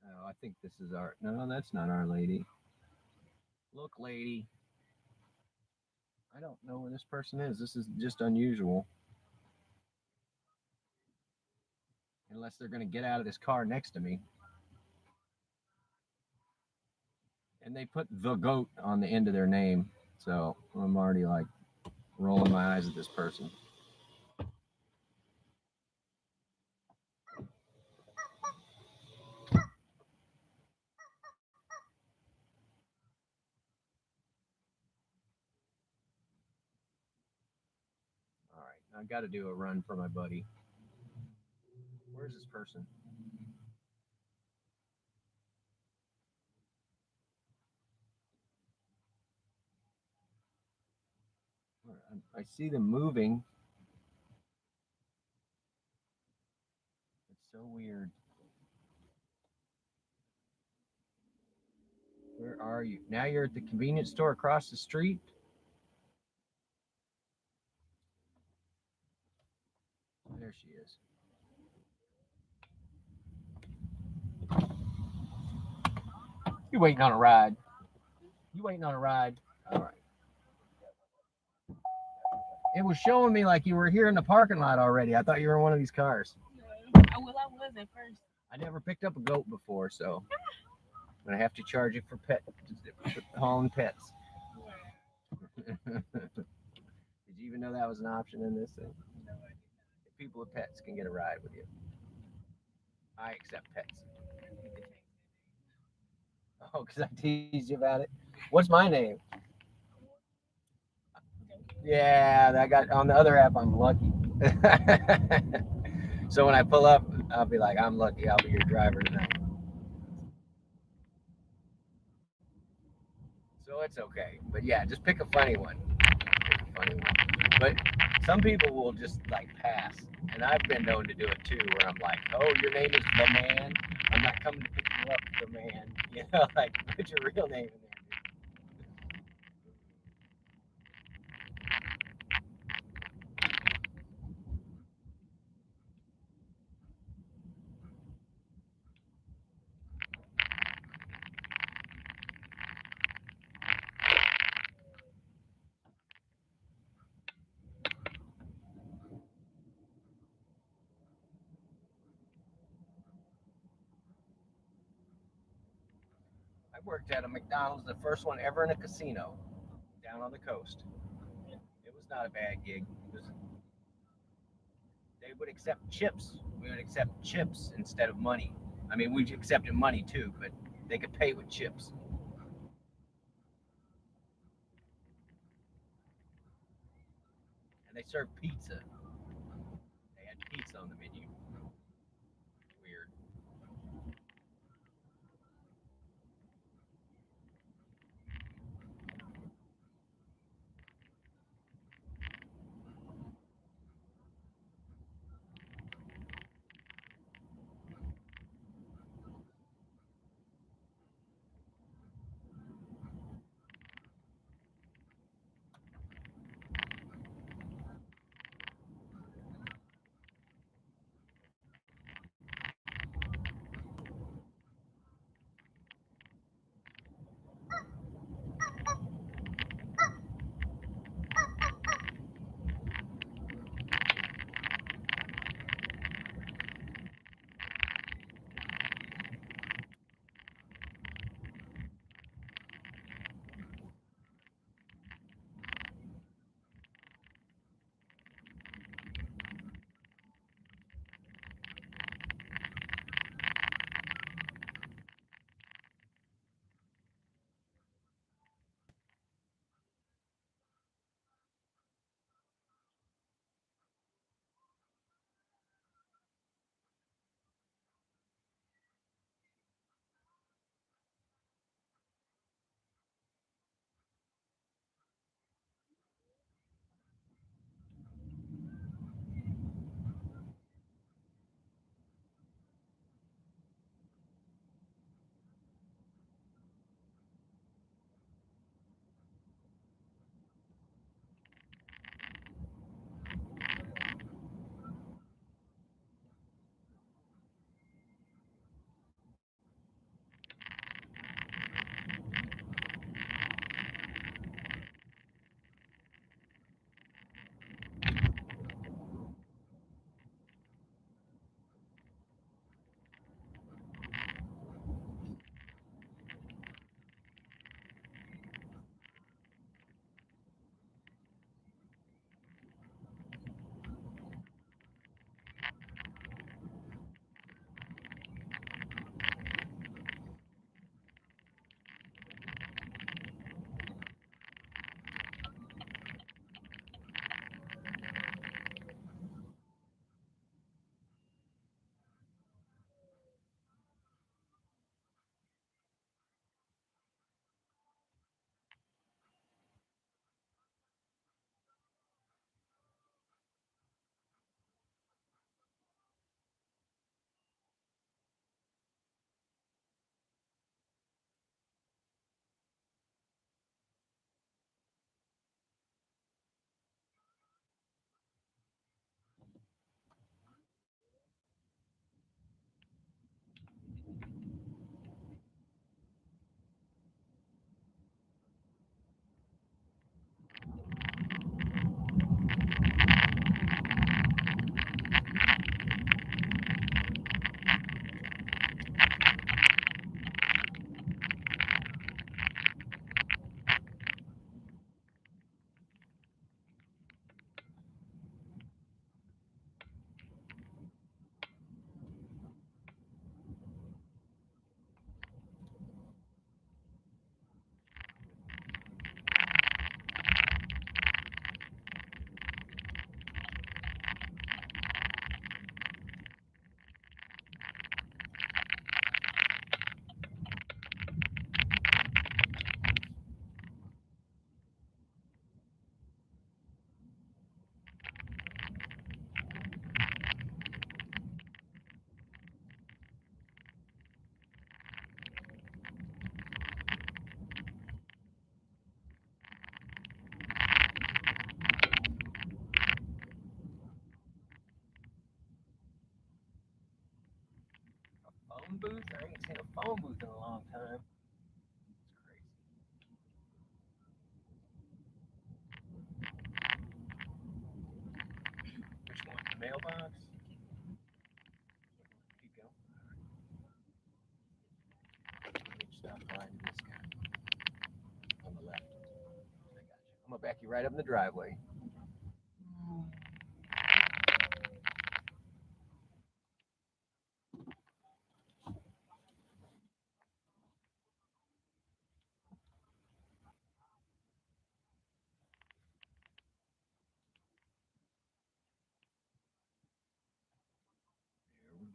[SPEAKER 1] Oh, I think this is our. No, that's not our lady. Look, lady. I don't know where this person is. This is just unusual. Unless they're going to get out of this car next to me. And they put the goat on the end of their name. So I'm already like rolling my eyes at this person. All right, I've got to do a run for my buddy. Where's this person? I see them moving. It's so weird. Where are you? Now you're at the convenience store across the street? There she is. You waiting on a ride? You waiting on a ride? All right. It was showing me like you were here in the parking lot already. I thought you were in one of these cars.
[SPEAKER 2] Well, I was at first.
[SPEAKER 1] I never picked up a goat before, so I'm gonna have to charge you for hauling pets. Did you even know that was an option in this thing?
[SPEAKER 2] No,
[SPEAKER 1] People with pets can get a ride with you. I accept pets. Oh, because I teased you about it. What's my name? Yeah, I got on the other app. I'm lucky. So when I pull up, I'll be like, I'm lucky. I'll be your driver tonight. So it's okay. But yeah, just pick a funny one. Pick a funny one. But some people will just like pass. And I've been known to do it too, where I'm like, oh, your name is the man. I'm not coming to pick you up, the man. You know, like put your real name in there, dude. I worked at a McDonald's, the first one ever in a casino down on the coast. It was not a bad gig. It was, they would accept chips. We would accept chips instead of money. I mean, we accepted money too, but they could pay with chips. And they served pizza. They had pizza on the menu. Weird. phone booth in a long time. It's crazy. Which one? The mailbox? Keep going. Stop behind this guy on the left. I got you. I'm gonna back you right up in the driveway.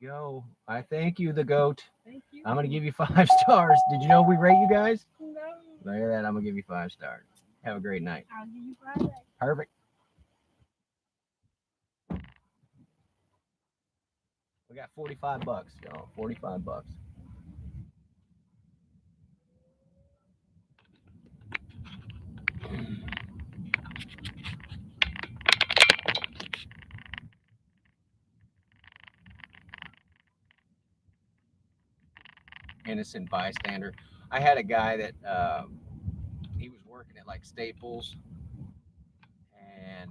[SPEAKER 1] Go. I thank you, the goat.
[SPEAKER 3] Thank you.
[SPEAKER 1] I'm gonna give you 5 stars. Did you know we rate you guys?
[SPEAKER 2] No,
[SPEAKER 1] Look at that. I'm gonna give you 5 stars. Have a great night.
[SPEAKER 2] I'll give you Friday.
[SPEAKER 1] Perfect. We got $45, y'all. $45. Innocent bystander. I had a guy that he was working at like Staples, and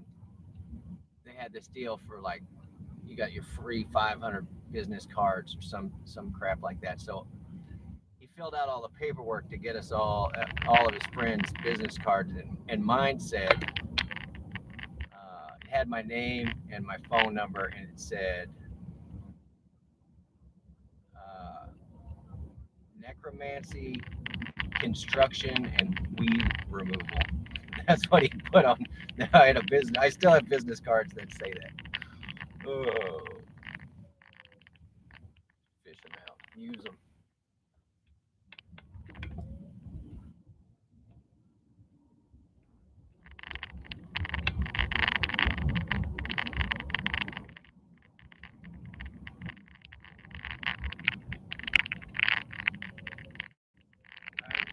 [SPEAKER 1] they had this deal for like you got your free 500 business cards or some crap like that. So he filled out all the paperwork to get us all of his friends' business cards, and mine said it had my name and my phone number, and it said necromancy, construction, and weed removal. That's what he put on. Now I had a business. I still have business cards that say that. Oh, fish them out. Use them.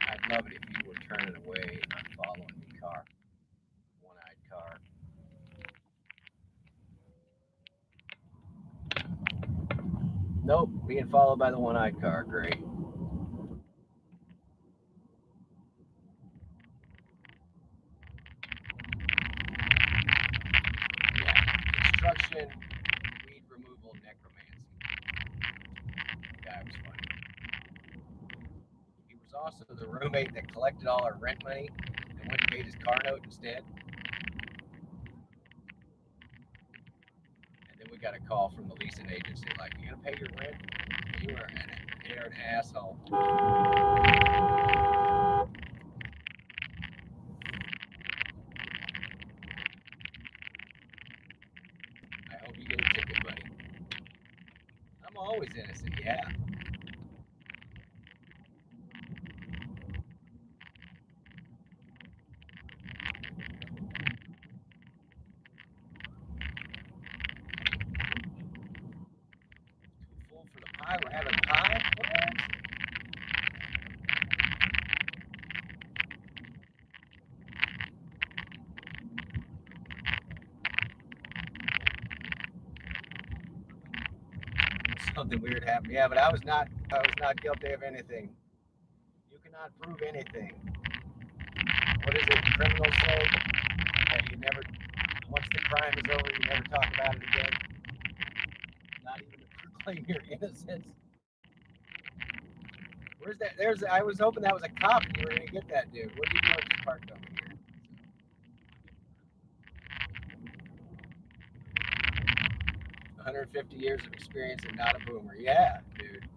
[SPEAKER 1] I'd love it if you were turning away and not following the car. One-eyed car. Nope, being followed by the one-eyed car. Great. Yeah. Construction, weed removal, necromancy. The guy was funny. He was also the roommate that collected all our rent money and went and paid his car note instead. And then we got a call from the leasing agency like, "You gonna pay your rent?" You're an asshole. I hope you get a ticket, buddy. I'm always innocent, yeah. Too full for the pie. We're having pie? What? Something weird happened. Yeah, but I was not guilty of anything. You cannot prove anything. What does it criminals say? That you never, once the crime is over, you never talk about it again. Not even to proclaim your innocence. Where's that? I was hoping that was a cop. You were gonna get that dude. What are you doing just parked over here? 150 years of experience and not a boomer. Yeah, dude.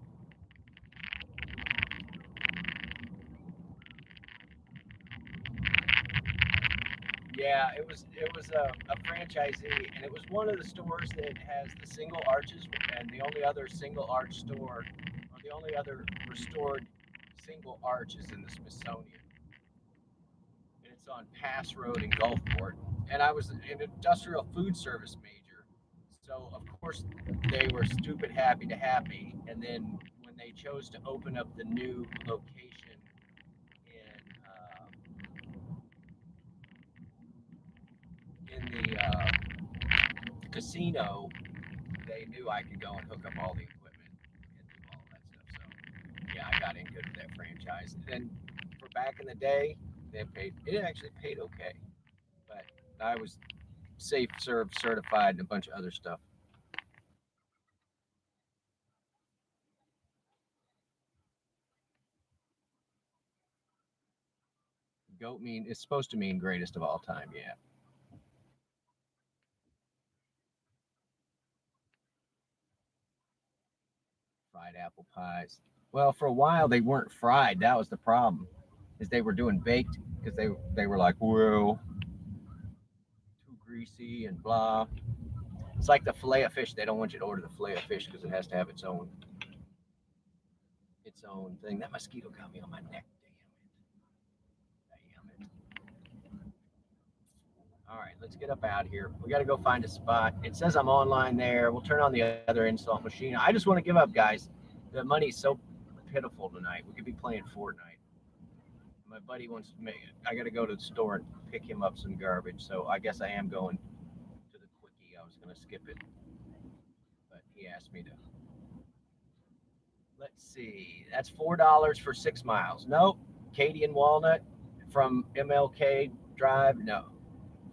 [SPEAKER 1] Yeah, it was a franchisee, and it was one of the stores that has the single arches, and the only other single arch store, or the only other restored single arch is in the Smithsonian, and it's on Pass Road in Gulfport. And I was an industrial food service major, so of course they were stupid happy to have me. And then when they chose to open up the new location in the casino, they knew I could go and hook up all the equipment and do all that stuff. So Yeah, I got in good with that franchise. And for back in the day, it actually paid okay. But I was safe serve certified and a bunch of other stuff. Goat mean it's supposed to mean greatest of all time, yeah. Fried apple pies. Well, for a while they weren't fried. That was the problem. Is they were doing baked because they were like, well, too greasy and blah. It's like the fillet of fish. They don't want you to order the fillet of fish because it has to have its own thing. That mosquito got me on my neck. Damn it. All right, let's get up out here. We got to go find a spot. It says I'm online there. We'll turn on the other install machine. I just want to give up, guys. The money's so pitiful tonight. We could be playing Fortnite. My buddy wants to make. I got to go to the store and pick him up some garbage. So I guess I am going to the quickie. I was going to skip it, but he asked me to. Let's see. That's $4 for 6 miles. Nope. Katie and Walnut from MLK Drive. No.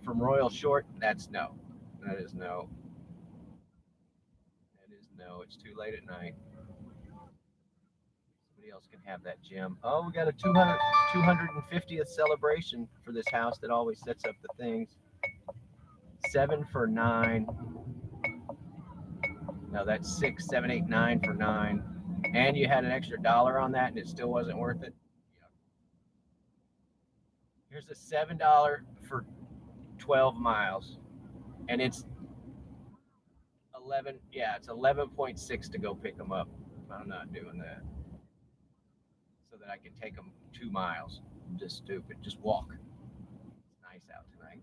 [SPEAKER 1] From Royal Short. That's no. That is no. That is no. It's too late at night. Somebody else can have that gym. Oh, we got a 250th celebration for this house that always sets up the things. 7 for 9. No, that's 6, 7, 8, 9 for 9. And you had an extra dollar on that and it still wasn't worth it. Here's a $7 for 12 miles. And it's 11. Yeah, it's 11.6 to go pick them up. I'm not doing that. So that I can take them 2 miles. I'm just stupid. Just walk. It's nice out tonight.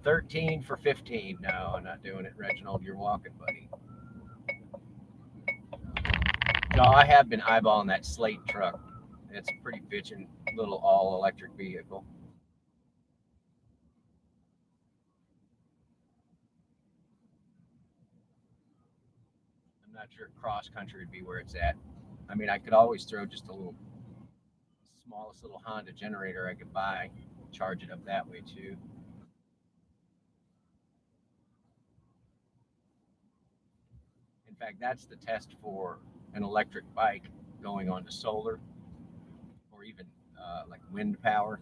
[SPEAKER 1] 13 for 15. No, I'm not doing it. Reginald, you're walking, buddy. No, I have been eyeballing that Slate truck. It's a pretty bitchin' little all electric vehicle. I'm not sure cross country would be where it's at. I mean, I could always throw just a little smallest little Honda generator I could buy, charge it up that way too. In fact, that's the test for an electric bike going on to solar or even like wind power.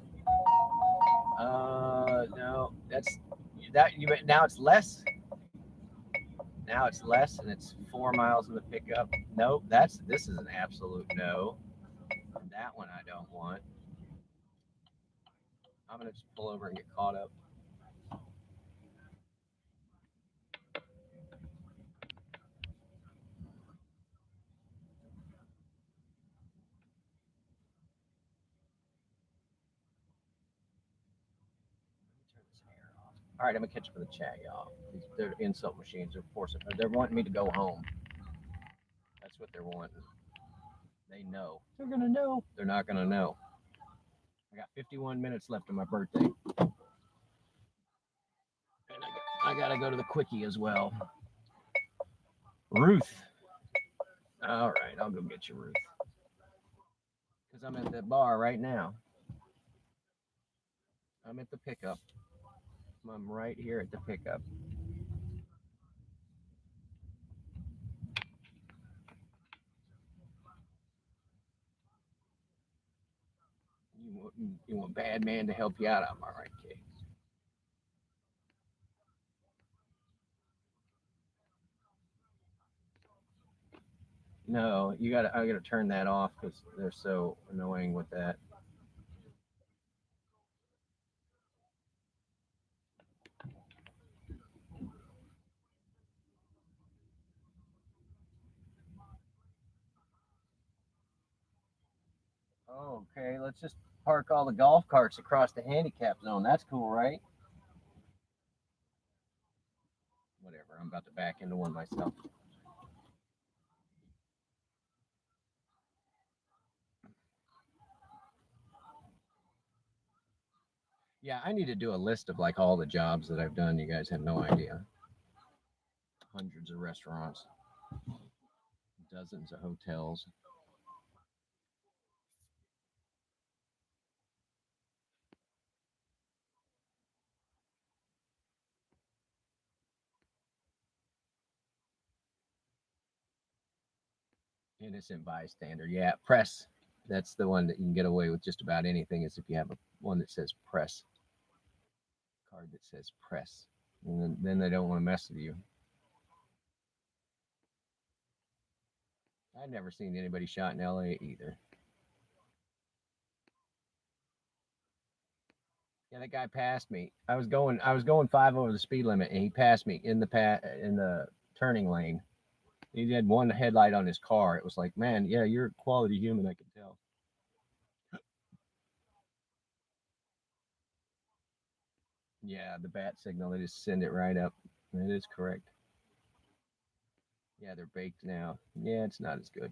[SPEAKER 1] No, that's that. You now it's less. Now it's less, and it's 4 miles in the pickup. Nope, this is an absolute no. And that one I don't want. I'm gonna just pull over and get caught up. Turn this air off. All right, I'm gonna catch up with the chat, y'all. They're insult machines. They're forcing. They're wanting me to go home. That's what they're wanting. They know. They're gonna know. They're not gonna know. I got 51 minutes left of my birthday. And I gotta go to the quickie as well. Ruth. All right, I'll go get you, Ruth. Because I'm at the bar right now. I'm at the pickup. I'm right here at the pickup. You want bad man to help you out? I'm all right, Kate. No, I gotta turn that off because they're so annoying with that. Oh, okay, let's just park all the golf carts across the handicap zone. That's cool, right? Whatever. I'm about to back into one myself. Yeah, I need to do a list of like all the jobs that I've done. You guys have no idea. Hundreds of restaurants, dozens of hotels. Innocent bystander. Yeah, press. That's the one that you can get away with just about anything. Is if you have one that says press, card that says press, and then they don't want to mess with you. I've never seen anybody shot in L.A. either. Yeah, that guy passed me. I was going 5 over the speed limit, and he passed me in the turning lane. He had one headlight on his car. It was like, man, yeah, you're a quality human. I can tell. Yeah, the bat signal. They just send it right up. That is correct. Yeah, they're baked now. Yeah, it's not as good.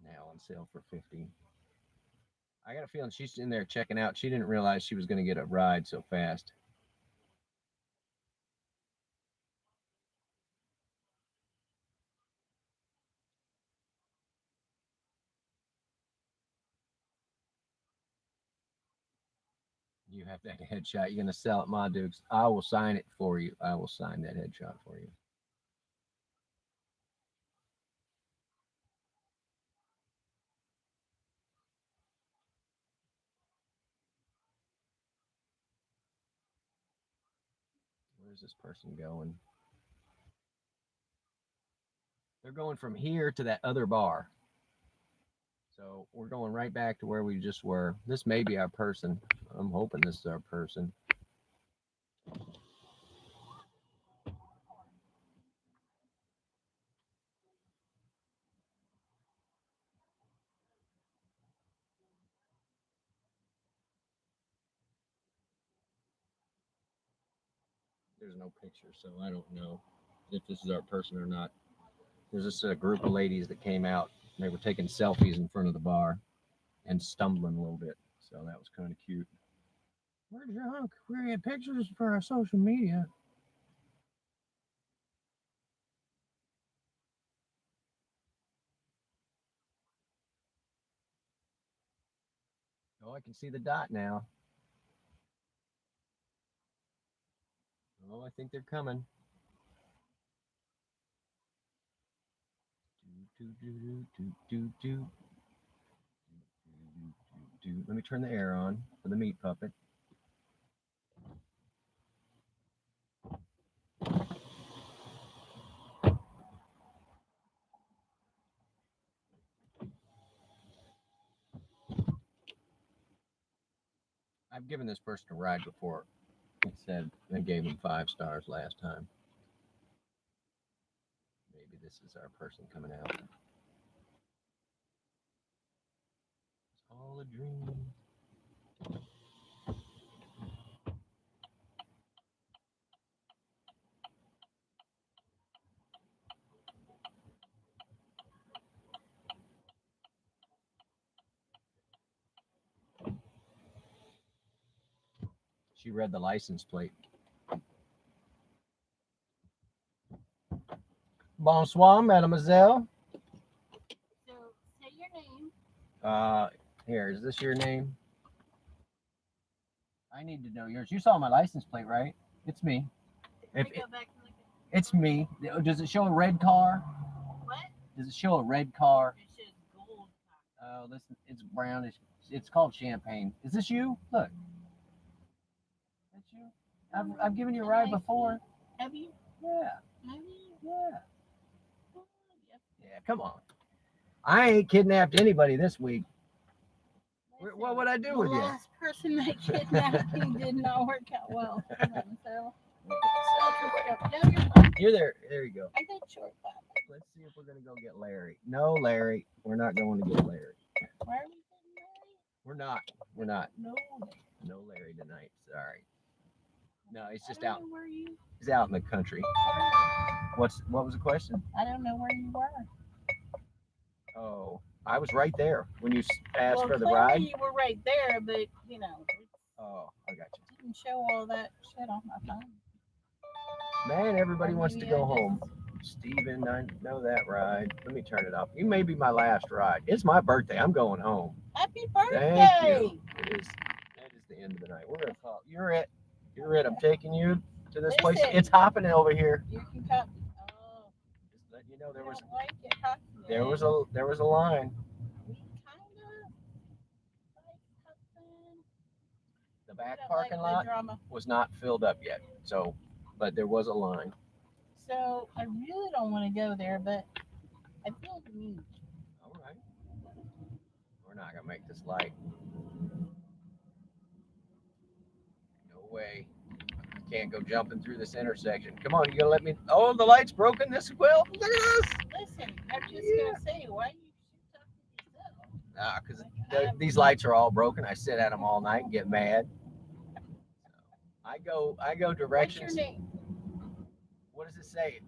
[SPEAKER 1] Now on sale for 50. I got a feeling she's in there checking out. She didn't realize she was going to get a ride so fast. You have that headshot. You're going to sell it, Ma Dukes. I will sign it for you. I will sign that headshot for you. Where's this person going? They're going from here to that other bar. So we're going right back to where we just were. This may be our person. I'm hoping this is our person. There's no picture, so I don't know if this is our person or not. There's just a group of ladies that came out. They were taking selfies in front of the bar and stumbling a little bit. So that was kind of cute. Where's your hunk? We had pictures for our social media. Oh, I can see the dot now. Oh, I think they're coming. Let me turn the air on for the meat puppet. I've given this person a ride before. It said I gave him 5 stars last time. Maybe this is our person coming out. It's all a dream. She read the license plate. Bonsoir, mademoiselle.
[SPEAKER 2] So say your name.
[SPEAKER 1] Here, is this your name? I need to know yours. You saw my license plate, right? It's me. If
[SPEAKER 2] Go back and look
[SPEAKER 1] it's me. Does it show a red car?
[SPEAKER 2] what?
[SPEAKER 1] Does it show a red car?
[SPEAKER 2] It shows gold.
[SPEAKER 1] Oh, listen, it's brownish. It's called champagne. Is this you? Look. That's you. I've given you a ride before.
[SPEAKER 2] Have you?
[SPEAKER 1] Yeah.
[SPEAKER 2] Have you?
[SPEAKER 1] Yeah.
[SPEAKER 2] Oh, yep.
[SPEAKER 1] Yeah. Come on. I ain't kidnapped anybody this week.
[SPEAKER 2] Listen,
[SPEAKER 1] What would I do
[SPEAKER 2] the
[SPEAKER 1] with you?
[SPEAKER 2] last person that kidnapped me did not work out well. Hold on, so. No, you're fine.
[SPEAKER 1] You're there. There you go.
[SPEAKER 2] I got short clap.
[SPEAKER 1] Let's see if we're gonna go get Larry. No, Larry. We're not going to get Larry.
[SPEAKER 2] Why are we getting married?
[SPEAKER 1] We're not. We're not.
[SPEAKER 2] No.
[SPEAKER 1] No Larry tonight. Sorry. No, he's just
[SPEAKER 2] I
[SPEAKER 1] out.
[SPEAKER 2] don't know where you.
[SPEAKER 1] He's out in the country. What was the question?
[SPEAKER 2] I don't know where you were.
[SPEAKER 1] Oh, I was right there when you asked
[SPEAKER 2] Well,
[SPEAKER 1] for the
[SPEAKER 2] clearly
[SPEAKER 1] ride.
[SPEAKER 2] you were right there, but you know, it
[SPEAKER 1] Oh, I got you.
[SPEAKER 2] didn't show all that shit on my phone.
[SPEAKER 1] Man, everybody
[SPEAKER 2] Or
[SPEAKER 1] wants to
[SPEAKER 2] maybe
[SPEAKER 1] go
[SPEAKER 2] I just-
[SPEAKER 1] home. Steven, I know that ride. Let me turn it off. You may be my last ride. It's my birthday. I'm going home.
[SPEAKER 2] Happy birthday!
[SPEAKER 1] Thank you. It is. That is the end of the night. We're gonna call. You're it. You're it. I'm taking you to this place.
[SPEAKER 2] Listen.
[SPEAKER 1] It's hopping over here.
[SPEAKER 2] You can come. Oh,
[SPEAKER 1] Just let you know there
[SPEAKER 2] I
[SPEAKER 1] was
[SPEAKER 2] don't like it happening.
[SPEAKER 1] there was a line.
[SPEAKER 2] We kind of like something.
[SPEAKER 1] The back
[SPEAKER 2] I don't
[SPEAKER 1] parking
[SPEAKER 2] like
[SPEAKER 1] lot
[SPEAKER 2] the drama.
[SPEAKER 1] was not filled up yet, so but there was a line.
[SPEAKER 2] So I really don't want to go there, but I feel the need.
[SPEAKER 1] All right, we're not gonna make this light. No way. Can't go jumping through this intersection. Come on, you gotta let me. Oh, the light's broken. This will. Look at this.
[SPEAKER 2] Listen, I'm just
[SPEAKER 1] Yeah.
[SPEAKER 2] gonna say, why you shoot up to yourself?
[SPEAKER 1] Because these lights are all broken. I sit at them all night and get mad. I go
[SPEAKER 2] What's your
[SPEAKER 1] directions.
[SPEAKER 2] name?
[SPEAKER 1] What does it say?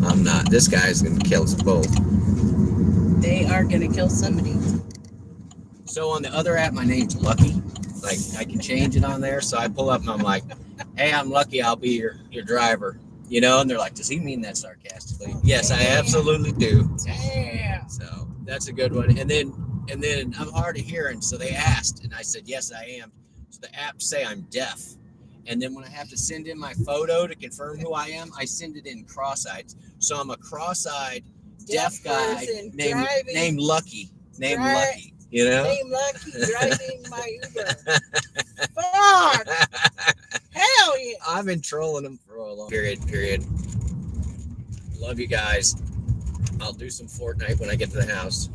[SPEAKER 1] I'm not. This guy's gonna kill us both.
[SPEAKER 2] They are gonna kill somebody.
[SPEAKER 1] So on the other app, my name's Lucky. Like I can change it on there. So I pull up and I'm like, "Hey, I'm Lucky. I'll be your driver." You know, and they're like, "Does he mean that sarcastically?" Yes, I absolutely do.
[SPEAKER 2] Damn.
[SPEAKER 1] So that's a good one. And then I'm hard of hearing, so they asked, and I said, "Yes, I am." So the apps say I'm deaf. And then when I have to send in my photo to confirm who I am, I send it in cross-eyed. So I'm a cross-eyed deaf guy
[SPEAKER 2] person
[SPEAKER 1] named Lucky. Named
[SPEAKER 2] Dri-
[SPEAKER 1] Lucky. You know?
[SPEAKER 2] Name Lucky driving my Uber. Fuck! Hell yeah!
[SPEAKER 1] I've been trolling them for a long period. Love you guys. I'll do some Fortnite when I get to the house.